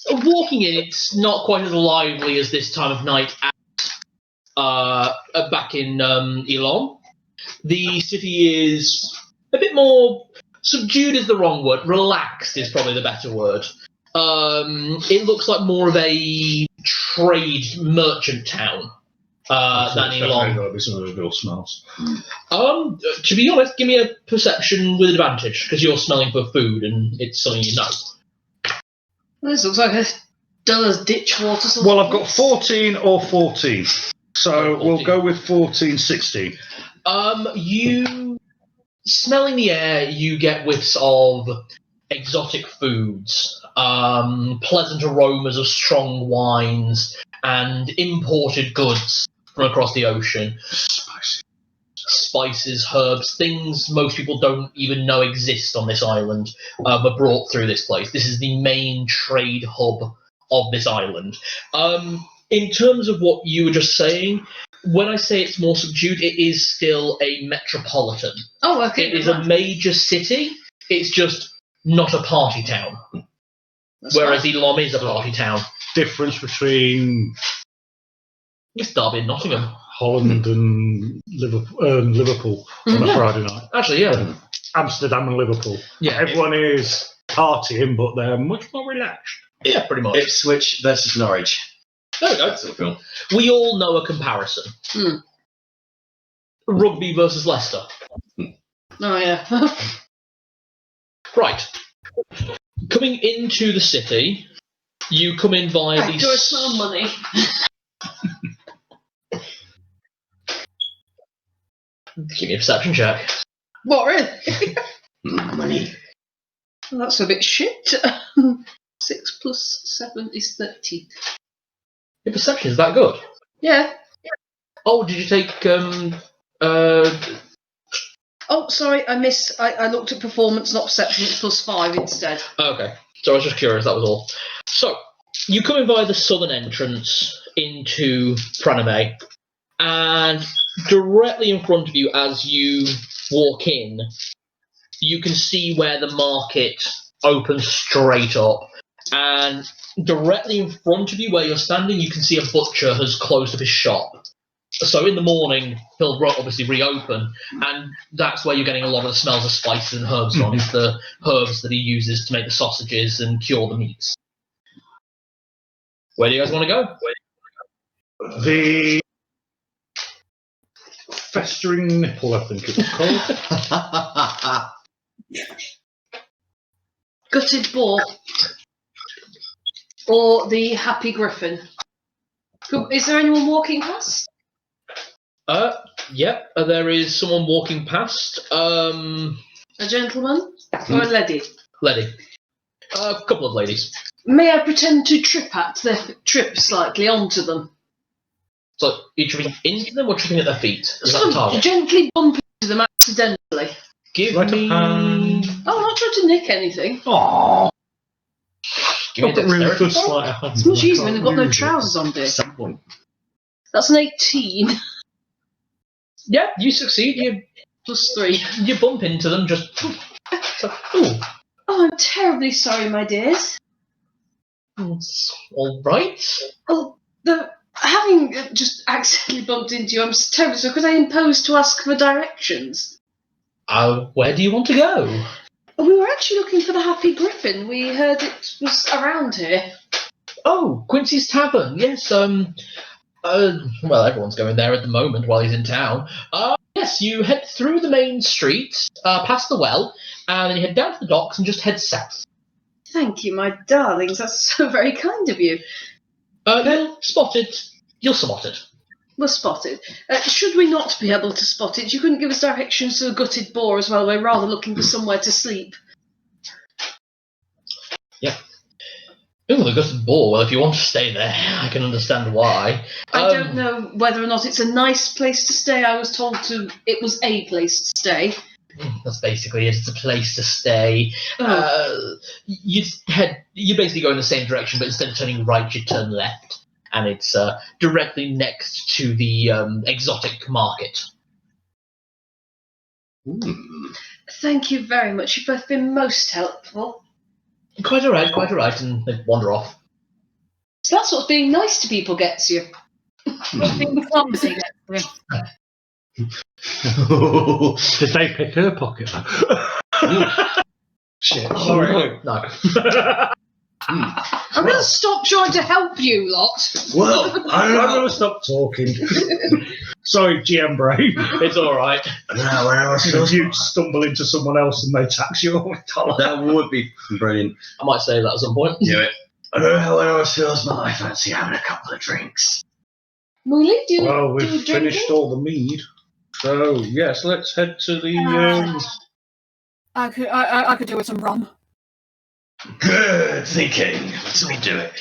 walking in. It's not quite as lively as this time of night back in Elon. The city is a bit more subdued is the wrong word. Relaxed is probably the better word. It looks like more of a trade merchant town than Elon. Got to be some of those real smells. To be honest, give me a perception with advantage because you're smelling for food and it's something you know. This looks like a dull as ditch water. Sort Well, of I've got place. 14 or 14. So 14. we'll go with 14, 16. You smelling the air, you get whiffs of exotic foods, pleasant aromas of strong wines, and imported goods from across the ocean. Spices, herbs, things most people don't even know exist on this island were brought through this place. This is the main trade hub of this island. In terms of what you were just saying, when I say it's more subdued, it is still a metropolitan. Oh, okay. It is a major city. It's just not a party town. That's Whereas right. Elom is a party town. Difference between It's Derby and Nottingham. Holland and Liverpool on a Yeah. Friday night. Actually, yeah. Amsterdam and Liverpool. Yeah, Everyone is partying, but they're much more relaxed. yeah, pretty much. Ipswich versus Norwich. There we go. That's a film. We all know a comparison. Hmm. Rugby versus Leicester. Oh, yeah. Right. Coming into the city, you come in via the... Do I smell money? Give me a perception check. What, really? Money. Well, that's a bit shit. 6 plus 7 is 13. Your perception is that good? Yeah. Oh, did you take... Oh, sorry, I looked at performance, not perception. It's plus 5 instead. Okay, so I was just curious, that was all. So, you come in via the southern entrance into Pranamey, and directly in front of you as you walk in, you can see where the market opens straight up, and directly in front of you where you're standing, you can see a butcher has closed up his shop. So in the morning, he'll obviously reopen, and that's where you're getting a lot of the smells of spices and herbs from. It's the herbs that he uses to make the sausages and cure the meats. Where do you guys want to go? The festering nipple, I think it was called. Gutted boar. Or the happy griffin. Is there anyone walking past? Yep, there is someone walking past. A gentleman? Or a lady? Lady. A couple of ladies. May I pretend to trip slightly onto them? So, are you tripping into them or tripping at their feet? Is that the target? Gently bump into them accidentally. Give Right me... Oh, I'm not trying to nick anything. Aww. Give me a dexterity. It's much easier when they've got no trousers on, dear. Some point. That's an 18. Yeah, you succeed. Plus 3. You bump into them, just... So, ooh. Oh, I'm terribly sorry, my dears. All right. Oh, having just accidentally bumped into you, I'm terribly sorry. Could I impose to ask for directions? Where do you want to go? We were actually looking for the Happy Griffin. We heard it was around here. Oh, Quincy's Tavern. Yes, well, everyone's going there at the moment while he's in town. Yes, you head through the main street, past the well, and then you head down to the docks and just head south. Thank you, my darlings. That's so very kind of you. You'll spot it. We'll spot it. Should we not be able to spot it, you couldn't give us directions to the gutted boar as well. We're rather looking for somewhere to sleep. Yeah. Ooh, the gutted boar. Well, if you want to stay there, I can understand why. I don't know whether or not it's a nice place to stay. I was told it was a place to stay. That's basically it. It's a place to stay. You basically go in the same direction, but instead of turning right, you turn left. And it's directly next to the exotic market. Thank you very much. You've both been most helpful. Quite alright, and they wander off. So that's what being nice to people gets you. Being clumsy gets you. Did they pick her pocket though? Shit. Sorry. No. I'm going to stop trying to help you lot. Well, I'm going to stop talking. Sorry, GM Brain. It's alright. Now, when I was If you stumble into someone else and they tax you all the time. that would be brilliant. I might say that at some point. Do it. I don't know how it always feels, but I fancy having a couple of drinks. Mooley, do you Well, do we've you drink finished it? all the mead. So, yes, let's head to the... I could do with some rum. Good thinking. Let's all do it.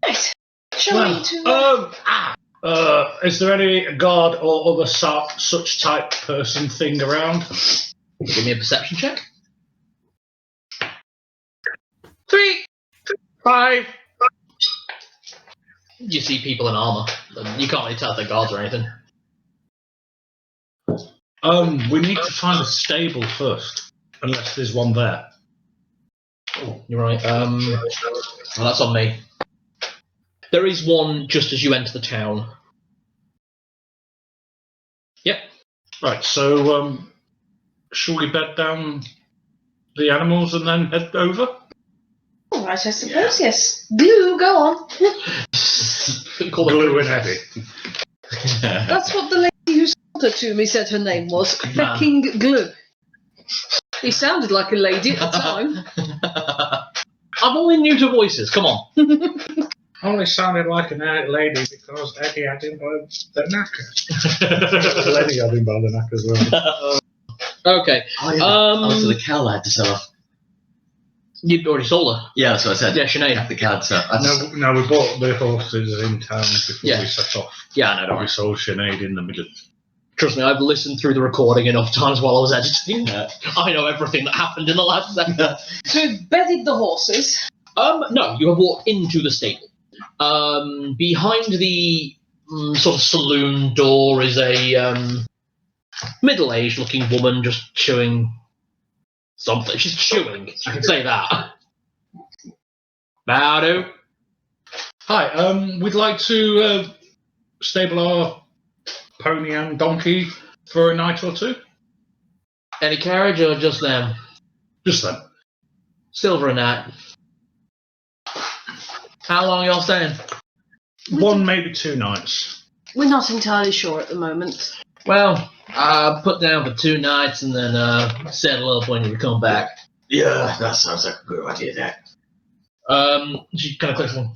Right. Shall we to... Is there any guard or other such type person thing around? Give me a perception check. 3, 5. You see people in armour. You can't really tell if they're guards or anything. We need to find a stable first, unless there's one there. Oh, you're right. Well, that's on me. There is one just as you enter the town. Yep. Right, so, shall we bed down the animals and then head over? All right, I suppose, yes. Glue, go on. Call Glue and Eddie. That's what the lady who sold her to me said her name was. Fecking Glue. He sounded like a lady at the time. I'm only new to voices, come on. Only sounded like an lady because Eddie had him by the knacker. Lenny had him by the knacker as well. Okay. So the cow I had to sell off. You'd already sold her. Yeah, that's what I said. Yeah, Sinead. The cow, so No, we bought the horses in town before we set off. Yeah, I know, don't We worry. sold Sinead in the middle. Trust me, I've listened through the recording enough times while I was editing. I know everything that happened in the last second. So we've bedded the horses. No, you have walked into the stable. Behind the sort of saloon door is a middle-aged looking woman just chewing something. She's chewing, I can say that. Bowdo. Hi, we'd like to stable our pony and donkey for a night or two. Any carriage or just them? Just them. Silver a night. How long are y'all staying? 1, maybe 2 nights. We're not entirely sure at the moment. Well, put down for 2 nights and then settle up when you come back. yeah, that sounds like a good idea. There. She kind of clicks on.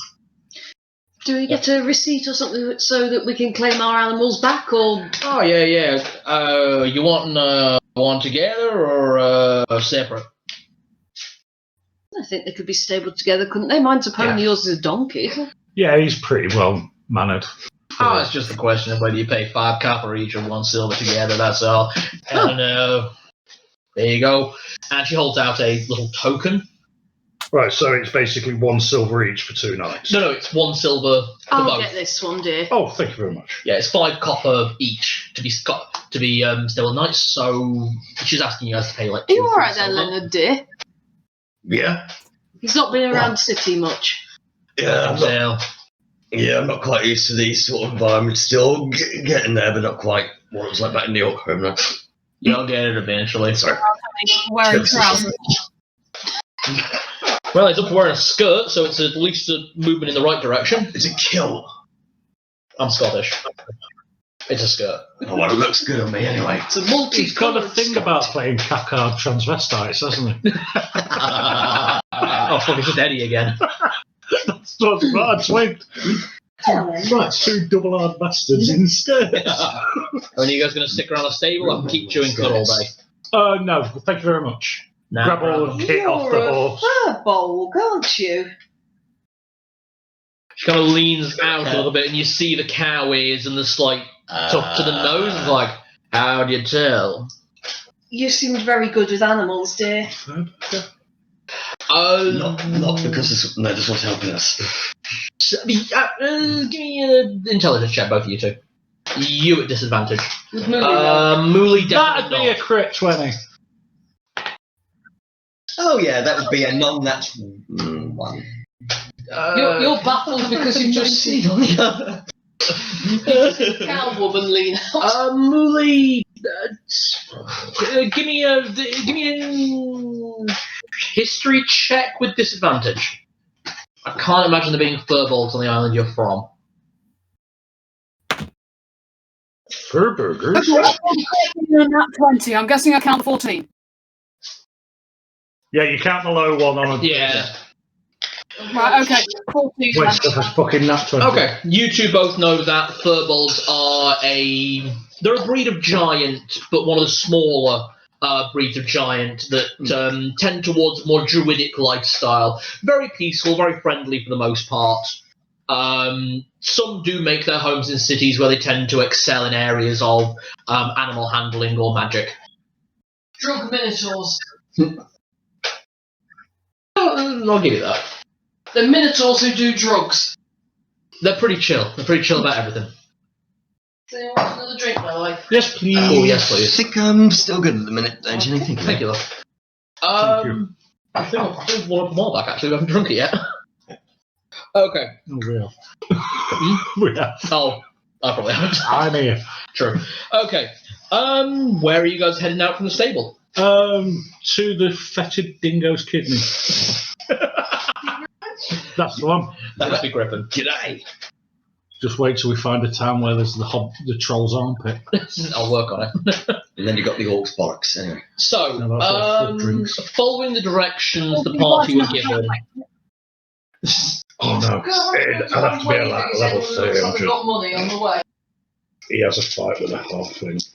Do we get a receipt or something so that we can claim our animals back, or... Oh, yeah. You want one together or separate? I think they could be stabled together, couldn't they? Mine's a pony, yours is a donkey. Yeah, he's pretty well mannered. Oh, it's just a question of whether you pay 5 copper each or 1 silver together, that's all. I don't know. There you go. And she holds out a little token. Right, so it's basically 1 silver each for 2 nights. No, it's 1 silver for I'll both. get this one, dear. Oh, thank you very much. Yeah, it's 5 copper each to be still nights. So she's asking you guys to pay like. Are you 2 or 3 alright then, silver. Leonard, dear? Yeah, He's not been around the city much. yeah, I'm not quite used to these sort of environments. Still getting there, but not quite what it was like back in New York. You'll get it eventually. Sorry. Wearing trousers. Well, it's up wearing a skirt, so it's at least a movement in the right direction. It's a kill. I'm Scottish. It's a skirt. Oh, well, it looks good on me anyway. It's a He's got a multi-coloured thing about playing Kakar transvestites, hasn't he? Oh, fuck, it's just Eddie again. That's what I twigged. Right, 2 double-hard bastards instead. Are you guys going to stick around the stable? I can keep chewing cud all day. No, thank you very much. Nah, Grab all the kit off the You're horse. a furbolg, aren't you? She kind of leans out a little bit, and you see the cow ears and the slight tuck to the nose. It's like, how do you tell? You seem very good with animals, dear. Not because this one's helping us. Give me an intelligence check, both of you two. You at disadvantage. With Mooley Definitely That'd be a crit 20. Oh yeah, that would be a non-natural 1. You're baffled because you've just seen cow woman lean out. Mooley, give me a history check with disadvantage. I can't imagine there being furbolgs on the island you're from. Furburgers? Nat 20. I'm guessing I count 14. Yeah, you count the low one on a... Yeah. Right, okay. 14. Wait, stuff is fucking nat 20. Okay, you two both know that furbolgs are they're a breed of giant, but one of the smaller breeds of giant that tend towards more druidic lifestyle. Very peaceful, very friendly for the most part. Some do make their homes in cities where they tend to excel in areas of animal handling or magic. Drug minotaurs. I'll give you that. The minotaurs who do drugs. They're pretty chill. They're pretty chill about everything. So you want another drink, by the way? Yes, please. Oh, yes, please. I think I'm still good at the minute, don't you think? Thank you, love. Thank you. I think I've one more back, actually. We haven't drunk it yet. Okay. Oh, real. We have. Oh, I probably haven't. I'm here. True. Okay. Where are you guys heading out from the stable? To the fetid dingo's kidney. That's the one. That must be Griffon. G'day. Just wait till we find a town where there's the troll's armpit. I'll work on it. And then you got the orc's bollocks, anyway. So, No, that's all full drinks. following the directions the party were given. Oh no, I'd have to be at level I've 300. got money on the way. He has a fight with a halfling.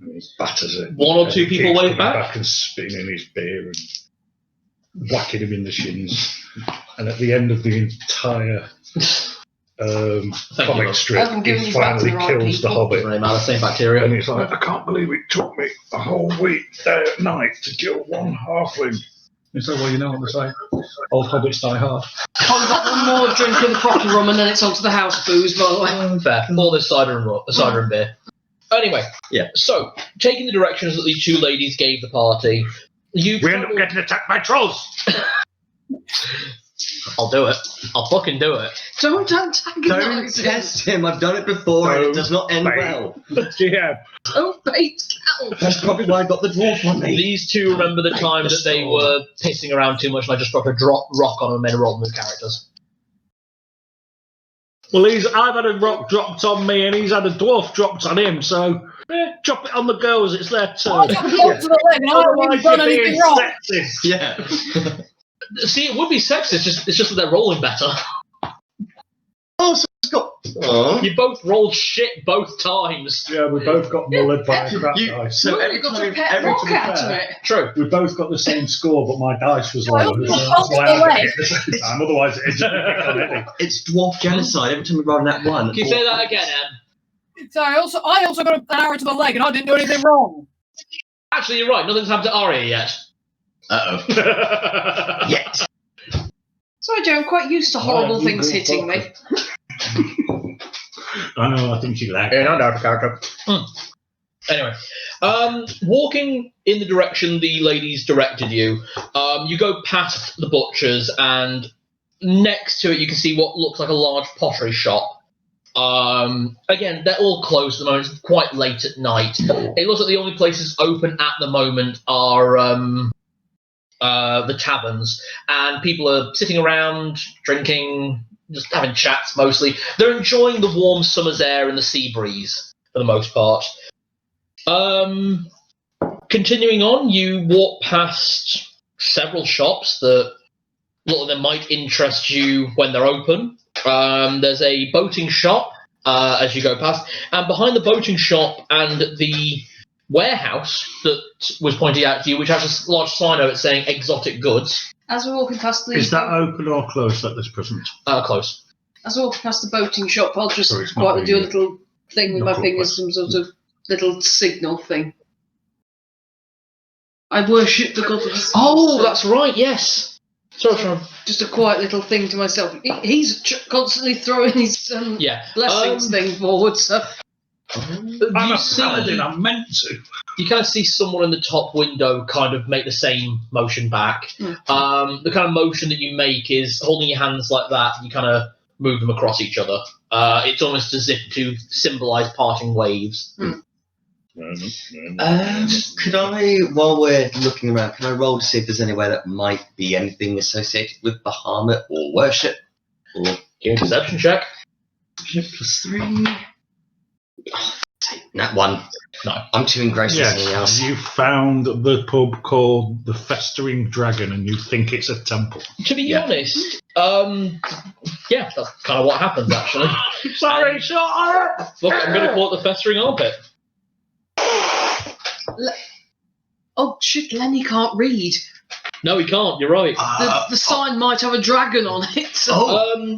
And he batters it. One or two And he people keeps wave coming back? and spinning his beer and whacking him in the shins. And at the end of the entire comic Love. strip, Haven't given he you back to finally the right kills the people. hobbit. Doesn't really matter, same bacteria. And he's like, I can't believe it took me a whole week day at night to kill one halfling. He's like, well, you know what they say. Old hobbits die hard. I've got one more drink of the proper rum and then it's on to the house booze, by the way. Fair. All this cider and beer. Anyway, Yeah. so, taking the directions that the two ladies gave the party, you... We end up getting attacked by trolls. I'll do it. I'll fucking do it. Don't Don't antagonise him. test him. I've done it before and it Don't does not end bait. well. Yeah. Don't bait cattle. That's probably why I got the dwarf one. These two remember the time that they were pissing around too much and I just dropped a rock on them and made a roll with characters. Well, I've had a rock dropped on me and he's had a dwarf dropped on him, so chop it on the girls, it's their I turn. got close to the leg and I haven't even Otherwise done you're anything being wrong. Oh, sexist. Yeah. See, it would be sexist, it's just that they're rolling better. Oh, so it's got... Oh. You both rolled shit both times. Yeah, we both got mullered by a crap You- dice. So Look, every you got time, a pet every rock to be out of fair, it. True. We both got the same score, but my dice was Well, lower. you're That's both why the I had to way. hit the second time. Otherwise, it'd just be on Eddie. it's dwarf genocide. Every time we roll that one. Can you say that again, Em? So I also got an arrow to the leg and I didn't do anything wrong. Actually, you're right, nothing's happened to Arya yet. Uh-oh. Yet. Sorry, Joe, I'm quite used to horrible you things go hitting me. I know, I think she lagged. Yeah, no doubt, character. Anyway, walking in the direction the ladies directed you, you go past the butcher's and next to it you can see what looks like a large pottery shop. Again, they're all closed at the moment. It's quite late at night. It looks like the only places open at the moment are the taverns, and people are sitting around, drinking, just having chats mostly. They're enjoying the warm summer's air and the sea breeze for the most part. Continuing on, you walk past several shops that look like they might interest you when they're open. There's a boating shop as you go past, and behind the boating shop and the warehouse that was pointed out to you, which has a large sign over it saying exotic goods. As we're walking past the... Is that open or closed at this present? Close. As we're walking past the boating shop, I'll just So it's not quietly do a really little thing with my knuckle fingers, press. some sort of little signal thing. I worship the goddess. Oh, that's right, yes. Sorry. Just a quiet little thing to myself. He's constantly throwing his blessings thing forward, so... I'm a paladin, I'm meant to. You kind of see someone in the top window kind of make the same motion back. Mm. The kind of motion that you make is holding your hands like that, you kind of move them across each other. It's almost as if to symbolise parting waves. Mm. Could I, while we're looking around, can I roll to see if there's anywhere that might be anything associated with Bahamut or worship? Or Give me a perception check. +3. Oh, that one. No. I'm too engrossed with something Yes, else. you found the pub called the Festering Dragon, and you think it's a temple. To be honest, yeah, that's kind of what happens, actually. Sorry, shut up! Look, I'm going to call it the Festering Armpit. Oh shit, Lenny can't read. No, he can't, you're right. The sign might have a dragon on it.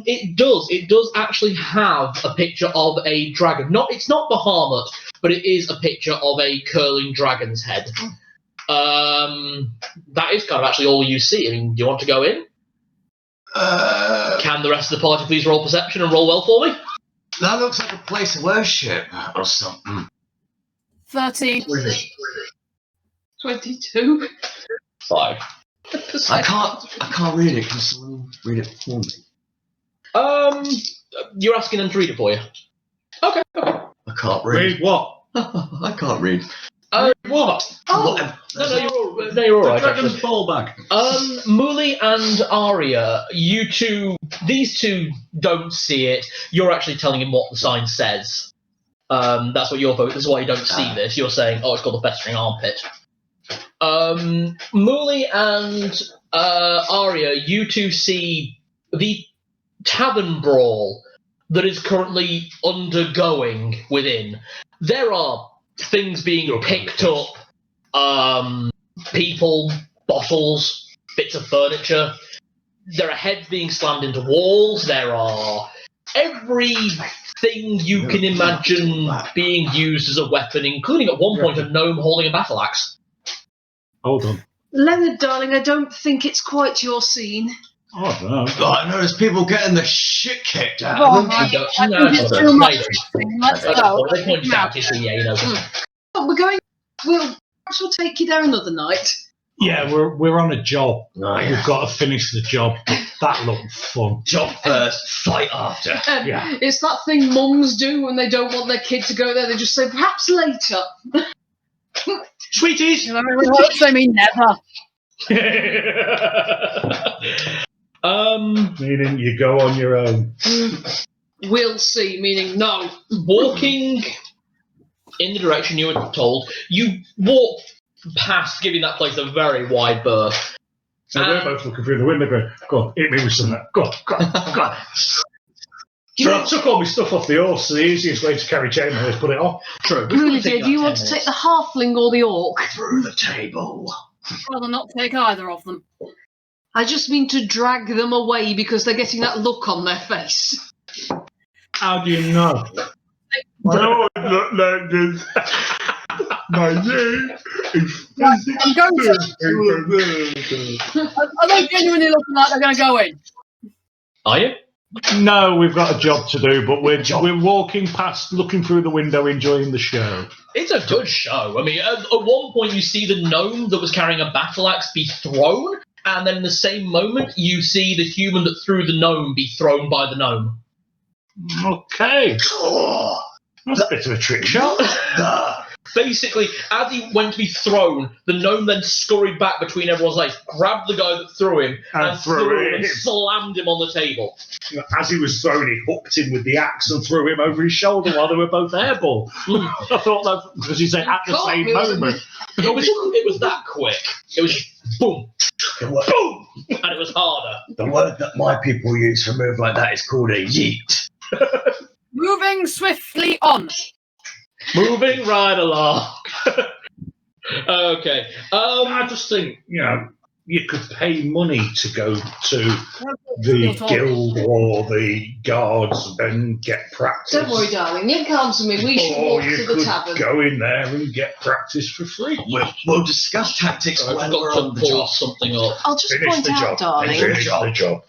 It does. It does actually have a picture of a dragon. It's not Bahamut, but it is a picture of a curling dragon's head. That is kind of actually all you see. I mean, do you want to go in? Can the rest of the party please roll perception and roll well for me? That looks like a place of worship or something. 13. 22. 5. I can't read it. Can someone read it for me? You're asking them to read it for you. Okay. I can't read. Read what? I can't read. What? Whatever. No, you're all The right. dragon's Actually. ball bag. Muli and Arya, these two don't see it. You're actually telling him what the sign says. That's what that's why you don't see this. You're saying, it's called the Festering Armpit. Muli and Arya, you two see the tavern brawl that is currently undergoing within. There are things being picked up, people, bottles, bits of furniture. There are heads being slammed into walls. There are everything you can imagine being used as a weapon, including at one point a gnome holding a battle axe. Hold on. Leonard, darling, I don't think it's quite your scene. Oh, I don't know. I noticed people getting the shit kicked out Oh, of them. I No, think it's too much. Let's go. They pointed out to see, you know. Oh, perhaps we'll take you there another night. Yeah, we're on a job. Oh, yeah. We've got to finish the job. That looked fun. Job first, fight after. Yeah. It's that thing mums do when they don't want their kid to go there. They just say, perhaps later. Sweeties! I mean, never. Meaning you go on your own. We'll see, meaning no. Walking in the direction you were told, you walk past, giving that place a very wide berth. So we're both looking through the window going, go on, hit me with something. Go on. So I took all my stuff off the horse, so the easiest way to carry chainmail is put it on. True. Really, do you want to take the halfling or the orc? Through the table. I'd rather not take either of them. I just mean to drag them away because they're getting that look on their face. How do you know? No, look like this. My name is I'm going to. Are they genuinely looking like they're going to go in? Are you? No, we've got a job to do, but we're walking past, looking through the window, enjoying the show. It's a good show. I mean, at one point you see the gnome that was carrying a battle axe be thrown, and then in the same moment you see the human that threw the gnome be thrown by the gnome. Okay. Oh, That's a bit of a trick shot. Basically, as he went to be thrown, the gnome then scurried back between everyone's legs, grabbed the guy that threw him, and threw him and slammed him on the table. As he was thrown, he hooked him with the axe and threw him over his shoulder while they were both airball. I thought that because he said at the same moment. It was that quick. It was just boom, boom. and it was harder. The word that my people use for a move like that is called a yeet. Moving swiftly on. Moving right along. Okay. I just think, you could pay money to go to the guild or the guards and get practice. Don't worry, darling. You come to me. We should walk you to the could tavern. go in there and get practice for free. We'll discuss tactics I've when got we're to on the pull job. something up. I'll just Finish point the out, job. darling. Finish the job.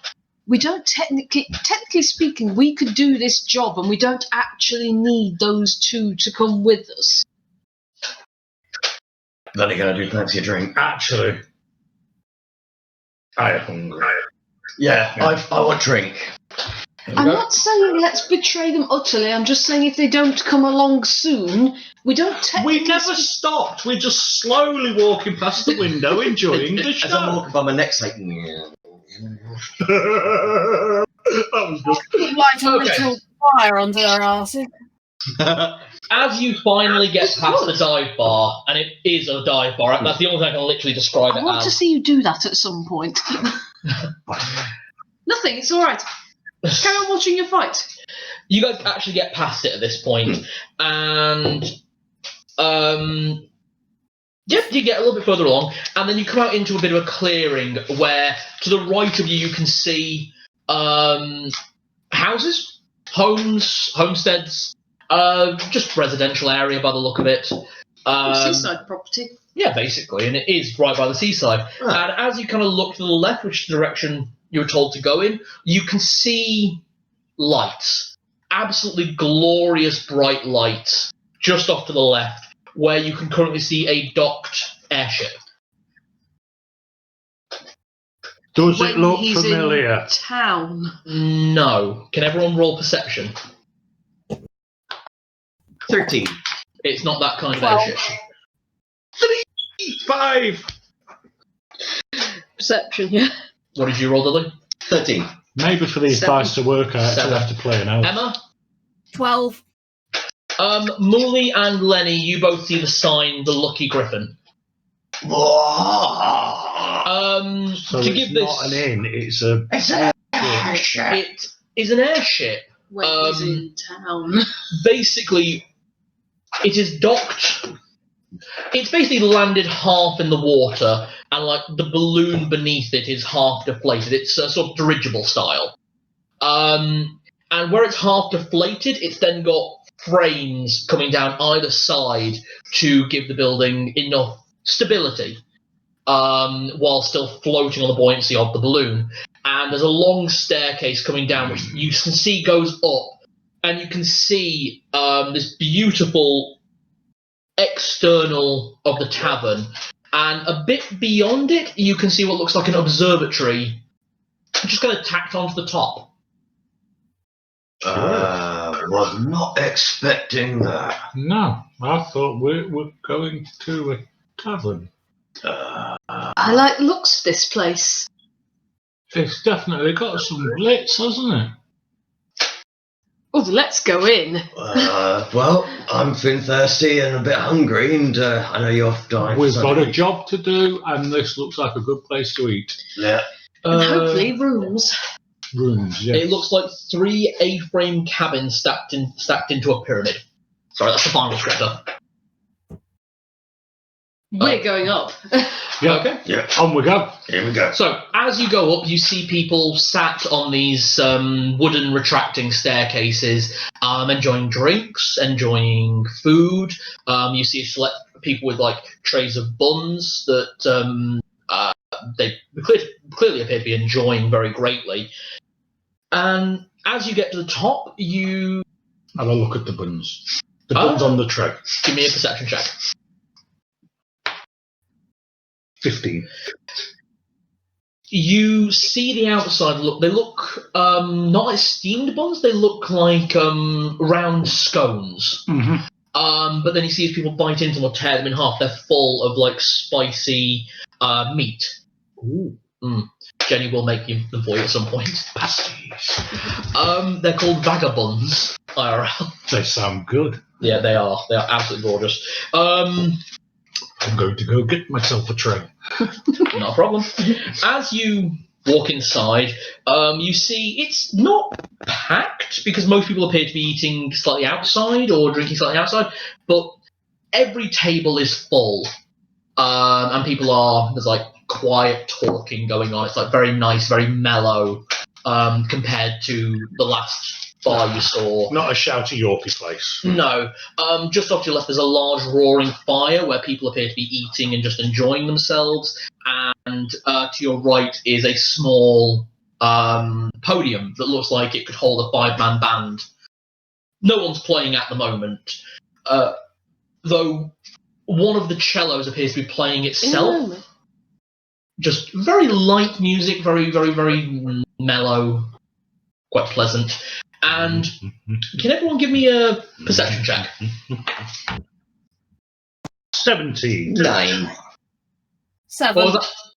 We don't technically speaking, we could do this job, and we don't actually need those two to come with us. Then again, I do fancy a drink. Actually, I am hungry. Yeah, I want drink. I'm not saying let's betray them utterly. I'm just saying if they don't come along soon, we don't technically. We never stopped. We're just slowly walking past the window, enjoying the As I'm show. walking by my neck's like, yeah. That was good. Light a Okay. little fire under their asses. As you finally get past the dive bar, and it is a dive bar, that's the only thing I can literally describe I it want to as. see you do that at some point. Nothing. It's all right. Carry on watching your fight. You guys actually get past it at this point, and you get a little bit further along, and then you come out into a bit of a clearing where, to the right of you, you can see houses, homes, homesteads, just residential area by the look of it. Seaside property. Yeah, basically, and it is right by the seaside. And as you kind of look to the left, which direction you were told to go in, you can see lights, absolutely glorious bright lights, just off to the left, where you can currently see a docked airship. Does When it look he's familiar? in town. No. Can everyone roll perception? 13. It's not that kind of 12. airship. 5. Perception, yeah. What did you roll, Lily? 13. Maybe for these 7. dice to work, I actually have to play an elf. Emma? 12. Mooley and Lenny, you both see the sign, the Lucky Griffon. Whoa! So to it's give this, not an inn, it's a... It's an airship. it is an airship. When he's in town. Basically, it is docked. It's basically landed half in the water, and like the balloon beneath it is half deflated. It's a sort of dirigible style. And where it's half deflated, it's then got frames coming down either side to give the building enough stability, while still floating on the buoyancy of the balloon. And there's a long staircase coming down, which you can see goes up, and you can see this beautiful external of the tavern, and a bit beyond it, you can see what looks like an observatory, just kind of tacked onto the top. Was not expecting that. No, I thought we were going to a tavern. I like the looks of this place. It's definitely got some blitz, hasn't it? Oh, let's go in. Well, I'm feeling thirsty and a bit hungry, and I know you're dying. We've got a job to do, and this looks like a good place to eat. Yeah. And hopefully rooms. Rooms, yeah. It looks like 3 A-frame cabins stacked into a pyramid. Sorry, that's the final descriptor. We're going up. Yeah. Okay. Yeah. On we go. Here we go. So, as you go up, you see people sat on these wooden retracting staircases, enjoying drinks, enjoying food. You see select people with like trays of buns that they clearly appear to be enjoying very greatly. And as you get to the top, you Have a look at the buns. The buns on the tray. give me a perception check. 15. You see the outside look. They look not like steamed buns. They look like round scones. Mm-hmm. But then you see as people bite into them or tear them in half, they're full of like spicy meat. Ooh. Jenny will make them for you at some point. Pasties. They're called vagabonds, IRL. They sound good. Yeah, they are. They are absolutely gorgeous. I'm going to go get myself a tray. Not a problem. As you walk inside. You see it's not packed because most people appear to be eating slightly outside or drinking slightly outside, but every table is full. And there's like quiet talking going on. It's like very nice, very mellow compared to the last bar you saw. Not a shouty Yorkie place. No. Just off to your left, there's a large roaring fire where people appear to be eating and just enjoying themselves. And to your right is a small podium that looks like it could hold a 5-man band. No one's playing at the moment, though one of the cellos appears to be playing itself. Just very light music, very, very, very mellow, quite pleasant. And can everyone give me a perception check? 17. 9. 7. What was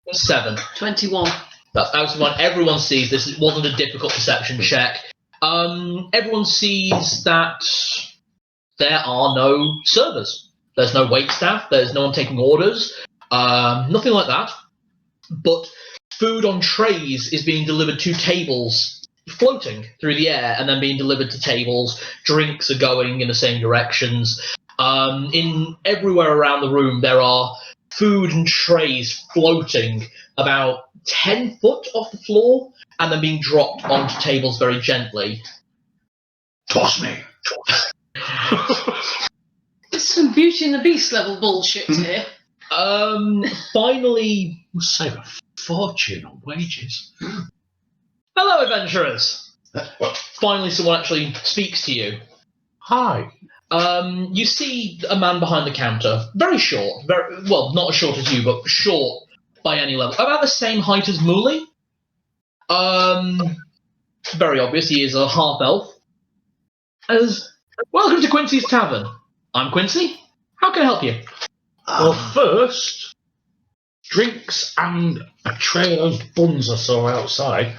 that? 7. 21. That's out of 1. Everyone sees this. It wasn't a difficult perception check. Everyone sees that there are no servers. There's no waitstaff. There's no one taking orders. Nothing like that. But food on trays is being delivered to tables, floating through the air, and then being delivered to tables. Drinks are going in the same directions. In everywhere around the room, there are food and trays floating about 10 foot off the floor, and then being dropped onto tables very gently. Toss me. There's some Beauty and the Beast level bullshit here. Finally... We'll save a fortune on wages. Hello, adventurers! Finally, someone actually speaks to you. Hi. You see a man behind the counter, very short, well, not as short as you, but short by any level, about the same height as Mooley. Very obvious, he is a half-elf. Welcome to Quincy's Tavern. I'm Quincy. How can I help you? Well, first, drinks and a tray of those buns I saw outside.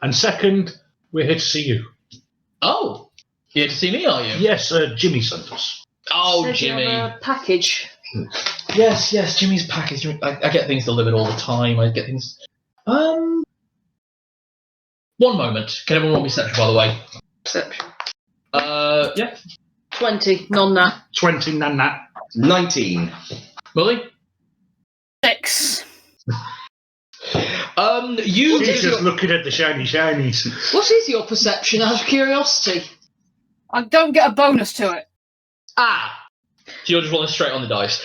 And second, we're here to see you. Oh, you here to see me, are you? Yes, Jimmy sent us. Oh, Said you Jimmy. have a package. Yes, Jimmy's package. I get things delivered all the time. I get things... One moment. Can everyone roll me perception, by the way? Perception. Yeah. 20. Non-nat. 20, nat. 19. Molly? 6. You He's just looking at the shiny shinies. What is your perception, out of curiosity? I don't get a bonus to it. Ah! So you're just rolling straight on the dice.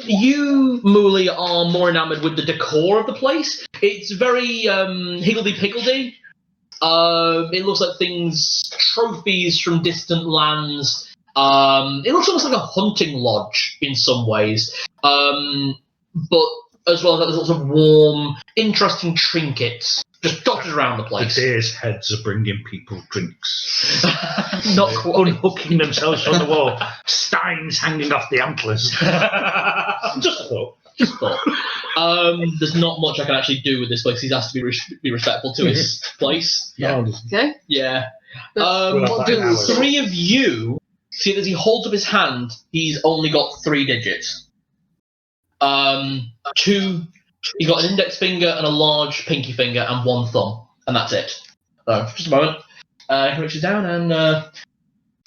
You, Mooley, are more enamoured with the decor of the place. It's very higgledy-piggledy. It looks like trophies from distant lands. It looks almost like a hunting lodge in some ways. But as well as that, there's lots of warm, interesting trinkets just dotted around the The place. deer's heads are bringing people drinks. Not quite. Unhooking themselves from the wall. Steins hanging off the antlers. Just a thought. There's not much I can actually do with this place. He's asked to be respectful to his place. Yeah. Okay. Yeah. What do we say? 3 of you see that as he holds up his hand, he's only got 3 digits. 2, he's got an index finger and a large pinky finger and 1 thumb, and that's it. Just a moment. He reaches down and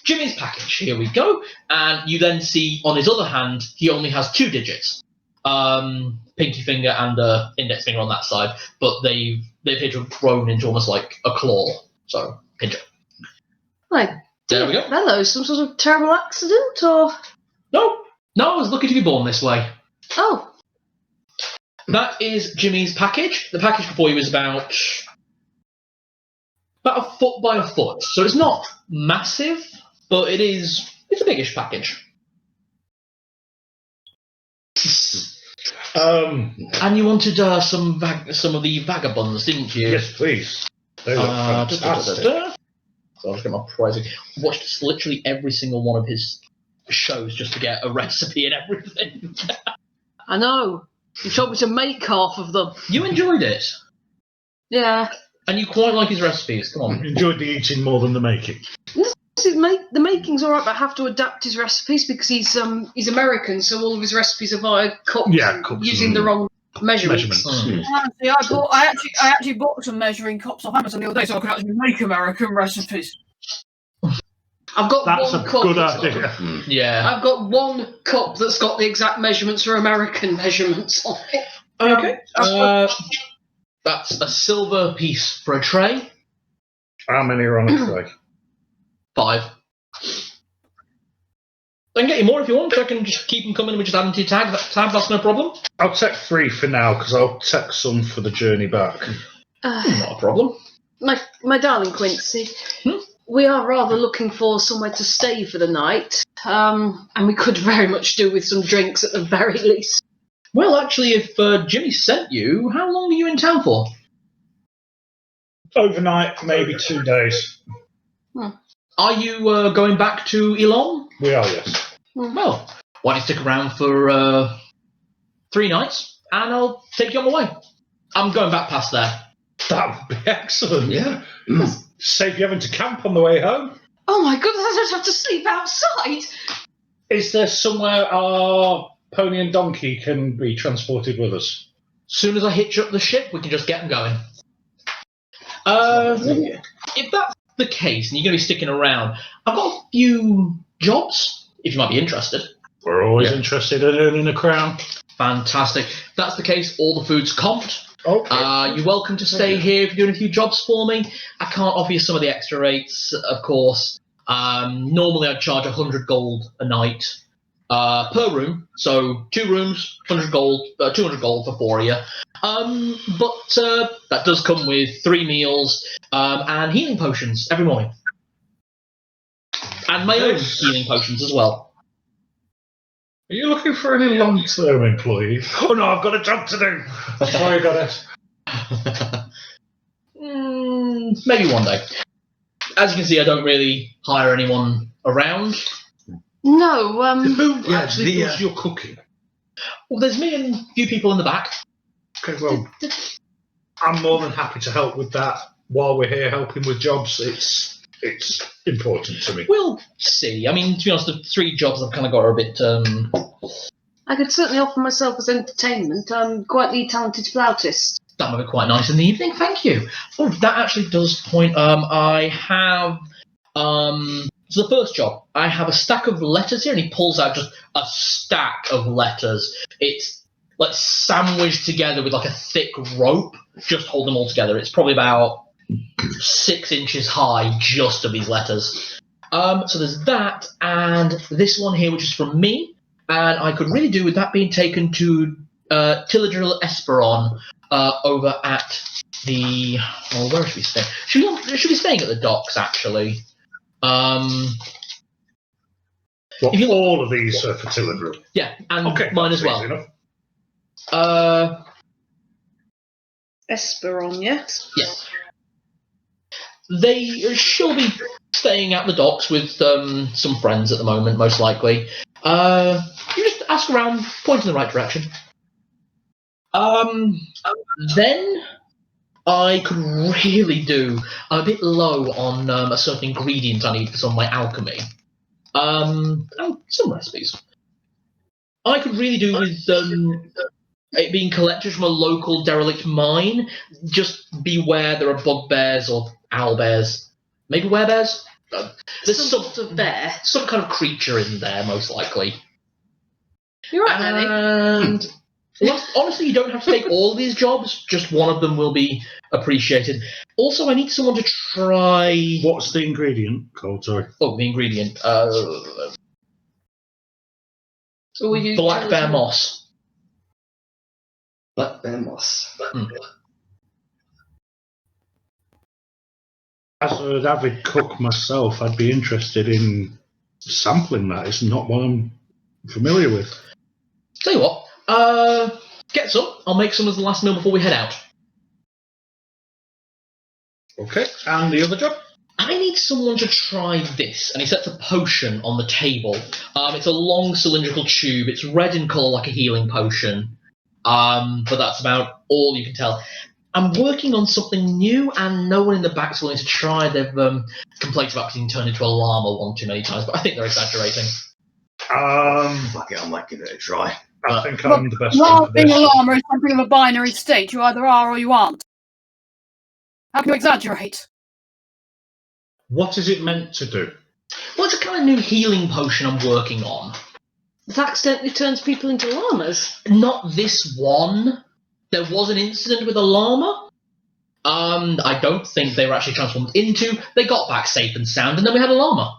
Jimmy's package. Here we go. And you then see on his other hand, he only has 2 digits. Pinky finger and index finger on that side, but they appear to have grown into almost like a claw. So, pinch it. Like, There we go. hello, some sort of terrible accident, or? No, I was lucky to be born this way. Oh, That is Jimmy's package. The package before you was about a foot by a foot. So it's not massive, but it's a biggish package. And you wanted some of the vagabonds, didn't you? Yes, please. They look fantastic. So I'll just get my pricing. Watched literally every single one of his shows just to get a recipe and everything. I know. You told me to make half of them. You enjoyed it, Yeah. and you quite like his recipes. Come on. Enjoyed the eating more than the making. The making's alright, but I have to adapt his recipes because he's American, so all of his recipes are via cooked Yeah, cooked using the wrong Measurements. See, I actually bought some measuring cups off Amazon the other day, so I could actually make American recipes. I've got That's one a cup. good that's idea. got- Yeah. I've got one cup that's got the exact measurements for American measurements on it. Okay. That's a silver piece for a tray. How many are on a tray? 5. I can get you more if you want. I can just keep them coming and we just add them to your tab. That's no problem. I'll take 3 for now, because I'll take some for the journey back. Not a problem. My darling Quincy, we are rather looking for somewhere to stay for the night, and we could very much do with some drinks at the very least. Well, actually, if Jimmy sent you, how long are you in town for? Overnight, maybe 2 days. Are you going back to Elon? We are, yes. Well, why don't you stick around for 3 nights, and I'll take you on my way. I'm going back past there. That would be excellent. Yeah. Save you having to camp on the way home. Oh my goodness, I don't have to sleep outside! Is there somewhere our pony and donkey can be transported with us? Soon as I hitch up the ship, we can just get them going. If that's the case, and you're going to be sticking around, I've got a few jobs, if you might be interested. We're always interested in earning a crown. Fantastic. If that's the case, all the food's comped. Okay. You're welcome to stay here if you're doing a few jobs for me. I can't offer you some of the extra rates, of course. Normally I'd charge 100 gold a night per room. So 2 rooms, 100 gold, 200 gold for 4 of you. But that does come with 3 meals and healing potions every morning. And my own healing potions as well. Are you looking for any long-term employee? Oh no, I've got a job to do. Sorry, Goddess. Maybe one day. As you can see, I don't really hire anyone around. No, Who actually does your cooking? Well, there's me and a few people in the back. Okay, well, I'm more than happy to help with that while we're here helping with jobs. It's important to me. We'll see. I mean, to be honest, the 3 jobs I've kind of got are a bit... I could certainly offer myself as entertainment. I'm quite the talented flautist. That might be quite nice in the evening, thank you. Oh, that actually does point... I have... So the first job, I have a stack of letters here, and he pulls out just a stack of letters. It's like sandwiched together with like a thick rope, just hold them all together. It's probably about 6 inches high, just of these letters. So there's that, and this one here, which is from me, and I could really do with that being taken to Tilladrill Esperon over at the... Oh, where should we stay? Should be staying at the docks, actually. All of these are for Tilladrill? Yeah, and okay, mine as well. Esperon, yes? Yes. They shall be staying at the docks with some friends at the moment, most likely. You just ask around, point in the right direction. Then I could really do a bit low on a certain ingredient I need for some of my alchemy. And some recipes. I could really do with it being collected from a local derelict mine. Just beware there are bugbears or owlbears. Maybe werebears? There's some sort of bear. Some kind of creature in there, most likely. You're right, Lenny. And honestly, you don't have to take all of these jobs. Just one of them will be appreciated. Also, I need someone to try... What's the ingredient? Oh, sorry. Oh, the ingredient. Black bear moss. Black bear moss. As an avid cook myself, I'd be interested in sampling that. It's not one I'm familiar with. Tell you what, get some. I'll make some as the last meal before we head out. Okay, and the other job? I need someone to try this. And he sets a potion on the table. It's a long cylindrical tube. It's red in colour like a healing potion. But that's about all you can tell. I'm working on something new, and no one in the back's willing to try. They've complained about being turned into a llama one too many times, but I think they're exaggerating. Fuck it, I might give it a try. I think I'm the best Well, one for being this. a llama is something of a binary state. You either are or you aren't. How can you exaggerate? What is it meant to do? What's a kind of new healing potion I'm working on? That accidentally turns people into llamas. Not this one. There was an incident with a llama. I don't think they were actually transformed into. They got back safe and sound, and then we had a llama.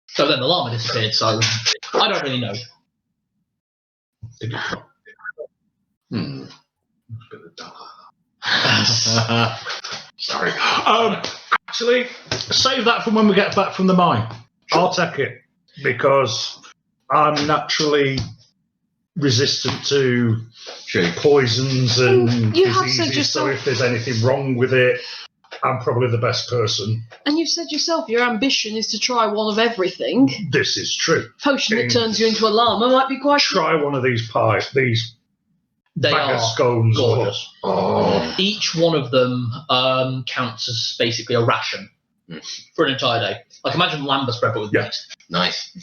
So then the llama disappeared, so I don't really know. Sorry. Actually, save that for when we get back from the mine. I'll take it, because I'm naturally resistant to poisons and You have said diseases, yourself- so if there's anything wrong with it, I'm probably the best person. And you said yourself your ambition is to try one of everything. This is true. Potion that turns you into a llama might be quite... Try one of these pies, these They bag are of scones. gorgeous. Oh. Each one of them counts as basically a ration for an entire day. Like imagine lambert spread but with meat. Nice.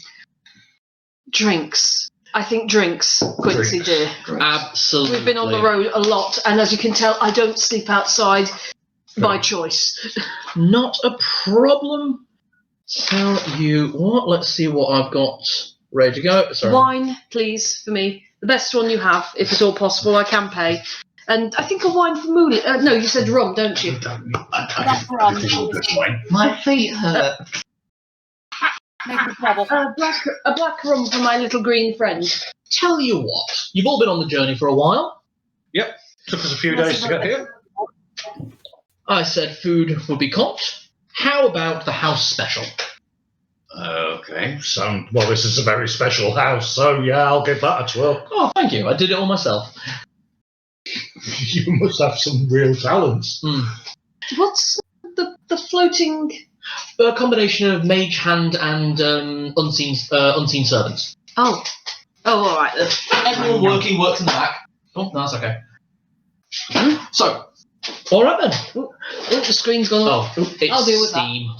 Drinks. I think drinks, Quincy dear. Absolutely. We've been on the road a lot, and as you can tell, I don't sleep outside by choice. Not a problem. Tell you what, let's see what I've got ready to go. Sorry. Wine, please, for me. The best one you have, if at all possible, I can pay. And I think a wine for Mooley. No, you said rum, don't you? That's rum. My feet hurt. Make a trouble. A black rum for my little green friend. Tell you what, you've all been on the journey for a while. Yep. Took us a few days to get here. I said food would be cooked. How about the house special? Okay. Well, this is a very special house, so yeah, I'll give that a twirl. Oh, thank you. I did it all myself. You must have some real talents. What's the floating... A combination of mage hand and unseen servants. Oh, all right then. Everyone works in the back. Oh, no, that's okay. So, all right then. Oh, the screen's gone off. Oh, it's I'll deal with that. Steam.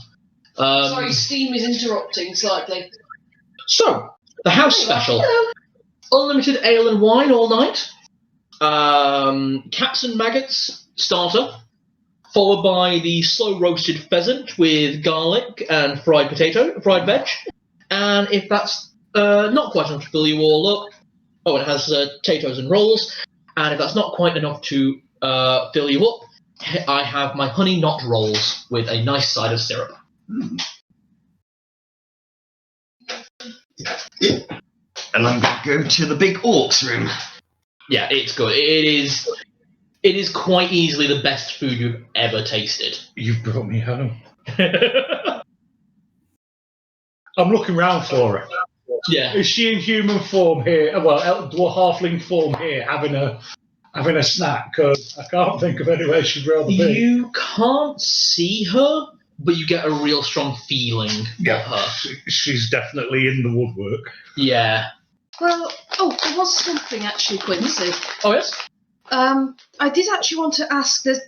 Sorry, Steam is interrupting slightly. So, the house special. Hello. Unlimited ale and wine all night. Cats and maggots starter. Followed by the slow roasted pheasant with garlic and fried veg. And if that's not quite enough to fill you all up, it has potatoes and rolls. And if that's not quite enough to fill you up, I have my honey nut rolls with a nice side of syrup. And I'm going to go to the big orcs room. Yeah, it's good. It is quite easily the best food you've ever tasted. You've brought me home. I'm looking round for her. Yeah. Is she in human form here? Well, halfling form here, having a snack? Because I can't think of anywhere she'd rather be. You can't see her, but you get a real strong feeling of her. She's definitely in the woodwork. Yeah. Well, there was something actually, Quincy. Oh, yes? I did actually want to ask this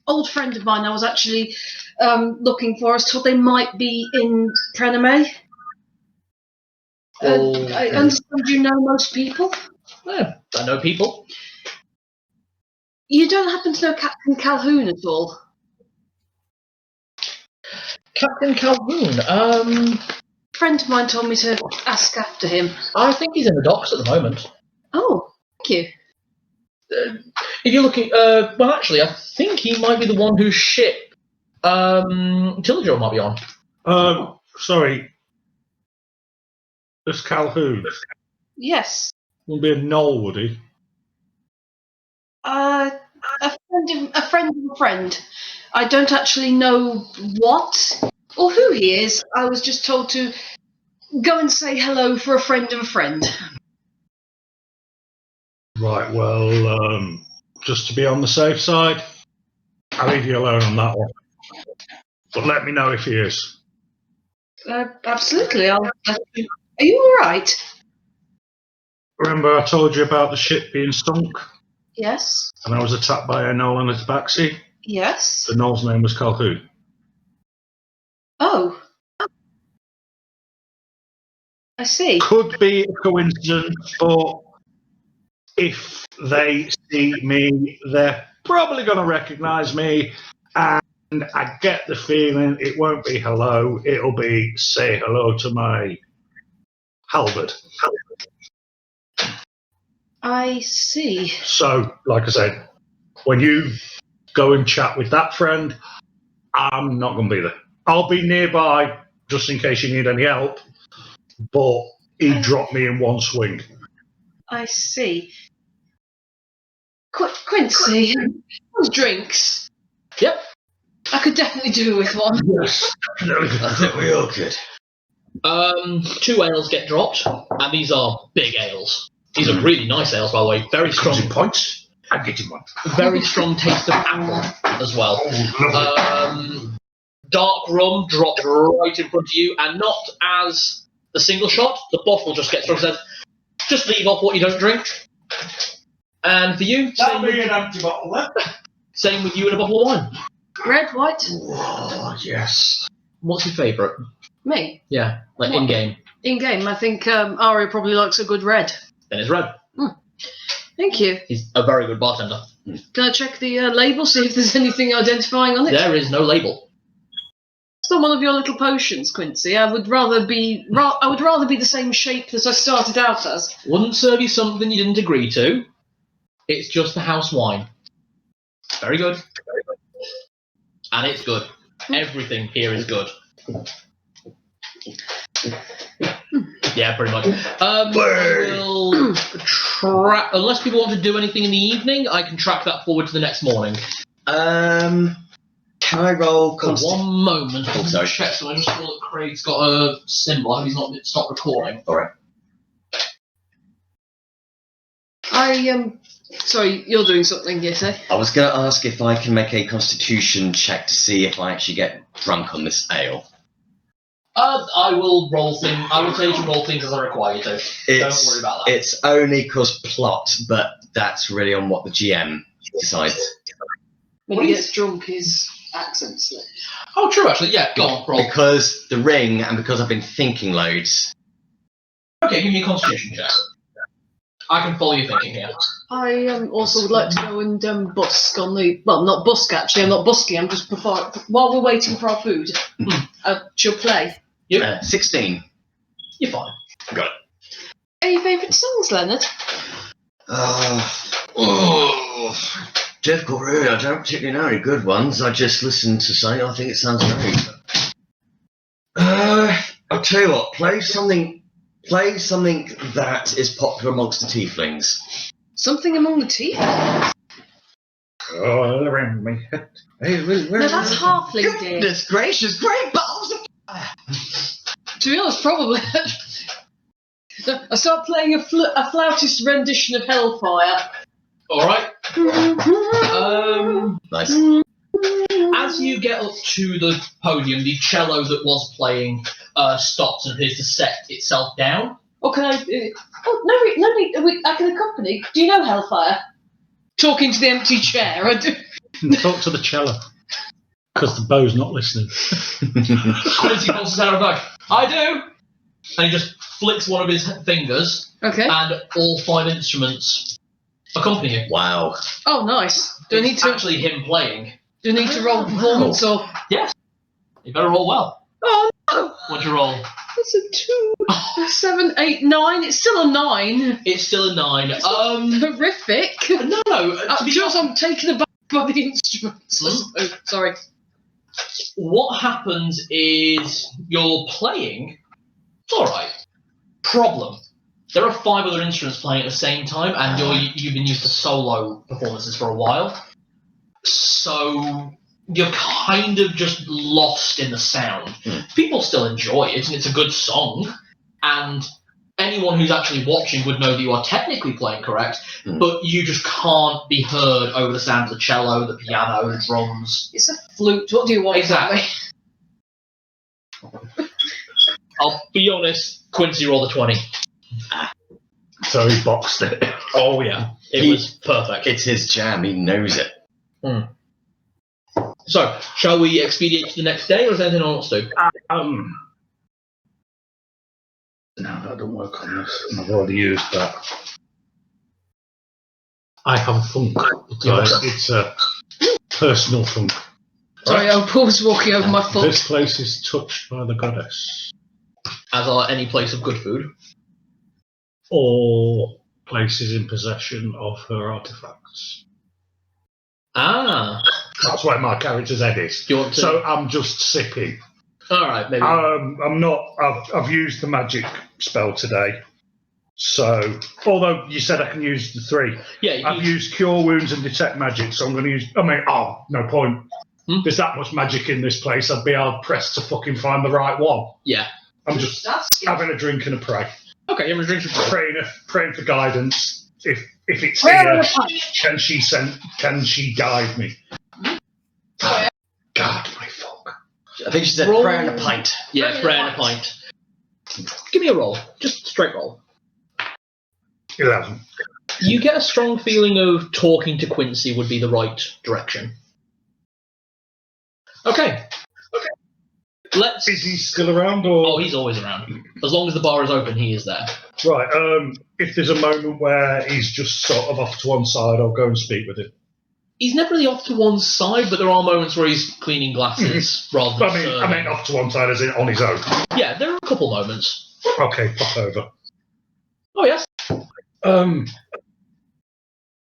old friend of mine I was actually looking for. I was told they might be in Pranamey. I understand you know most people. Yeah, I know people. You don't happen to know Captain Calhoun at all? Captain Calhoun, A friend of mine told me to ask after him. I think he's in the docks at the moment. Oh, thank you. If you're looking, well, actually, I think he might be the one whose ship Tilliger might be on. Sorry. This Calhoun. Yes. Wouldn't be a Gnoll, would he? A friend of a friend. I don't actually know what or who he is. I was just told to go and say hello for a friend of a friend. Right, well, just to be on the safe side, I'll leave you alone on that one. But let me know if he is. Absolutely. Are you all right? Remember I told you about the ship being sunk? Yes. And I was attacked by a Gnoll in its backseat? Yes. The Gnoll's name was Calhoun. Oh. I see. Could be a coincidence, but if they see me, they're probably going to recognise me. And I get the feeling it won't be hello, it'll be say hello to my halberd. I see. So, like I said, when you go and chat with that friend, I'm not going to be there. I'll be nearby just in case you need any help, but he dropped me in one swing. I see. Quincy, those drinks. Yep. I could definitely do with one. Yes, definitely. I think we all could. 2 ales get dropped, and these are big ales. These are really nice ales, by the way. Very strong. Closing points. I'm getting one. Very strong taste of apple as well. Dark rum dropped right in front of you, and not as a single shot. The bottle just gets drunk and says, just leave off what you don't drink. And for you, That'll be an empty bottle then. same with you and a bottle of wine. Red, white? Oh, yes. What's your favourite? Me. Yeah, like What? in-game. In game, I think Aria probably likes a good red. Then it's red. Thank you. He's a very good bartender. Can I check the label, see if there's anything identifying on it? There is no label. It's not one of your little potions, Quincy. I would rather be the same shape that I started out as. Wouldn't serve you something you didn't agree to. It's just the house wine. Very good. And it's good. Everything here is good. Yeah, pretty much. We'll unless people want to do anything in the evening, I can track that forward to the next morning. Can I roll One moment. Oh, sorry. Check, so I just saw that Craig's got a symbol. I hope he's not stopped recording. Alright. Sorry, you're doing something, you say? I was going to ask if I can make a constitution check to see if I actually get drunk on this ale. I will roll things. I will tell you to roll things as I require you to. Don't worry about that. It's only because plot, but that's really on what the GM decides. When he gets drunk, his accent slips. Oh, true, actually. Yeah, go on, roll. Because the ring, and because I've been thinking loads. Okay, give me a constitution check. I can follow your thinking here. I also would like to go and busk on the... Well, not busk, actually. I'm not busking. I'm just... While we're waiting for our food, she'll play. 16. You're fine. Got it. Any favourite songs, Leonard? Difficult, really. I don't particularly know any good ones. I just listen to say I think it sounds great. I'll tell you what. Play something that is popular amongst the tieflings. Something among the teeth? All around me. Hey, No, that's halfling, dear. Goodness gracious, great balls of fire! To be honest, probably. I start playing a flautist rendition of Hellfire. Alright. Nice. As you get up to the podium, the cello that was playing stops and appears to set itself down. Or can I... I can accompany. Do you know Hellfire? Talking to the empty chair. I do. Talk to the cello. Because the bow's not listening. Quincy pulls his out of the bag. I do! And he just flicks one of his fingers, Okay. and all 5 instruments accompany you. Wow. Oh, nice. Do I need It's to... actually him playing. Do I need to roll performance or... Yes. You better roll well. Oh, no. What'd you roll? That's a 2, 7, 8, 9. It's still a 9. It's still a 9. Horrific. No. To be Just I'm taken aback by the instruments. Oh, sorry. What happens is you're playing. It's all right. Problem. There are 5 other instruments playing at the same time, and you've been used to solo performances for a while. So you're kind of just lost in the sound. People still enjoy it, and it's a good song. And anyone who's actually watching would know that you are technically playing correct, but you just can't be heard over the sound of the cello, the piano, the drums. It's a flute. What do you want Exactly. from I'll be honest, Quincy rolled a 20. So he boxed it. Oh yeah, it was perfect. It's his jam, he knows it. So, shall we expedite to the next day, or is there anything else to do? No, that don't work on this. I've already used that. I have a funk. It's a personal funk. Sorry, I was walking over my foot. This place is touched by the goddess. As are any place of good food. Or places in possession of her artifacts. Ah. That's where my character's head is. Do you want to... So I'm just sipping. All right, maybe. I'm not. I've used the magic spell today. So, although you said I can use the 3, I've used Cure Wounds and Detect Magic. So I'm going to use. I mean, no point. There's that much magic in this place. I'd be hard pressed to fucking find the right one. Yeah. I'm just having a drink and a pray. Okay, you're having a drink and a pray. Praying for guidance. If it's here, can she guide me? God, my fuck. I think she said prayer and a pint. Yeah, prayer and a pint. Give me a roll. Just a straight roll. 11. You get a strong feeling of talking to Quincy would be the right direction. Okay. Is he still around, or? Oh, he's always around. As long as the bar is open, he is there. Right. If there's a moment where he's just sort of off to one side, I'll go and speak with him. He's never really off to one side, but there are moments where he's cleaning glasses rather than. I mean, off to one side as in on his own. Yeah, there are a couple moments. Okay, pop over. Oh yes.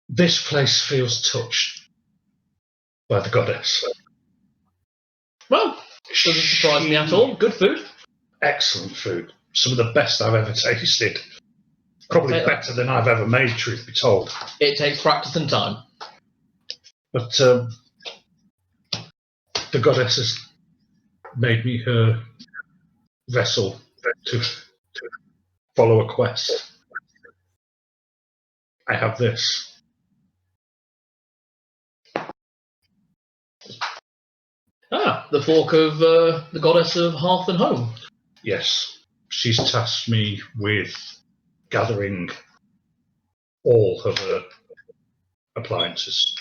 This place feels touched by the goddess. Well, doesn't surprise me at all. Good food. Excellent food. Some of the best I've ever tasted. Probably better than I've ever made, truth be told. It takes practice and time. But the goddess has made me her vessel to follow a quest. I have this. Ah, the fork of the goddess of hearth and home. Yes. She's tasked me with gathering all of her appliances,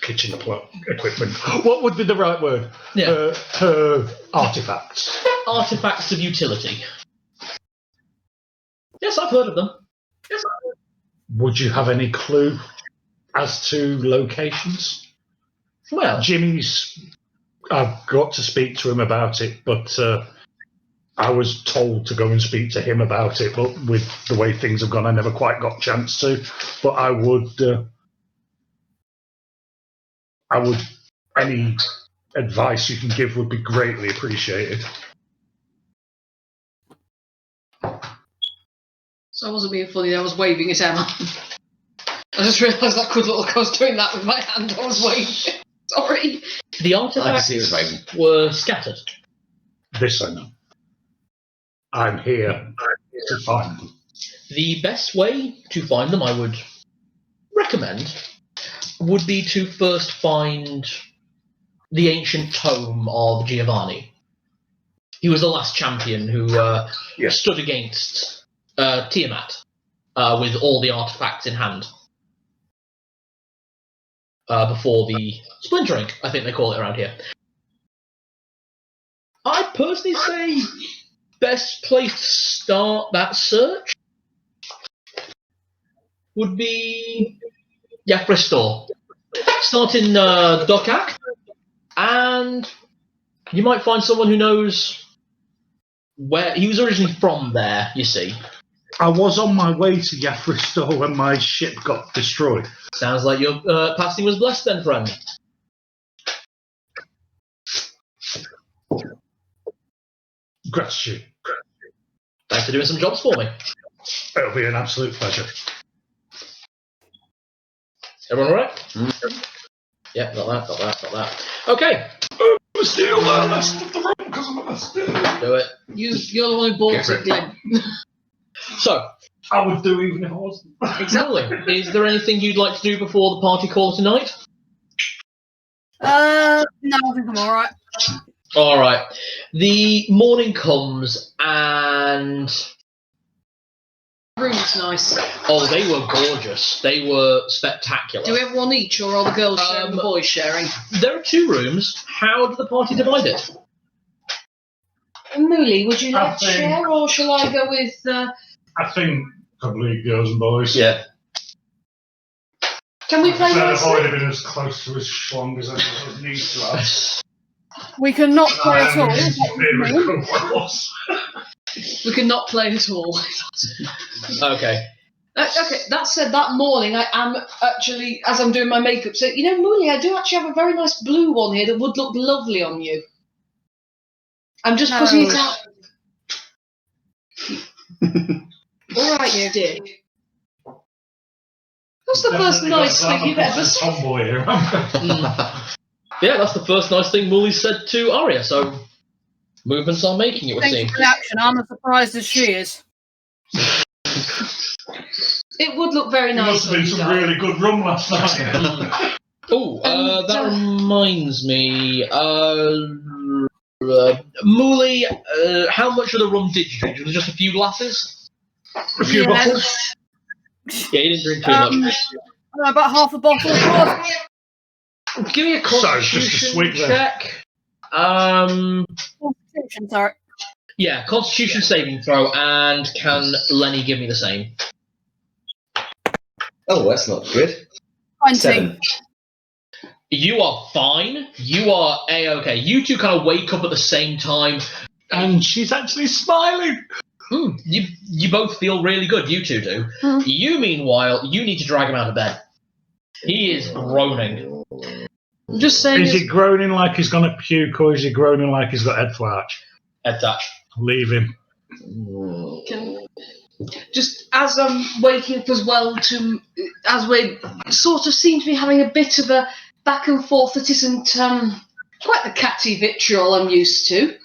kitchen equipment. What would be the right word? Yeah. Her artifacts. Artifacts of utility. Yes, I've heard of them. Yes, Would you have any clue as to locations? Well, Jimmy's... I've got to speak to him about it, but I was told to go and speak to him about it, but with the way things have gone, I never quite got a chance to. But I would, any advice you can give would be greatly appreciated. So I wasn't being funny, I was waving at Emma. I just realised that could look like I was doing that with my hand, I was waving. Sorry. The artifacts were scattered. This I know. I'm here to find them. The best way to find them, I would recommend, would be to first find the ancient tome of Giovanni. He was the last champion who stood against Tiamat with all the artifacts in hand. Before the splintering, I think they call it around here. I'd personally say best place to start that search would be Bristol. Start in Dokak, and you might find someone who knows where he was originally from there, you see. I was on my way to Yafristo when my ship got destroyed. Sounds like your passing was blessed then, friend. Gratitude. Thanks for doing some jobs for me. It'll be an absolute pleasure. Everyone all right? Mm-hmm. Yeah, got that. Okay. Steal the rest of the room because I'm gonna steal it. Do it. You're the one who bought it, Glenn. So, I would do even if I wasn't. Exactly. Is there anything you'd like to do before the party call tonight? No, I think I'm alright. Alright. The morning comes and... Room's nice. Oh, they were gorgeous. They were spectacular. Do we have one each, or are the girls sharing and the boys sharing? There are 2 rooms. How did the party divide it? Mooley, would you like to share, or shall I go with... I think probably girls and boys. Yeah. Can we play I'd nicely? avoid being as close to as schlong as I need to have. We cannot play at all. Is that what you mean? We cannot play at all. Okay. Okay, that said, that morning I am actually, as I'm doing my makeup, so, you know, Mooley, I do actually have a very nice blue one here that would look lovely on you. I'm just putting it out. All right, dear. What's the first nice thing you've ever said? Tomboy here. Yeah, that's the first nice thing Mooley said to Arya, so movements are making, it would seem. Thanks for the action. I'm as surprised as she is. It would look very It nice. must have been some really good rum last night. That reminds me. Mooley, how much of the rum did you drink? Was it just a few glasses? A few bottles. Yeah, you didn't drink too much. About half a bottle of vodka. Give me a constitution check. Constitution, sorry. Yeah, constitution saving throw, and can Lenny give me the same? Oh, that's not good. 20. 7. You are fine. You are A-okay. You two kind of wake up at the same time. And she's actually smiling. You both feel really good. You two do. You, meanwhile, you need to drag him out of bed. He is groaning. I'm just saying. Is he groaning like he's going to puke, or is he groaning like he's got head flash? Head touch. Leave him. Just as I'm waking up as well, as we sort of seem to be having a bit of a back and forth that isn't quite the catty vitriol I'm used to.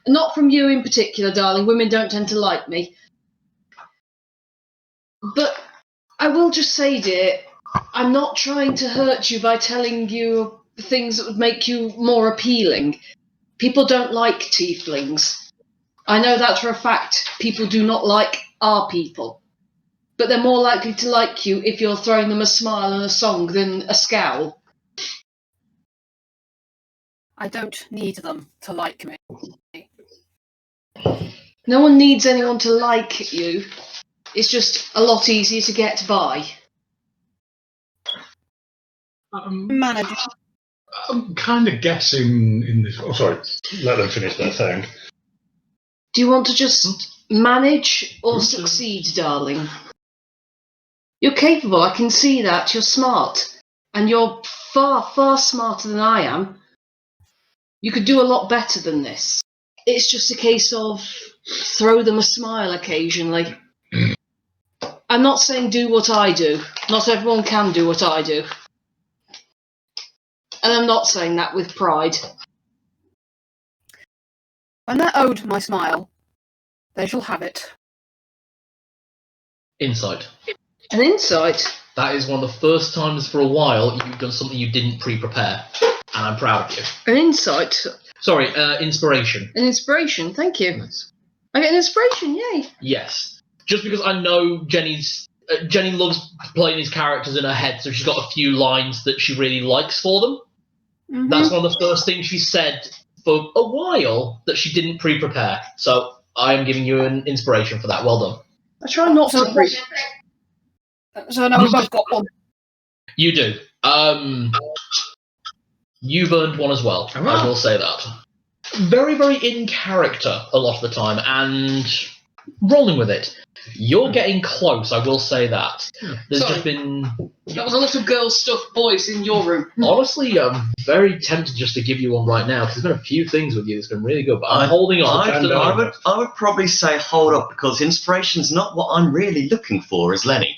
Not from you in particular, darling. Women don't tend to like me. But I will just say, dear, I'm not trying to hurt you by telling you things that would make you more appealing. People don't like tieflings. I know that for a fact. People do not like our people. But they're more likely to like you if you're throwing them a smile and a song than a scowl. I don't need them to like me. No one needs anyone to like you. It's just a lot easier to get by. Manager. I'm kind of guessing in this. Oh, sorry. Let them finish their thing. Do you want to just manage or succeed, darling? You're capable, I can see that. You're smart. And you're far, far smarter than I am. You could do a lot better than this. It's just a case of throw them a smile occasionally. I'm not saying do what I do. Not everyone can do what I do. And I'm not saying that with pride. When they're owed my smile, they shall have it. Insight. An insight? That is one of the first times for a while you've done something you didn't pre-prepare. And I'm proud of you. An insight? Sorry, inspiration. An inspiration, thank you. I get an inspiration, yay. Yes. Just because I know Jenny loves playing these characters in her head, so she's got a few lines that she really likes for them. Mm-hmm. That's one of the first things she said for a while that she didn't pre-prepare. So I am giving you an inspiration for that. Well done. I try not to So now we've both got one. You do. You've earned one as well. I will say that. Very, very in character a lot of the time, and rolling with it. You're getting close, I will say that. There's just been... That was a little girl stuffed voice in your room. Honestly, I'm very tempted just to give you one right now, because there's been a few things with you that's been really good, but I'm holding on. I would probably say hold up, because inspiration's not what I'm really looking for as Lenny.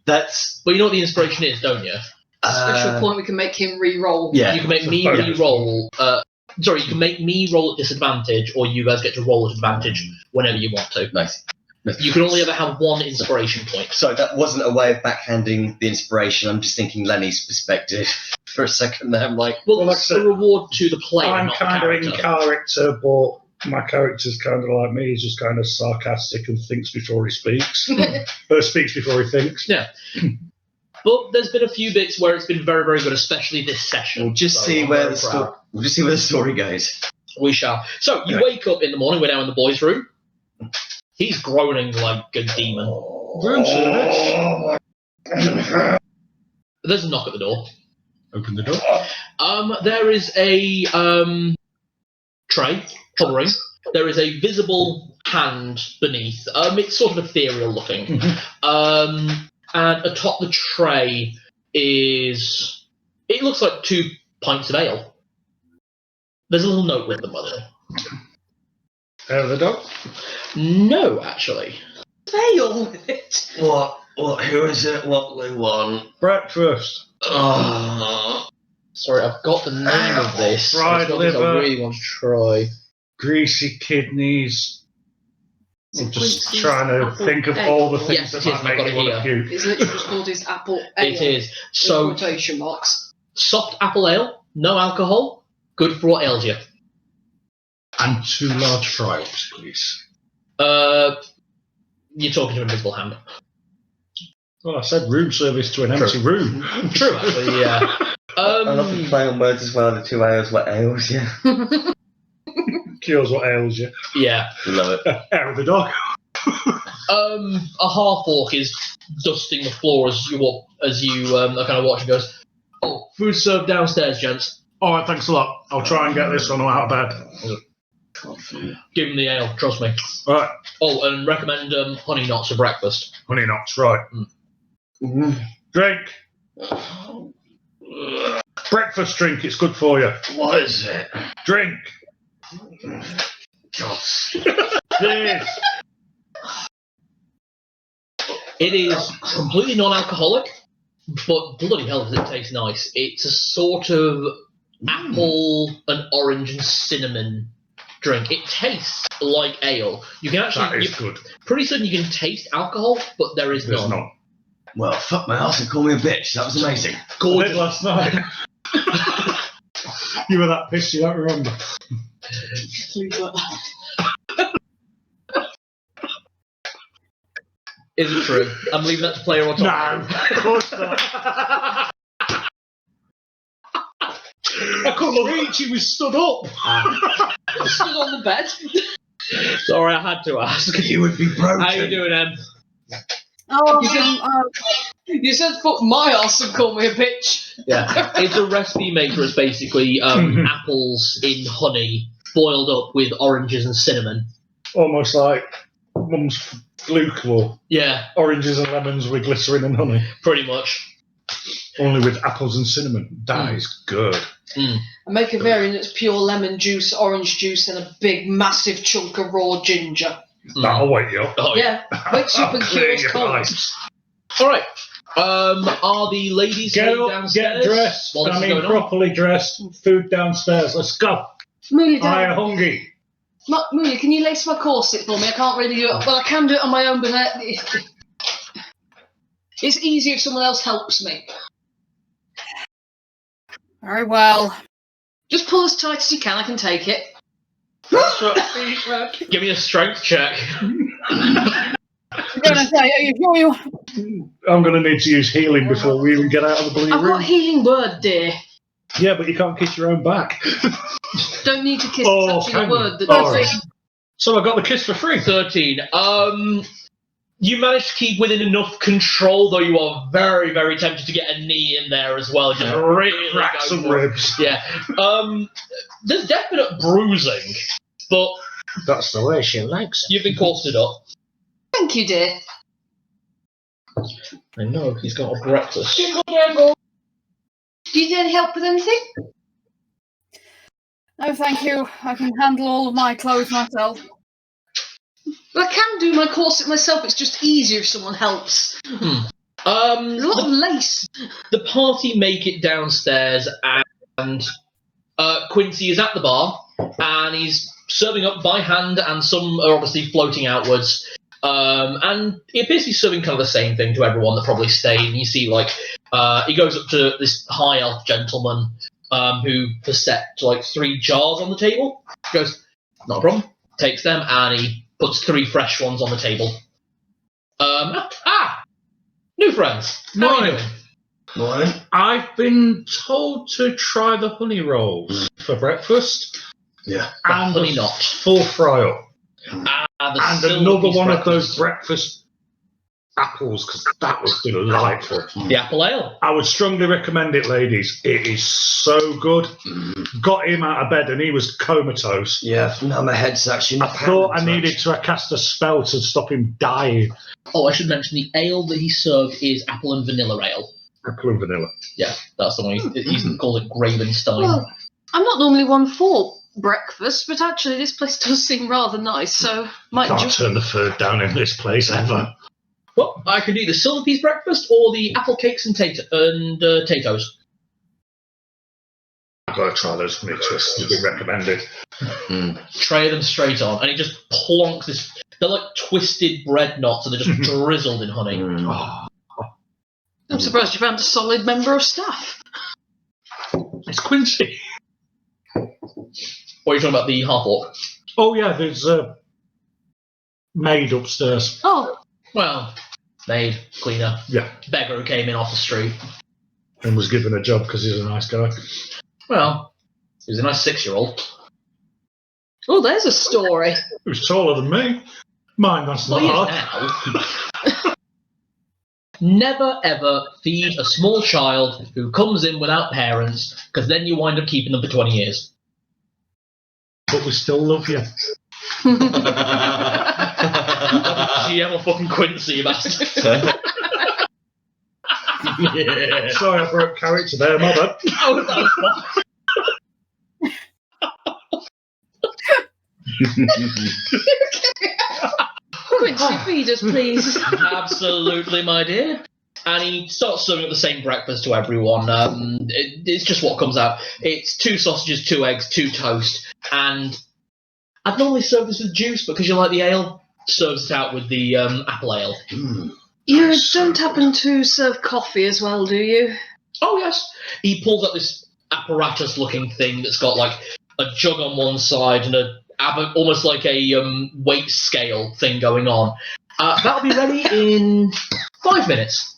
That's... But you know what the inspiration is, don't you? A special point we can make him re-roll. Yeah. You can make me re-roll... sorry, you can make me roll at disadvantage, or you guys get to roll at advantage whenever you want to. Nice. You can only ever have one inspiration point. So that wasn't a way of backhanding the inspiration. I'm just thinking Lenny's perspective for a second there. I'm like, well, that's a reward to the player. I'm not kind the of in character, but my character's kind of like me. He's just kind of sarcastic and thinks before he speaks. Or speaks before he thinks. Yeah. But there's been a few bits where it's been very, very good, especially this session. We'll just see where the story goes. We shall. So, you wake up in the morning, we're now in the boys' room. He's groaning like a demon. Room service. There's a knock at the door. Open the door. There is a tray hovering. There is a visible hand beneath. It's sort of ethereal looking. And atop the tray is... It looks like 2 pints of ale. There's a little note with them, by the way. Out of the door? No, actually. Ale with it. What? Who is it? What they want? Breakfast. Oh, Sorry, I've got the name of this. Fried It's not something liver. I really want to try. Greasy kidneys. I'm just Quincy's trying to apple think of ale. all the things Yes, that it is, might I've make got you it want to here. puke. It's literally just called his apple ale. It is. In So, quotation marks. soft apple ale, no alcohol, good for what ails you. And 2 large fries, please. You're talking to an invisible hand. Well, I said room service to an empty room. True, actually, yeah. I love to play on words as well. The 2 hours what ails you. Cures what ails you. Yeah. Love it. Out of the door. A half-orc is dusting the floor as you are kind of watching. Goes, "Oh, food served downstairs, gents. All right, thanks a lot. I'll try and get this one out of bed. Give him the ale, trust me. All right, Oh, and recommend honey knots for breakfast." honey knots, right. Drink. Breakfast drink, it's good for you. What is it? Drink. God. This. It is completely non-alcoholic, but bloody hell does it taste nice. It's a sort of apple and orange and cinnamon drink. It tastes like ale. You can That actually, is good. pretty soon you can taste alcohol, but there is There's none. not. Well, fuck my ass and call me a bitch. That was amazing. I did last night. You were that pissed you don't remember. Is it true? I'm leaving that to player or No, top. of course not. I couldn't reach, he was stood up. Stood on the bed. Sorry, I had to ask. You would be broken. How you doing, Em? You said fuck my ass and call me a bitch. Yeah, it's a recipe maker. It's basically apples in honey boiled up with oranges and cinnamon. Almost like Mum's fluke or Yeah, oranges and lemons with glycerin and honey. pretty much. Only with apples and cinnamon. That is good. I make a variant that's pure lemon juice, orange juice, and a big, massive chunk of raw ginger. That'll wake you up. Oh, Yeah, wakes you up and Clear cures your cold. eyes. All right. Are the ladies Get heading up, downstairs? get dressed. while this I is mean, going on? properly dressed. Food downstairs. Let's go. Mooly, I am Dad, hungry. Mooly, can you lace my corset for me? I can't really do it. Well, I can do it on my own, but it's easier if someone else helps me. Very well. Just pull as tight as you can. I can take it. Give me a strength check. I'm gonna say, are you sure you? I'm going to need to use healing before we even get out of the bloody I've got a room. healing word, dear. Yeah, but you can't kiss your own back. Don't need to kiss. Oh, It's actually can a you? word that All does right. it. So I got the kiss for free. 13. You managed to keep within enough control, though you are very, very tempted to get a knee in there as well. Just really Crack go some for it. ribs. Yeah. There's definite bruising, but That's the way she likes you've been corseted up. Thank you, dear. I know, he's got a breakfast. Do you need any help with anything? No, thank you. I can handle all of my clothes myself. Well, I can do my corset myself. It's just easier if someone helps. There's a lot of lace. The party make it downstairs, and Quincy is at the bar, and he's serving up by hand, and some are obviously floating outwards. And he appears to be serving kind of the same thing to everyone that probably stayed. And you see, like, he goes up to this high elf gentleman who has set like 3 jars on the table. He goes, not a problem. Takes them, and he puts 3 fresh ones on the table. New friends. How are you Morning. doing? Morning. I've been told to try the honey rolls for breakfast. Yeah. And honey a nut. full fry up. And And another one of those breakfast apples, because that was delightful. The apple ale. I would strongly recommend it, ladies. It is so good. Got him out of bed and he was comatose. Yeah, now my head's actually I not thought I pounding needed to cast a spell to stop him dying. Oh, I should mention the ale that he served is apple and vanilla ale. Apple and vanilla. Yeah, that's the one. He's called it Gravenstein. Well, I'm not normally one for breakfast, but actually this place does seem rather nice, so might Can't just... turn the food down in this place ever. Well, I could do the silver piece breakfast or the apple cakes and potatoes. I've got to try those honey twists. They've been recommended. Tray them straight on, and he just plonks this. They're like twisted bread knots, and they're just drizzled in honey. Oh, I'm surprised you found a solid member of staff. it's Quincy. What are you talking about, the half-orc? Oh, yeah, there's a maid upstairs. Oh, Well, maid, cleaner, Yeah, beggar who came in off the street. and was given a job because he's a nice guy. Well, he was a nice 6-year-old. oh, there's a story. He was taller than me. Mine, that's Well, not he is hard. now. Never ever feed a small child who comes in without parents, because then you wind up keeping them for 20 years. But we still love you. GM or fucking Quincy, you bastard. Yeah. Sorry, I broke character there, my bad. Oh, that was fun. Quincy, feed us, please. Absolutely, my dear. And he starts serving up the same breakfast to everyone. It's just what comes out. It's 2 sausages, 2 eggs, 2 toast. And I'd normally serve this with juice, but because you like the ale, serves it out with the apple ale. You don't happen to serve coffee as well, do you? Oh, yes. He pulls up this apparatus-looking thing that's got, like, a jug on one side and almost like a weight scale thing going on. That'll be ready in 5 minutes.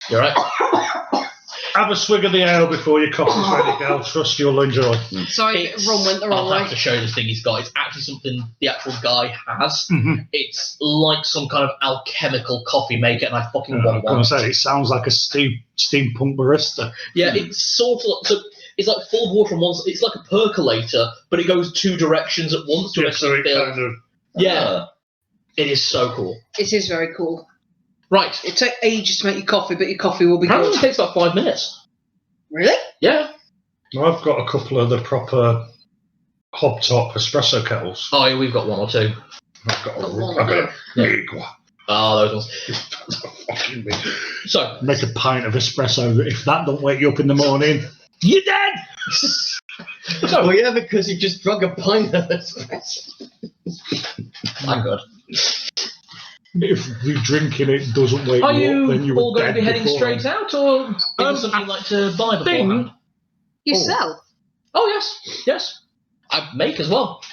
You all right? Have a swig of the ale before your coffee's ready, girl. Trust you'll enjoy. Sorry, rum went the wrong I'll have way. to show you this thing he's got. It's actually something the actual guy has. Mhm. It's like some kind of alchemical coffee maker, and I fucking I'm want going one. to say, it sounds like a steampunk barista. Yeah, it's sort of so. It's like full water from one side. It's like a percolator, but it goes 2 directions at once to Yeah, so actually it fill. kind of... Yeah, it is so cool. It is very cool. Right, It takes ages to make your coffee, but your coffee will be apparently good. it takes about 5 minutes. Really? Yeah. I've got a couple of the proper hob-top espresso kettles. Oh, yeah, we've got 1 or 2. I've got Oh, a big one. Oh, those ones. Fucking big. So, Make a pint of espresso. If that don't wake you up in the morning, you're dead! Oh, yeah, because you just drunk a pint of espresso. I'm good. If the drinking it doesn't wake Are you up, then you you all were going to dead be heading beforehand. straight out, or is there something you'd like to buy beforehand? You Oh. sell? Oh, yes. I make as well.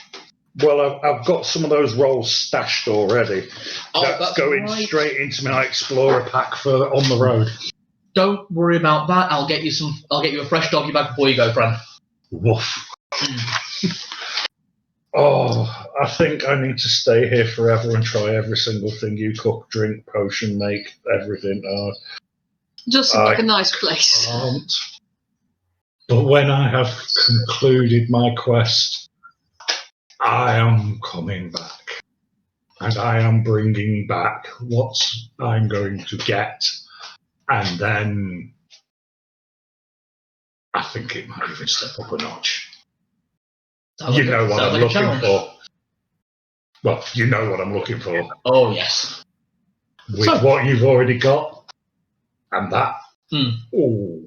Well, I've got some of those rolls stashed already. Oh, That's going right. straight into my Explorer pack for on the road. Don't worry about that. I'll get you a fresh doggy bag before you go, friend. Woof. Oh, I think I need to stay here forever and try every single thing you cook, drink, potion, make, everything. Just seems like a nice place. Can't. But when I have concluded my quest, I am coming back. And I am bringing back what I'm going to get. And then I think it might even step up a notch. You know what I'm looking for. Well, you know what I'm looking for. Oh, yes. With So- what you've already got. And that. Hmm. Oh,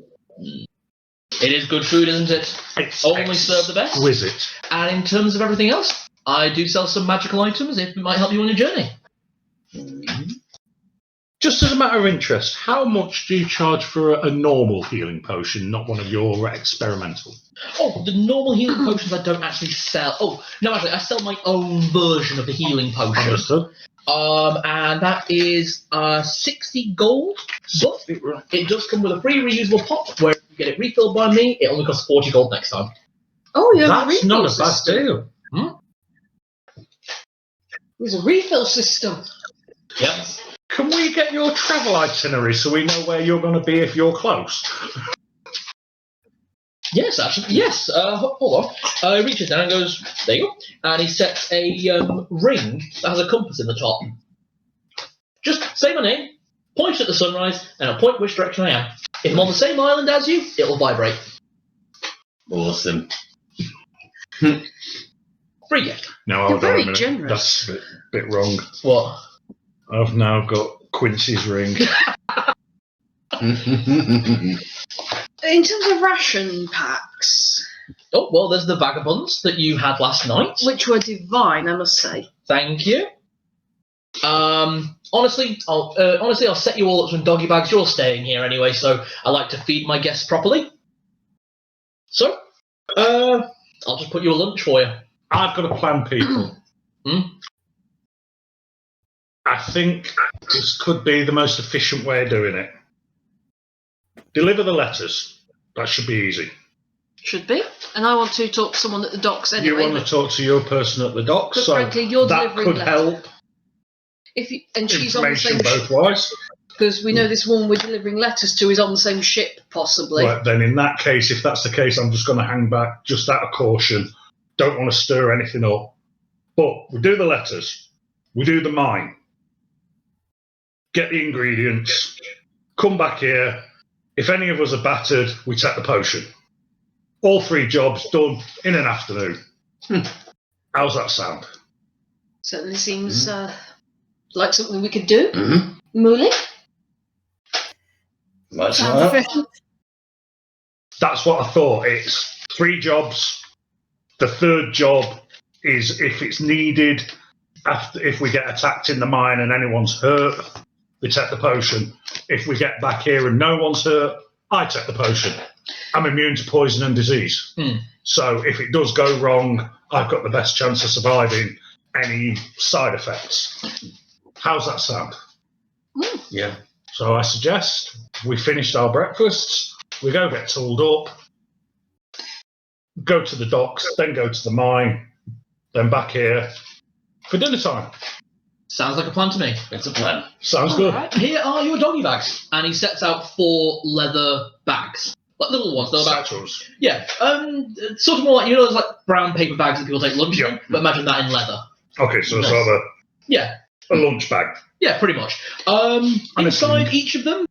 It is good food, isn't it? it's Only serve the best. exquisite. And in terms of everything else, I do sell some magical items if it might help you on your journey. Just as a matter of interest, how much do you charge for a normal healing potion, not one of your experimental? Oh, the normal healing potions I don't actually sell. Oh, no, actually, I sell my own version of the healing potion. Understood. And that is 60 gold, but it does come with a free reusable pot where if you get it refilled by me, it only costs 40 gold next time. Oh, yeah. That's not a bad deal. There's a refill system. Yep. Can we get your travel itinerary so we know where you're going to be if you're close? Yes, actually, yes. Hold on. He reaches down and goes, there you go. And he sets a ring that has a compass in the top. Just say my name, point at the sunrise, and I'll point which direction I am. If I'm on the same island as you, it'll vibrate. Awesome. Free gift. No, You're hold on a very minute. generous. That's a bit wrong. What? I've now got Quincy's ring. In terms of ration packs, Oh, well, there's the vagabonds that you had last night. which were divine, I must say. Thank you. Honestly, I'll set you all up some doggy bags. You're all staying here anyway, so I like to feed my guests properly. So, I'll just put you a lunch for you. I've got a plan, people. I think this could be the most efficient way of doing it. Deliver the letters. That should be easy. Should be. And I want to talk to someone at the docks anyway. You want to talk to your person at the docks, But so frankly, you're that delivering could letters. help. And she's on the Information same both ship. ways. Because we know this woman we're delivering letters to is on the same ship, possibly. Right, then in that case, if that's the case, I'm just going to hang back just out of caution. Don't want to stir anything up. But we do the letters. We do the mine. Get the ingredients. Come back here. If any of us are battered, we take the potion. All 3 jobs done in an afternoon. How's that sound? Certainly seems like something we could do. Mm-hmm. Mooley? Much Sounds like that. efficient. That's what I thought. It's 3 jobs. The 3rd job is if it's needed, if we get attacked in the mine and anyone's hurt, we take the potion. If we get back here and no one's hurt, I take the potion. I'm immune to poison and disease. So if it does go wrong, I've got the best chance of surviving any side effects. How's that sound? Yeah. So I suggest we finished our breakfasts, we go get tooled up, go to the docks, then go to the mine, then back here for dinner time. Sounds like a plan to me. It's a plan. Sounds good. Alright, here are your doggy bags. And he sets out 4 leather bags. Like little ones. They're about, Satchels. yeah, sort of more like, those like brown paper bags that people take lunch in, Yeah. but imagine that in leather. Okay, so it's sort of Yeah, a lunch bag. yeah, pretty much. Inside each of them,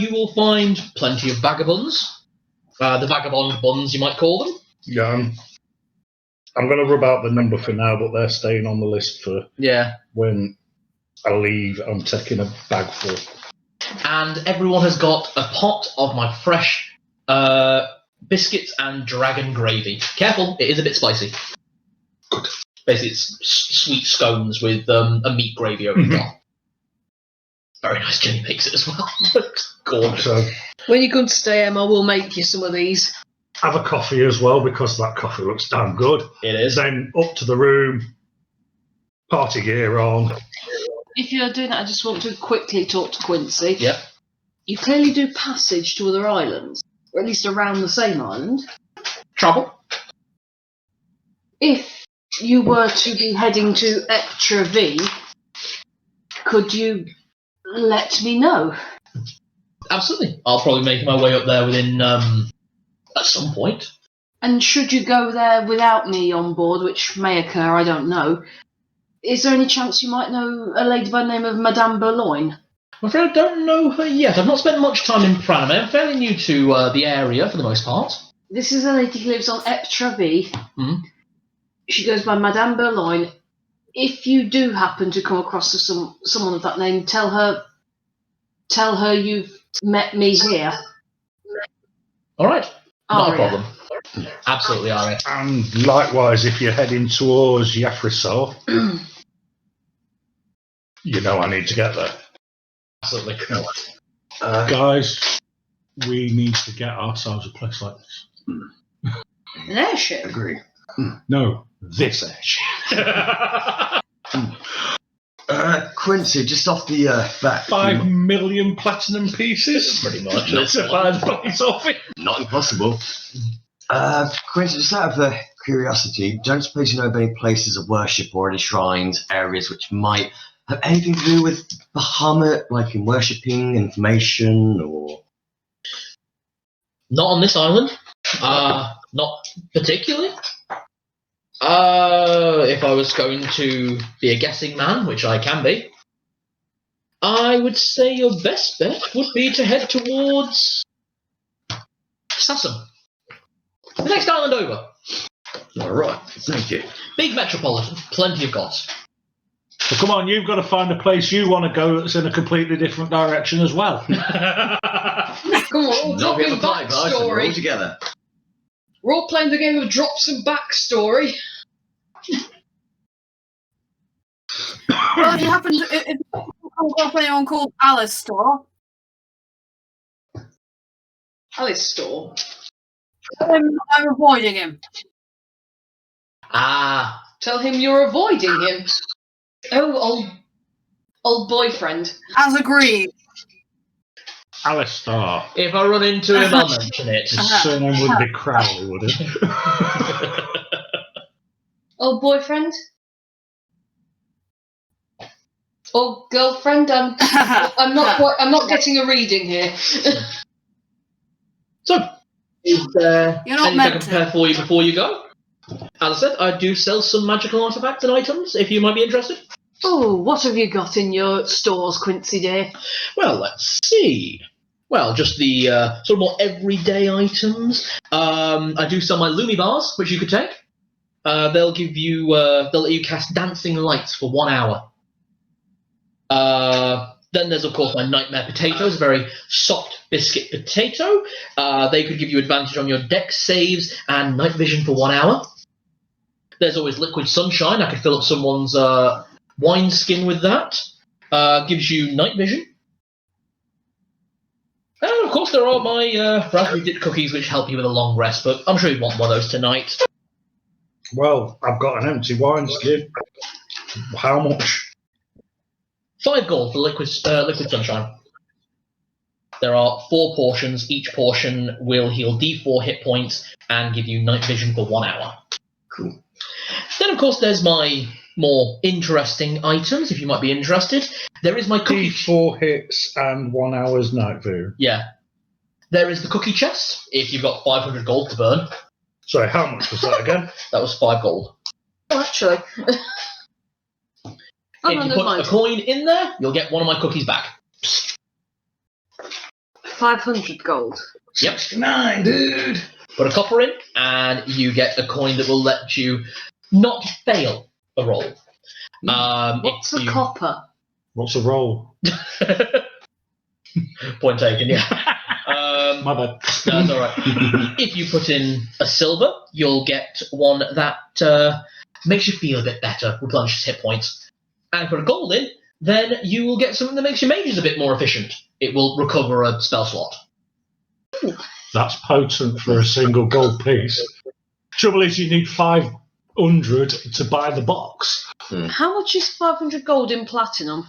you will find plenty of vagabonds. The vagabond buns, you might call them. Yeah, I'm going to rub out the number for now, but they're staying on the list for Yeah. when I leave. I'm taking a bag full. And everyone has got a pot of my fresh biscuits and dragon gravy. Careful, it is a bit spicy. Good. Basically, it's sweet scones with a meat gravy over the top. Very nice. Jenny makes it as well. Gorgeous. So When you come to stay, Emma, we'll make you some of these. have a coffee as well, because that coffee looks damn good. It is. Then up to the room, party gear on. If you're doing that, I just want to quickly talk to Quincy. Yep. You clearly do passage to other islands, or at least around the same island. Trouble? If you were to be heading to Extra V, could you let me know? Absolutely. I'll probably make my way up there within at some point. And should you go there without me on board, which may occur, I don't know, is there any chance you might know a lady by the name of Madame Burloin? I'm afraid I don't know her yet. I've not spent much time in Pranamey. I'm fairly new to the area for the most part. This is a lady who lives on Eptra V. She goes by Madame Burloin. If you do happen to come across someone of that name, tell her you've met me here. All right. Not a Aria. problem. Absolutely, Aria. And likewise, if you're heading towards Yafrisar, you know I need to get there. Absolutely. Guys, we need to get ourselves a place like this. An airship. Agree. No, this airship. Quincy, just off the back. 5 million platinum pieces? Pretty much. Let's buy the place off it. Not impossible. Quincy, just out of curiosity, don't suppose you know of any places of worship or any shrines, areas which might have anything to do with Bahamut, like in worshipping, information, or... Not on this island. Not particularly. If I was going to be a guessing man, which I can be, I would say your best bet would be to head towards Sassam. The next island over. All right, thank you. Big metropolitan, plenty of gods. Well, come on, you've got to find a place you want to go that's in a completely different direction as well. Come on, Not drop we have in a party, guys, and we're all backstory. together. We're all playing the game of drop some backstory. Well, if you happen to, if you come across anyone called Alistair, Alistair. I'm avoiding him. Ah, Tell him you're avoiding him. Oh, old boyfriend. As agreed. Alistair. if I run into him, I'll mention it. His surname wouldn't be Crowley, would it? Old boyfriend. Old girlfriend. I'm not getting a reading here. So, is there You're not anything I meant can to. prepare for you before you go? As I said, I do sell some magical artifacts and items, if you might be interested. Oh, what have you got in your stores, Quincy dear? Well, let's see. Well, just the sort of more everyday items. I do sell my Lumi bars, which you could take. They'll let you cast dancing lights for 1 hour. Then there's, of course, my Nightmare Potatoes, a very soft biscuit potato. They could give you advantage on your dex saves and night vision for 1 hour. There's always Liquid Sunshine. I could fill up someone's wine skin with that. Gives you night vision. And, of course, there are my raspberry dipped cookies, which help you with a long rest, but I'm sure you'd want one of those tonight. Well, I've got an empty wine skin. How much? 5 gold for Liquid Sunshine. There are 4 portions. Each portion will heal D4 hit points and give you night vision for 1 hour. Cool. Then, of course, there's my more interesting items, if you might be interested. There is my cookie... D4 hits and 1 hour's night view. Yeah. There is the cookie chest, if you've got 500 gold to burn. Sorry, how much was that again? That was 5 gold. Oh, actually. If you put a coin in there, you'll get one of my cookies back. 500 gold. Yep. 9, dude. Put a copper in, and you get a coin that will let you not fail a roll. What's a copper? What's a roll? Point taken, yeah. My bad. No, it's alright. If you put in a silver, you'll get one that makes you feel a bit better, replenishes hit points. And put a gold in, then you will get something that makes your mages a bit more efficient. It will recover a spell slot. That's potent for a single gold piece. Trouble is, you need 500 to buy the box. How much is 500 gold in platinum?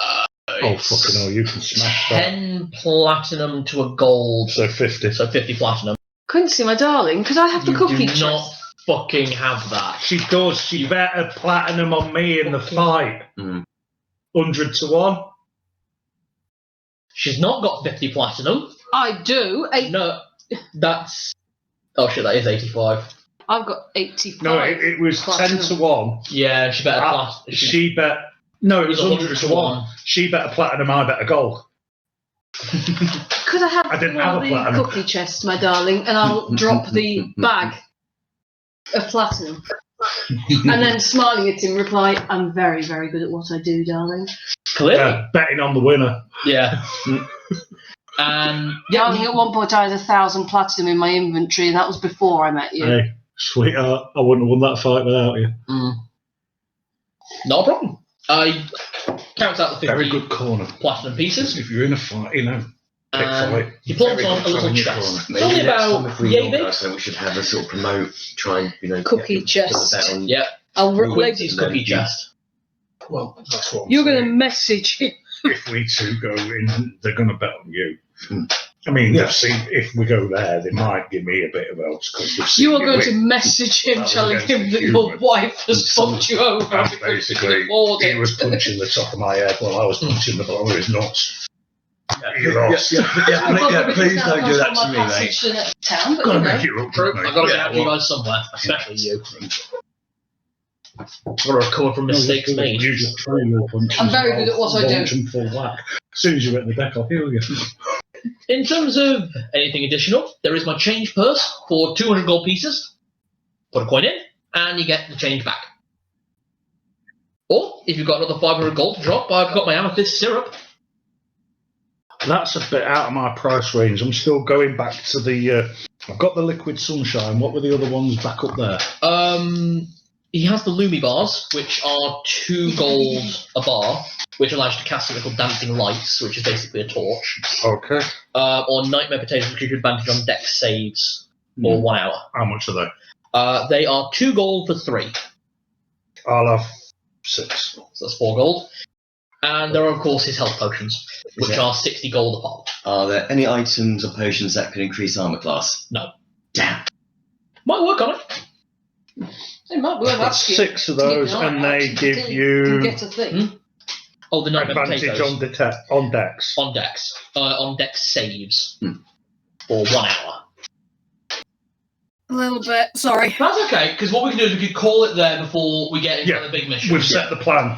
Oh, fucking hell, you can smash that. 10 platinum to a gold. So 50. So 50 platinum. Quincy, my darling, could I have the You cookie do chest? not fucking have that. She does. She bet a platinum on me in the fight. 100 to 1. She's not got 50 platinum. I do. No, that's... Oh shit, that is 85. I've got 85. No, it was platinum. 10 to 1. Yeah, she bet a platinum. She bet... No, it was 100 to 1. She bet a platinum, I bet a gold. Could I have I didn't have a the platinum. cookie chest, my darling, and I'll drop the bag of platinum. And then smiling at him, reply, I'm very, very good at what I do, darling. Clearly. Yeah, betting on the winner. Yeah. And Darling, at one point I had 1,000 platinum in my inventory, and that was before I met you. Hey, sweetheart, I wouldn't have won that fight without you. Not a problem. I count out the 50 Very good corner. platinum pieces. If you're in a fight, you know. And he plonks on a little chest. It's only Maybe next time about if we yay big. organise something, we should have a sort of promote, try and, Cookie put chest. that on. Yep. I'll Quincy's then cookie you- chest. Well, that's what I'm You're going to saying. message him. If we two go in, they're going to bet on you. I mean, if we go there, they might give me a bit of help. You are going to message him telling him that your wife has fucked you over. And basically, he was punching the top of my head while I was punching the bottom of his nuts. Please don't do that to me, mate. Town, but Gotta make it look good, I've mate. got to get out you guys somewhere, especially you. I've got to recover from mistakes made. You just throw your punches. I'm very good at what I do. Launch them full whack. As soon as you hit the deck, I'll heal you. In terms of anything additional, there is my change purse for 200 gold pieces. Put a coin in, and you get the change back. Or, if you've got another 500 gold to drop, I've got my amethyst syrup. That's a bit out of my price range. I'm still going back to the... I've got the liquid sunshine. What were the other ones back up there? He has the Lumi bars, which are 2 gold a bar, which allows you to cast something called dancing lights, which is basically a torch. Okay. Or nightmare potatoes, which gives you advantage on dex saves for 1 hour. How much are they? They are 2 gold for 3. I'll have 6. So that's 4 gold. And there are, of course, his health potions, which are 60 gold a pop. Are there any items or potions that can increase armor class? No. Damn. Might work on it. It might be worth asking. 6 of those, and they give you get a thing. Oh, the nightmare advantage potatoes. on dex. On dex. On dex saves. For 1 hour. A little bit. Sorry. That's okay, because what we can do is we could call it there before we get into the big mission. We've set the plan.